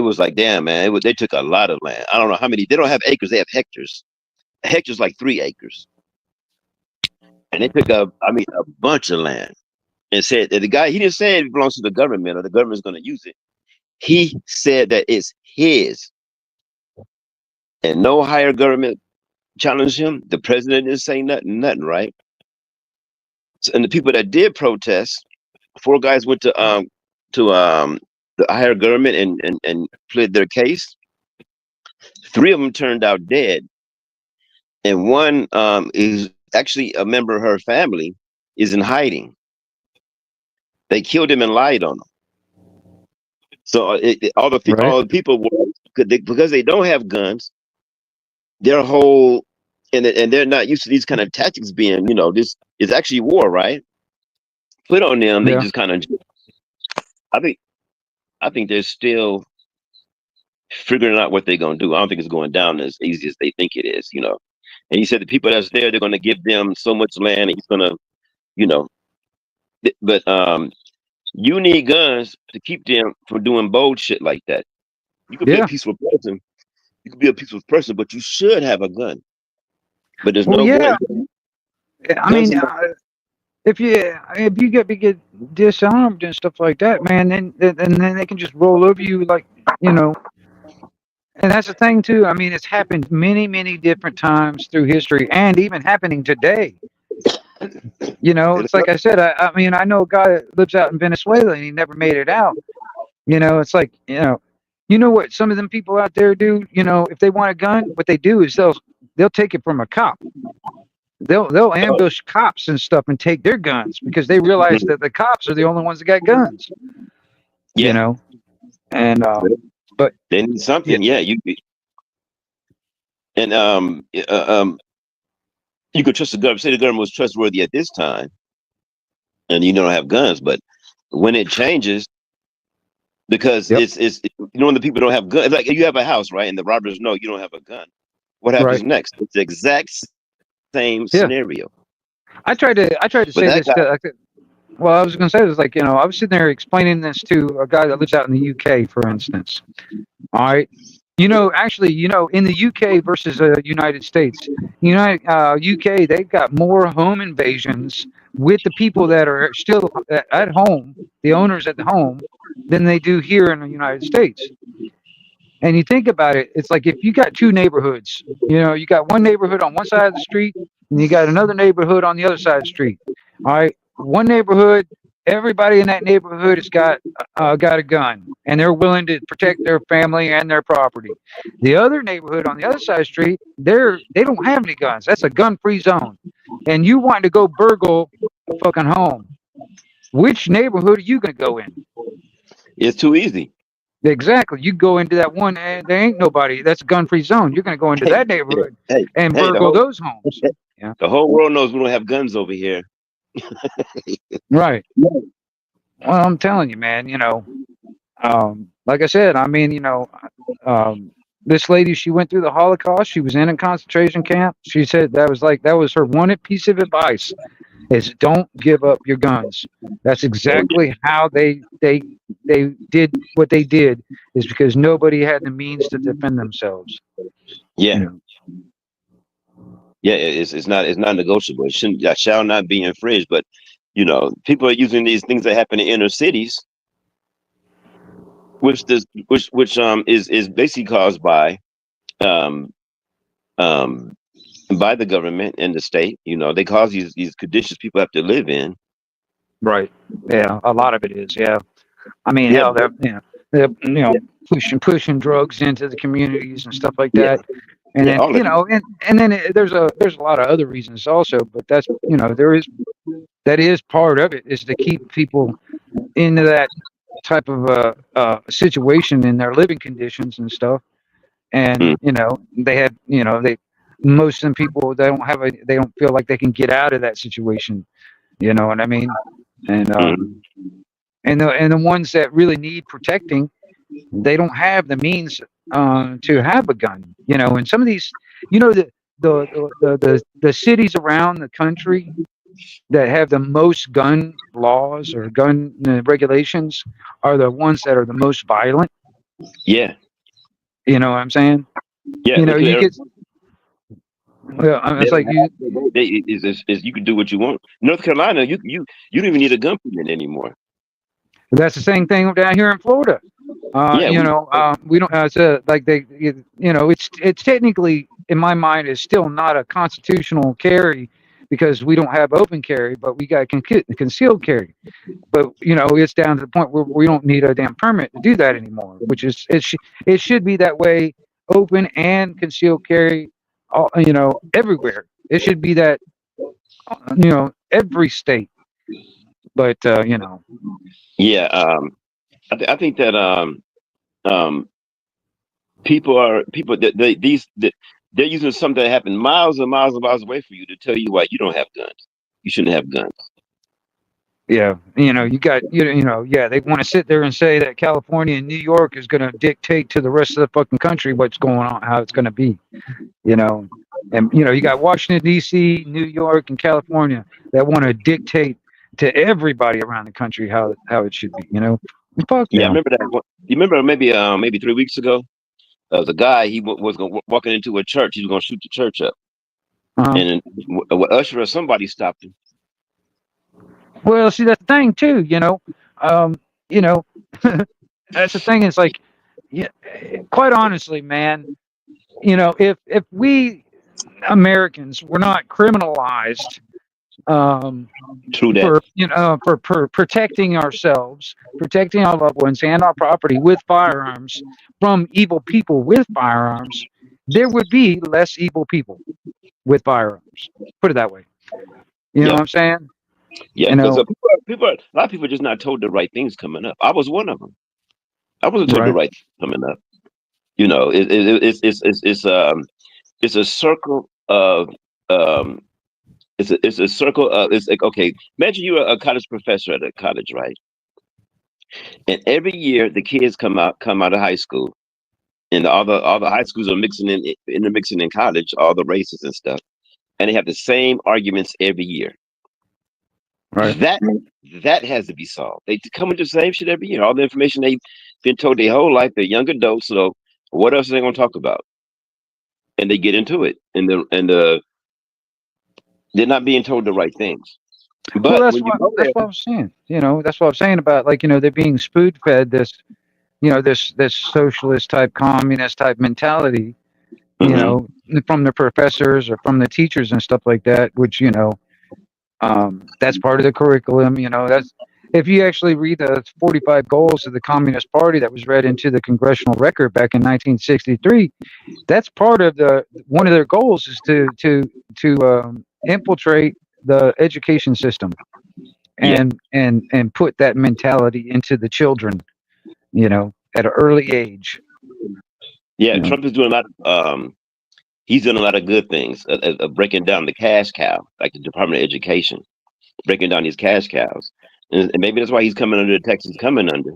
was like, damn, man, they took a lot of land. I don't know how many. They don't have acres. They have hectares. A hectare's like 3 acres. And they took a bunch of land, and said that the guy, he didn't say it belongs to the government or the government's going to use it. He said that it's his, and no higher government challenged him. The president didn't say nothing, right? So, and the people that did protest, 4 guys went to the higher government and pled their case. 3 of them turned out dead, and one is actually a member of her family is in hiding. They killed him and lied on him. So all the people were, because they don't have guns, their whole and they're not used to these kind of tactics being, this is actually war, right? Put on them, they just kind of. I think they're still figuring out what they're gonna do. I don't think it's going down as easy as they think it is, And he said the people that's there, they're gonna give them so much land, and he's gonna, but you need guns to keep them from doing bold shit like that. You could be a peaceful person. You could be a peaceful person, but you should have a gun. But there's no gun. I mean, if you get disarmed and stuff like that, man, then they can just roll over you, like, And that's the thing too. I mean, it's happened many different times through history, and even happening today. It's like I said. I mean, I know a guy that lives out in Venezuela, and he never made it out. It's like, what some of them people out there do. If they want a gun, what they do is they'll take it from a cop. They'll ambush cops and stuff and take their guns because they realize that the cops are the only ones that got guns. And but they need something. And you could trust the government. Say the government was trustworthy at this time, and you don't have guns. But when it changes, because it's when the people don't have guns, like you have a house, right? And the robbers know you don't have a gun. What happens next? It's the exact same scenario. I tried to say this. Well, I was going to say this, like, I was sitting there explaining this to a guy that lives out in the UK, for instance. All right. Actually, in the UK versus the United States, UK, they've got more home invasions with the people that are still at home, the owners at the home, than they do here in the United States. And you think about it, it's like if you got 2 neighborhoods, you got one neighborhood on one side of the street, and you got another neighborhood on the other side of the street. All right. One neighborhood, everybody in that neighborhood has got a gun, and they're willing to protect their family and their property. The other neighborhood on the other side of the street, they don't have any guns. That's a gun-free zone. And you want to go burgle a fucking home. Which neighborhood are you going to go in? It's too easy. Exactly. You go into that one, and there ain't nobody. That's a gun-free zone. You're going to go into that neighborhood and burgle those homes. Yeah. The whole world knows we don't have guns over here. Right. Well, I'm telling you, man, like I said, I mean, this lady, she went through the Holocaust. She was in a concentration camp. She said that was her one piece of advice is don't give up your guns. That's exactly how they did what they did, is because nobody had the means to defend themselves. Yeah. Yeah, it's not negotiable. It shall not be infringed. But people are using these things that happen in inner cities, which is basically caused by the government and the state. They cause these conditions people have to live in. Right. Yeah, a lot of it is. Yeah. I mean, hell, pushing drugs into the communities and stuff like Yeah, that. And yeah, then, all of it. and then there's a lot of other reasons also, but that's, that is part of it, is to keep people into that type of situation in their living conditions and stuff. And Mm, they have, most of them people, they don't feel like they can get out of that situation. You know what I mean? And mm, the ones that really need protecting, they don't have the means to have a gun. And some of these, the cities around the country that have the most gun laws or gun regulations are the ones that are the most violent. yeah, You know what I'm saying? yeah. You get, well, They it's don't like you. have is you can do what you want. North Carolina, you don't even need a gun permit anymore. That's the same thing down here in Florida. Yeah, We don't. It's like it's technically, in my mind, is still not a constitutional carry because we don't have open carry, but we got concealed carry. But it's down to the point where we don't need a damn permit to do that anymore. Which is it should be that way, open and concealed carry, everywhere. It should be that, every state. But yeah. I think that um people that they're using something that happened miles and miles and miles away from you to tell you why you don't have guns. You shouldn't have guns. yeah, you got, yeah, they want to sit there and say that California and New York is going to dictate to the rest of the fucking country what's going on, how it's going to be, and you got Washington D.C., New York, and California that want to dictate to everybody around the country how it should be. Fuck Yeah, I them. remember that. You remember maybe 3 weeks ago, there was a guy. He was walking into a church. He was going to shoot the church up, Uh-huh. and usher or somebody stopped him. Well, see, that's the thing too. Um, you know, that's the thing. It's like, yeah, quite honestly, man. If we Americans were not criminalized, True that. for protecting ourselves, protecting our loved ones and our property with firearms from evil people with firearms, there would be less evil people with firearms. Put it that way. You know Yeah, what I'm saying? yeah. Because a lot of people are just not told the right things coming up. I was one of them. I wasn't told the Right. right things coming up. It's a circle of it's a circle of it's like, okay, imagine you're a college professor at a college, right? And every year the kids come out of high school, and all the high schools are intermixing in college, all the races and stuff, and they have the same arguments every year. Right. That has to be solved. They come with the same shit every year. All the information they've been told their whole life. They're young adults, so what else are they going to talk about? And they get into it, and they're not being told the right things. Well, But that's when you what go that's there, what I was saying. That's what I'm saying about, like, they're being spoon fed this, this socialist type, communist type mentality, mhm, from the professors or from the teachers and stuff like that, which, that's part of the curriculum. That's, if you actually read the 45 goals of the Communist Party that was read into the congressional record back in 1963, that's part of one of their goals is to infiltrate the education system yeah, and put that mentality into the children, at an early age. yeah. You know. Trump is doing a lot. He's doing a lot of good things, breaking down the cash cow, like the Department of Education, breaking down these cash cows, and maybe that's why he's coming under the Texas coming under.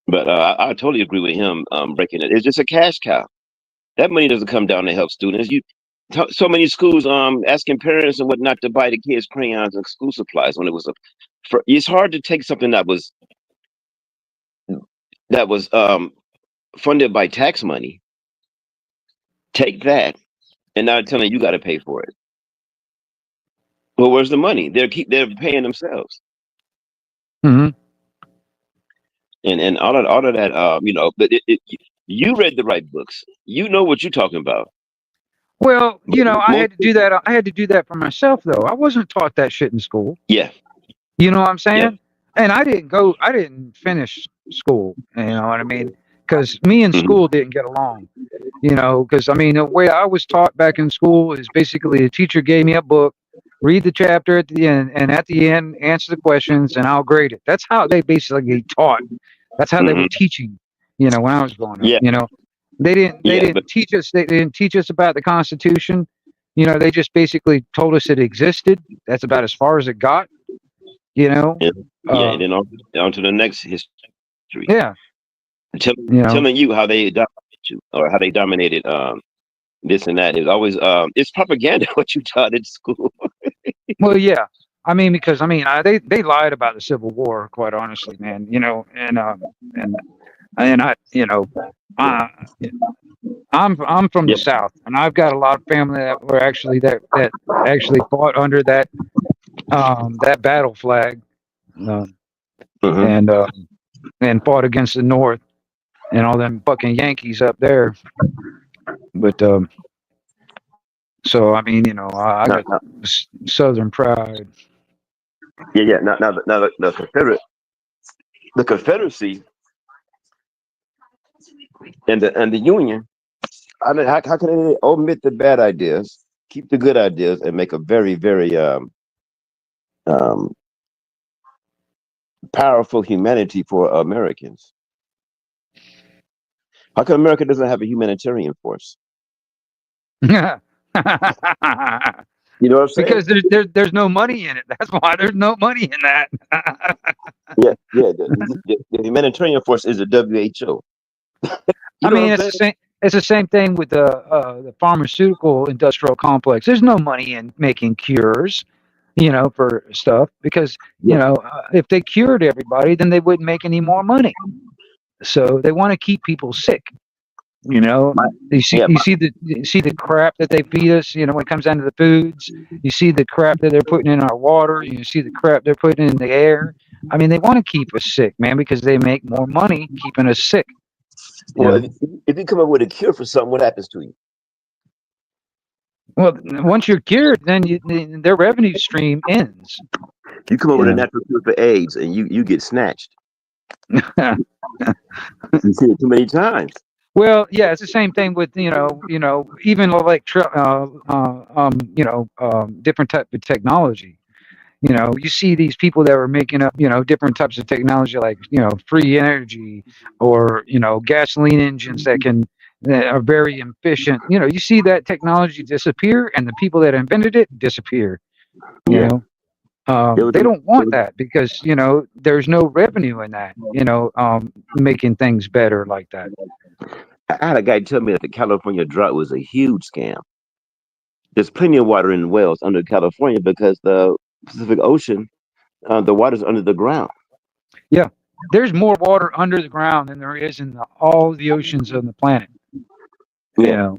But I totally agree with him. Breaking it, it's just a cash cow. That money doesn't come down to help students. So many schools asking parents and whatnot to buy the kids crayons and school supplies when it was it's hard to take something that was funded by tax money, take that, and now telling you got to pay for it. Well, where's the money? They're paying themselves, Mhm. and all of that. But you read the right books. You know what you're talking about. Well, But I most had to do that. I had to do that for myself, though. I wasn't taught that shit in school. yeah, You know what I'm yeah, saying? And I didn't finish school. You know what I mean? Because me and Mhm. school didn't get along. You know, because I mean, the way I was taught back in school is basically the teacher gave me a book, read the chapter at the end, and at the end, answer the questions, and I'll grade it. That's how they basically taught. That's how they were Mhm. teaching. You know, when I was growing up. Yeah, You know, they didn't they yeah, but didn't teach us. They didn't teach us about the Constitution. You know, they just basically told us it existed. That's about as far as it got. You know, yeah, yeah, uh, and then on to the next history. yeah, Tell, you know. telling you how they dominated you or how they dominated this and that is always it's propaganda what you taught in school. Well, yeah. I mean, because I mean, they lied about the Civil War, quite honestly, man. You know, and I, you know, uh, I'm from the Yep. South, and I've got a lot of family that were actually that actually fought under that battle flag, um, Hmm. and uh, and fought against the North and all them fucking Yankees up there. But so I mean, you know, I Now, got Southern pride. yeah, yeah. Now the Confederacy and the Union. I mean, how can they omit the bad ideas, keep the good ideas, and make a very, very um, powerful humanity for Americans? How come America doesn't have a humanitarian force? You know what I'm saying? Because there's no money in it. That's why there's no money in that. Yeah, yeah. The humanitarian force is the WHO. You I know what mean, I'm it's saying? the same. It's the same thing with the pharmaceutical industrial complex. There's no money in making cures, you know, for stuff because you Yeah, know if they cured everybody, then they wouldn't make any more money. So they want to keep people sick. You know, my, yeah, you see the crap that they feed us. You know, when it comes down to the foods, you see the crap that they're putting in our water. You see the crap they're putting in the air. I mean, they want to keep us sick, man, because they make more money keeping us sick. You well, know, if you come up with a cure for something, what happens to you? well, once you're cured, then their revenue stream ends. You come up with a You natural cure for AIDS, and you get snatched. know. You see it too many times. Well, yeah, it's the same thing with even like different type of technology. You know, you see these people that were making up, different types of technology like, free energy or, gasoline engines that are very efficient. You know, you see that technology disappear and the people that invented it disappear, you Yeah, know. it was, They don't it want was, that because, there's no revenue in that, making things better like that. I had a guy tell me that the California drought was a huge scam. There's plenty of water in wells under California because the Pacific Ocean, the water's under the ground. Yeah. There's more water under the ground than there is in all the oceans on the planet, you Yeah, know.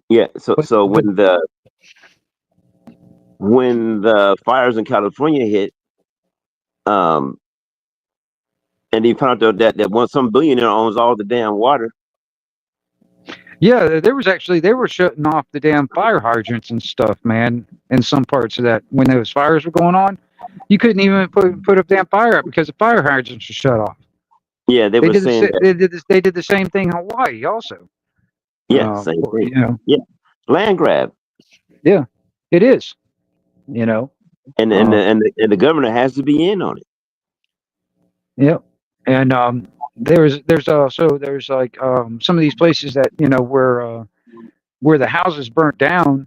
yeah. So But so but when the fires in California hit, um, and he found out that one some billionaire owns all the damn water. yeah, there was actually they were shutting off the damn fire hydrants and stuff, man, in some parts of that when those fires were going on. You couldn't even put a damn fire up because the fire hydrants were shut off. Yeah, they were saying that. They did the same thing in Hawaii also. Yeah, same thing. You know, Yeah, land grab, yeah, it is. You know, and and the, uh, and the, and the governor has to be in on it. yeah, and there's like some of these places that where the houses burnt down.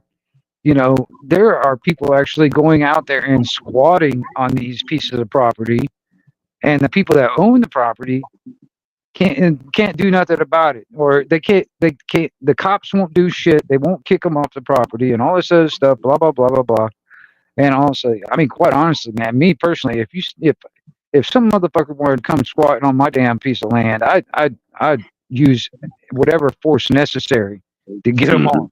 You know, there are people actually going out there and squatting on these pieces of property, and the people that own the property can't do nothing about it, or they can't. The cops won't do shit. They won't kick them off the property, and all this other stuff. Blah blah blah blah blah. And also, I mean, quite honestly, man, me personally, if some motherfucker wanted to come squatting on my damn piece of land, I'd use whatever force necessary to get them Mhm. on.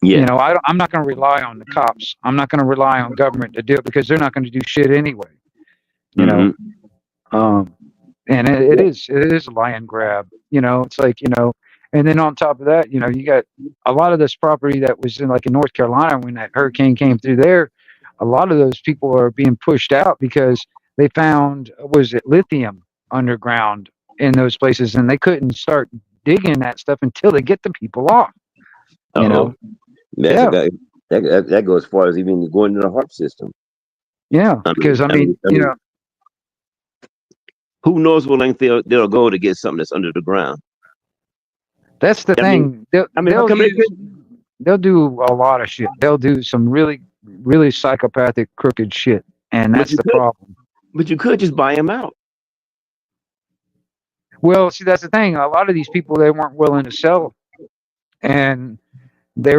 Yeah. I'm not going to rely on the cops. I'm not going to rely on government to do it because they're not going to do shit anyway. You know, Hmm. um, and it is a lion grab. You know, it's like and then on top of that, you got a lot of this property that was in North Carolina when that hurricane came through there. A lot of those people are being pushed out because they found, was it lithium underground in those places, and they couldn't start digging that stuff until they get the people off. You Oh, know, that's a yeah, guy. That goes as far as even going to the heart system. yeah, because I mean, who knows what length they'll go to get something that's under the ground? that's the I mean, thing. They'll, how they'll come they use, could? they'll do a lot of shit. They'll do some really, really psychopathic, crooked shit, and But that's you the could, problem. but you could just buy them out. Well, see, that's the thing. A lot of these people, they weren't willing to sell, and they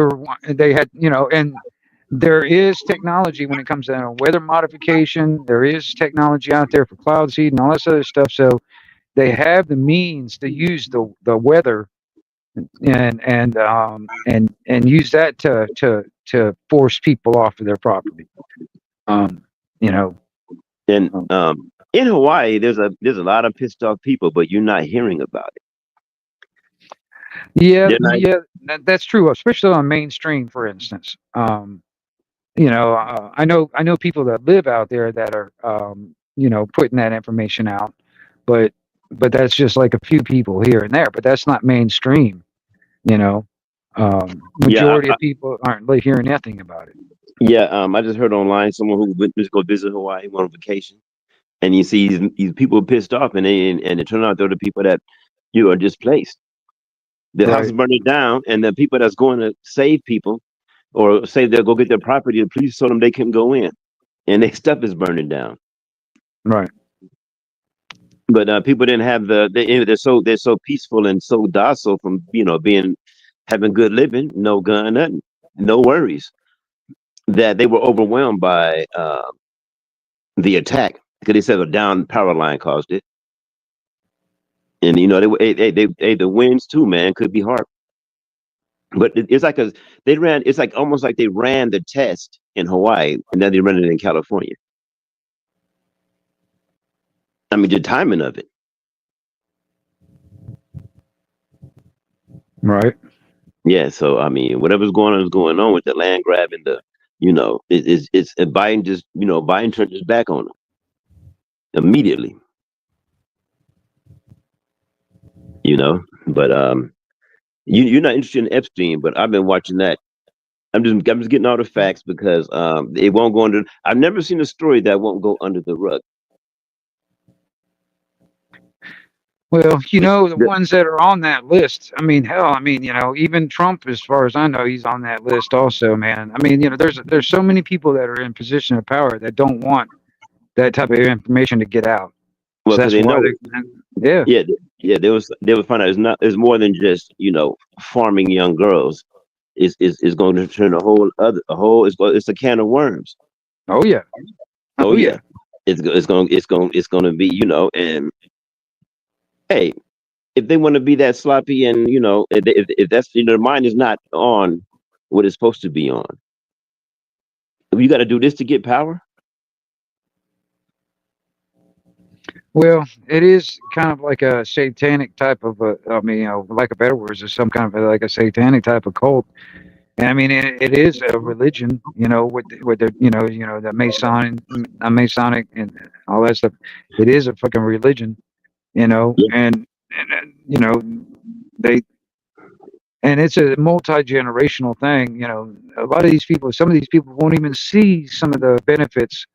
had, and there is technology when it comes to weather modification. There is technology out there for cloud seed and all this other stuff. So they have the means to use the weather and use that to force people off of their property. Um, you know, And um, in Hawaii, there's a lot of pissed off people, but you're not hearing about it. yeah, They're not. yeah, that's true, especially on mainstream, for instance. I know people that live out there that are, putting that information out, but that's just like a few people here and there. But that's not mainstream. You know, Yeah, majority of people aren't hearing nothing about it. yeah. I just heard online someone who went to go visit Hawaii, went on vacation, and you see these people pissed off, and it turned out they're the people that you are displaced. The house is Right, burning down, and the people that's going to save people or say they'll go get their property, the police told them they couldn't go in, and their stuff is burning down. right. But people didn't have they're so peaceful and so docile from being having good living, no gun, nothing, no worries, that they were overwhelmed by the attack because they said a down power line caused it, and the winds too, man, could be hard. But it's like it's like almost like they ran the test in Hawaii and then they ran it in California. I mean, the timing of it. Right. Yeah. So I mean, whatever's going on is going on with the land grab and it's Biden just Biden turned his back on them immediately. But you're not interested in Epstein, but I've been watching that. I'm just getting all the facts because it won't go under. I've never seen a story that won't go under the rug. Well, the The- ones that are on that list. I mean, hell, even Trump, as far as I know, he's on that list also, man. I mean, there's so many people that are in position of power that don't want that type of information to get out. Well, So because that's they why know, yeah, yeah, they was find out it's more than just farming young girls. Is going to turn it's a can of worms. oh yeah, Oh oh yeah, yeah, it's going to be and hey, if they want to be that sloppy and if that's their mind is not on what it's supposed to be on, you got to do this to get power. Well, it is kind of like a satanic type of like a better words, is some kind of like a satanic type of cult. And I mean, it is a religion, with the the Masonic and all that stuff. It is a fucking religion, Yeah. and they and it's a multi-generational thing. A lot of these people, some of these people won't even see some of the benefits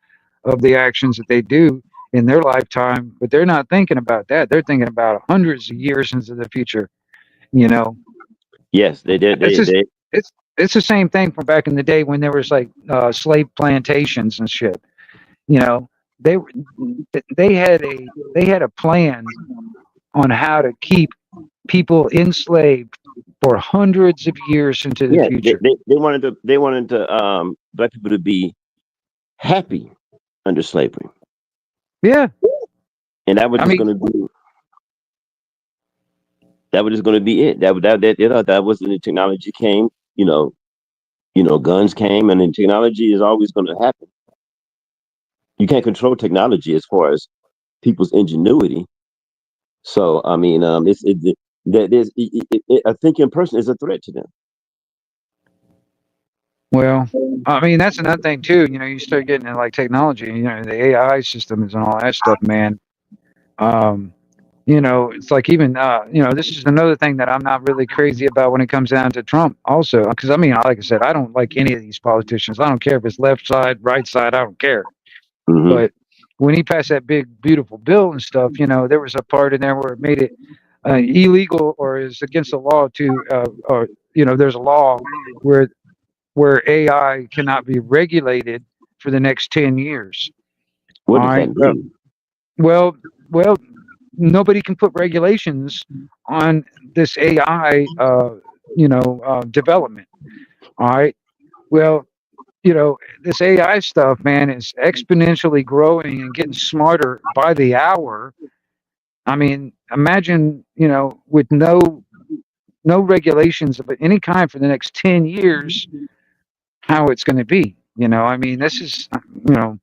of the actions that they do in their lifetime, but they're not thinking about that. They're thinking about hundreds of years into the future. You know, Yes, they did. it's just They it's the same thing from back in the day when there was like slave plantations and shit. You know, they were- they had a plan on how to keep people enslaved for hundreds of years into the yeah future. they wanted to black people to be happy under slavery, Yeah, and that was I just mean, going to be it. That was when the technology came. Guns came, and then technology is always going to happen. You can't control technology as far as people's ingenuity. So I mean, that there's a thinking person is a threat to them. Well, I mean, that's another thing too. You know, you start getting into like technology, you know, the AI systems and all that stuff, man. Um, you know, it's like even, you know, this is another thing that I'm not really crazy about when it comes down to Trump also. Because I mean, like I said, I don't like any of these politicians. I don't care if it's left side, right side, I don't care. Hmm. But when he passed that big, beautiful bill and stuff, you know, there was a part in there where it made it illegal or is against the law to, or, you know, there's a law where AI cannot be regulated for the next 10 years. What All does that right. mean? Well, well, nobody can put regulations on this AI, development. All right. Well, you know, this AI stuff, man, is exponentially growing and getting smarter by the hour. I mean, imagine, you know, with no regulations of any kind for the next 10 years, how it's going to be. You know, I mean, this is, you know,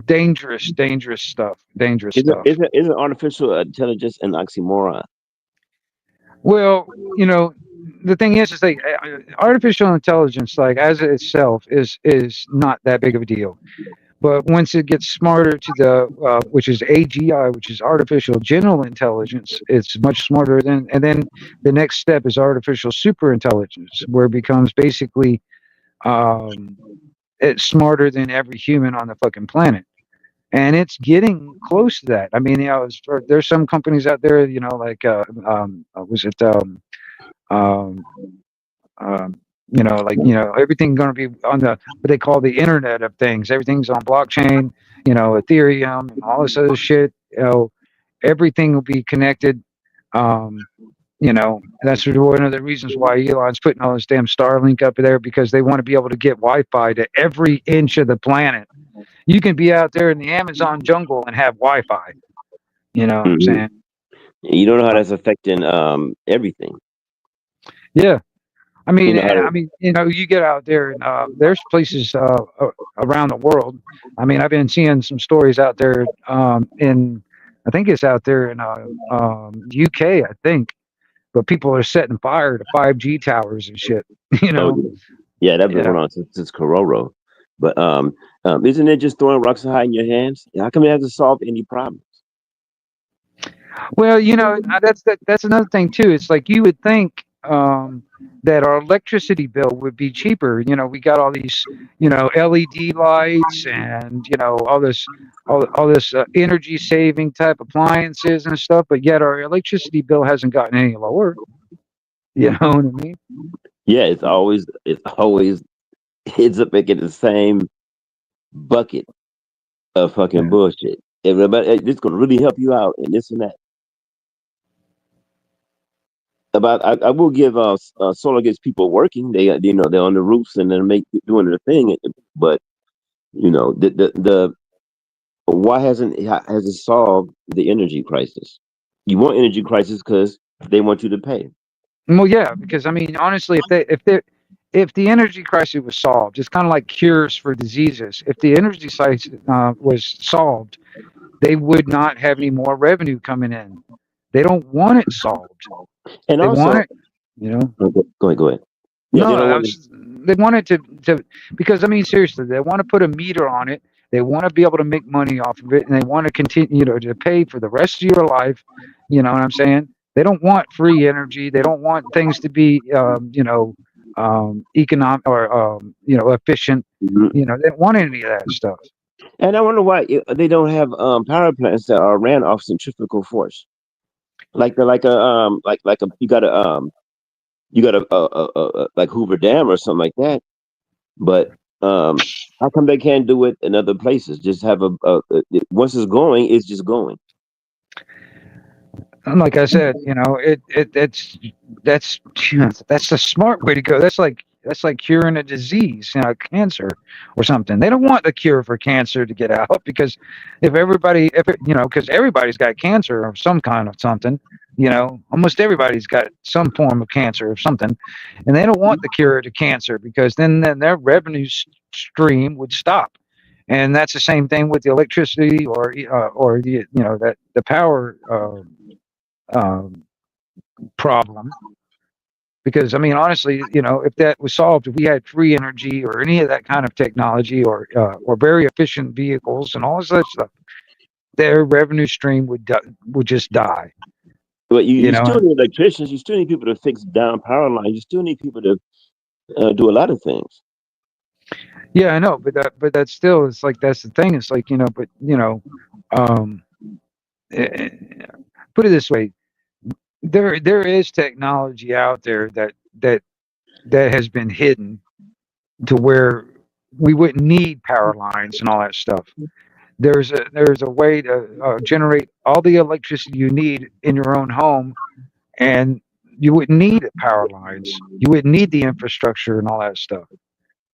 dangerous stuff. Dangerous stuff. Isn't artificial intelligence an oxymoron? Well, you know, the thing is like artificial intelligence, like as itself, is not that big of a deal. But once it gets smarter to the, which is AGI, which is artificial general intelligence, it's much smarter than. And then the next step is artificial super intelligence, where it becomes basically, um, it's smarter than every human on the fucking planet. And it's getting close to that. I mean, you know, there's some companies out there, you know, like was it um, um, you know, like, you know, everything going to be on the what they call the Internet of Things. Everything's on blockchain, you know, Ethereum and all this other shit. You know, everything will be connected. Um, you know, that's one of the reasons why Elon's putting all this damn Starlink up there, because they want to be able to get Wi-Fi to every inch of the planet. You can be out there in the Amazon jungle and have Wi-Fi. You know what I'm Hmm. saying? You don't know how Uh, that's affecting everything. yeah. You know how I mean, you know, you get out there and there's places around the world. I mean, I've been seeing some stories out there I think it's out there in UK, I think, but people are setting fire to 5G towers and shit. You oh know, yeah, that's been yeah. going on since Cororo. But isn't it just throwing rocks high in your hands? How come it hasn't solved any problems? Well, you know, that's another thing too. It's like you would think that our electricity bill would be cheaper. You know, we got all these, you know, LED lights and you know all this energy saving type appliances and stuff, but yet our electricity bill hasn't gotten any lower. You know what I mean? Yeah, it's always ends up making the same bucket of fucking Yeah. bullshit. Everybody, this gonna really help you out and this and that. About I will give solar gets people working. They you know they're on the roofs and they're doing their thing. But you know the why has it solved the energy crisis? You want energy crisis because they want you to pay. Well, yeah, because I mean, honestly, if the energy crisis was solved, it's kind of like cures for diseases. If the energy crisis was solved, they would not have any more revenue coming in. They don't want it solved. And They want also, it, you know. go ahead. Yeah, they No, don't want they want it to because I mean seriously, they want to put a meter on it. They want to be able to make money off of it, and they want to continue, you know, to pay for the rest of your life. You know what I'm saying? They don't want free energy. They don't want things to be, economic or you know, efficient. to. You know, they don't want any of that stuff. And I wonder why they don't have power plants that are ran off centrifugal force, like a you got like Hoover Dam or something like that. But how come they can't do it in other places? Just have once it's going, it's just going. And like I said, you know, that's that's a smart way to go. That's like curing a disease, you know, cancer or something. They don't want the cure for cancer to get out because you know, because everybody's got cancer of some kind of something. You know, almost everybody's got some form of cancer or something, and they don't want the cure to cancer because then their revenue stream would stop. And that's the same thing with the electricity or the, you know, that the power um, problem. Because I mean, honestly, you know, if that was solved, if we had free energy or any of that kind of technology, or very efficient vehicles and all this other stuff, their revenue stream would just die. But You you know, still need electricians. You still need people to fix down power lines. You still need people to do a lot of things. yeah, I know, but that's still, it's like that's the thing. It's like, you know, but you know, um, eh, eh, put it this way: there is technology out there that has been hidden to where we wouldn't need power lines and all that stuff. There's a way to generate all the electricity you need in your own home, and you wouldn't need power lines. You wouldn't need the infrastructure and all that stuff.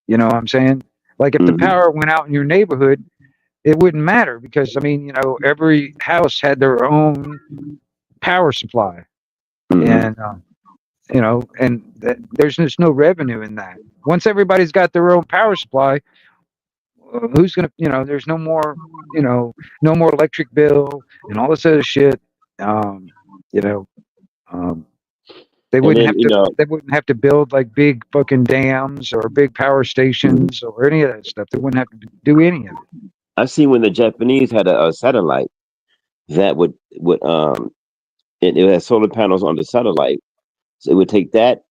You know what I'm saying? Like if the Hmm. power went out in your neighborhood, it wouldn't matter because I mean, you know, every house had their own power supply, Hmm. and you know, and there's just no revenue in that. Once everybody's got their own power supply, who's gonna, you know, there's no more, you know, no more electric bill and all this other shit. Um, you know, um, And then you know, they wouldn't have to build like big fucking dams or big power stations or any of that stuff. They wouldn't have to do any of it. I see when the Japanese had a satellite that would it had solar panels on the satellite, so it would take that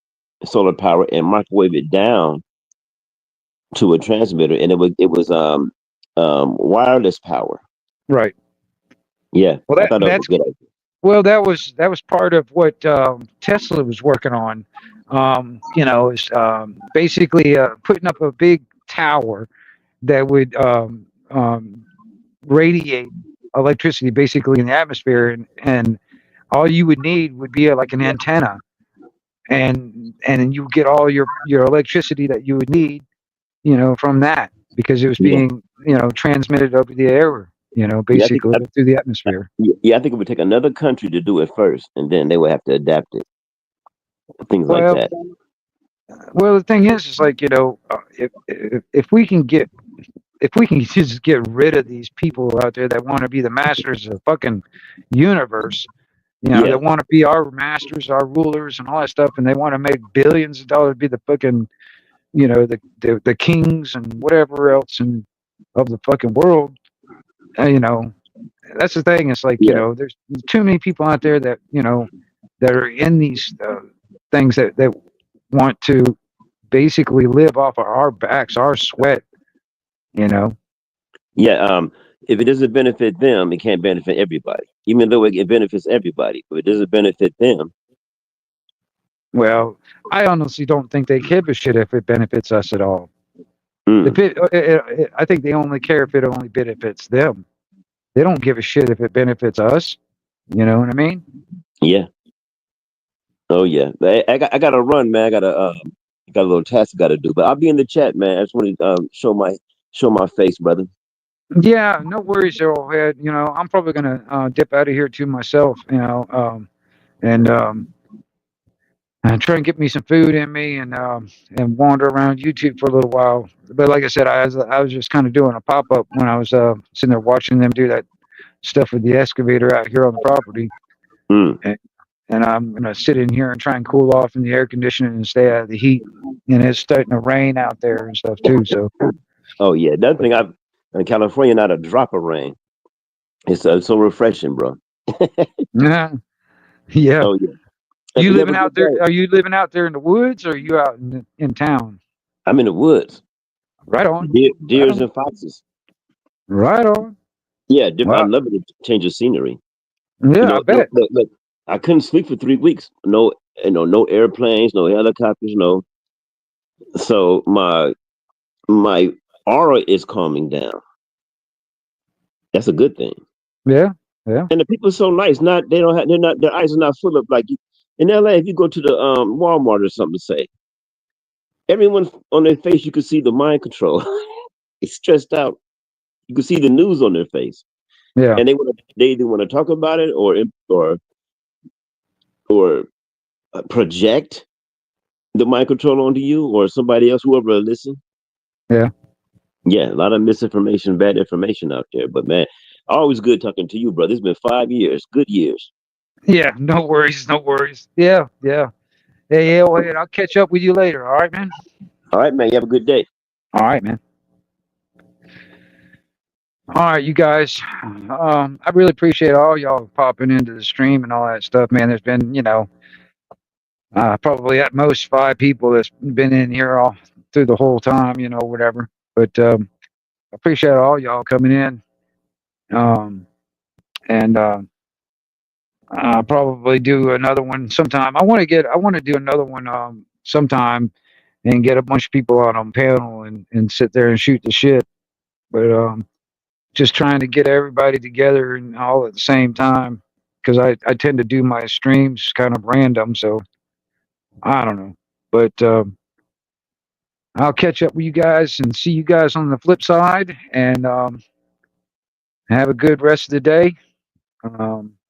solar power and microwave it down to a transmitter, and it was wireless power. Right. Yeah, Well, I thought that was that's a good idea. well, that was part of what Tesla was working on. You know, is basically putting up a big tower that would radiate electricity basically in the atmosphere, and all you would need would be like an antenna, and you get all your electricity that you would need, you know, from that because it was Yeah, being, you know, transmitted over the air, you know, yeah, I think basically through the atmosphere. yeah, I think it would take another country to do it first, and then they would have to adapt it, things like Well, that. well, the thing is like, you know, if we can get, if we can just get rid of these people out there that want to be the masters of the fucking universe, you know, Yeah, that want to be our masters, our rulers, and all that stuff, and they want to make billions of dollars, be the fucking, you know, the kings and whatever else and of the fucking world. You know, that's the thing. It's like, you yeah, know, there's too many people out there that, you know, that are in these things that want to basically live off of our backs, our sweat. You know. yeah. If it doesn't benefit them, it can't benefit everybody. Even though it benefits everybody, if it doesn't benefit them, Well, I honestly don't think they give a shit if it benefits us at all. mm, I think they only care if it only benefits them. They don't give a shit if it benefits us. You know what I mean? yeah, oh yeah. I got to run, man. I got a little task I got to do, but I'll be in the chat, man. I just want to show my face, brother. Yeah, no worries, Arrowhead. You know, I'm probably gonna dip out of here too myself. You know, and try and get me some food in me, and wander around YouTube for a little while. But like I said, I was just kind of doing a pop up when I was sitting there watching them do that stuff with the excavator out here on the property, Mm. and I'm gonna sit in here and try and cool off in the air conditioning and stay out of the heat. And it's starting to rain out there and stuff too. So Oh yeah, another thing, I've in California, not a drop of rain. It's so refreshing, bro. yeah, yeah. Oh yeah. You You have a living out good there? day. Are you living out there in the woods, or are you out in town? I'm in the woods. Right on, right Deers on, and foxes. right on. Yeah, I Wow. love it to change the scenery. You Yeah, I know, bet. look, I couldn't sleep for 3 weeks. No, no airplanes, no helicopters, no. So my aura is calming down. That's a good thing. Yeah, yeah, And the people are so nice. Not they don't have they're not their eyes are not full of like in LA. If you go to the Walmart or something, say everyone on their face, you can see the mind control. It's stressed out. You can see the news on their face, yeah, and they either want to talk about it or project the mind control onto you or somebody else, whoever will listen. yeah, Yeah, a lot of misinformation, bad information out there. But man, always good talking to you, brother. It's been 5 years, good years. yeah. No worries, no worries. Yeah, yeah. Hey, Elway, I'll catch up with you later. All right, man. All right, man. You have a good day. All right, man. All right, you guys. I really appreciate all y'all popping into the stream and all that stuff, man. There's been, probably at most 5 people that's been in here all through the whole time, whatever. But I appreciate all y'all coming in. And I'll probably do another one sometime. I want to do another one sometime and get a bunch of people out on panel and sit there and shoot the shit. But just trying to get everybody together and all at the same time, because I tend to do my streams kind of random, so I don't know. But I'll catch up with you guys and see you guys on the flip side, and have a good rest of the day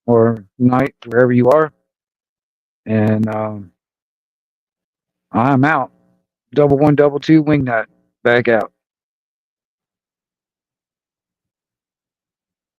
or night, wherever you are. And I'm out. 1122 Wingnut back out.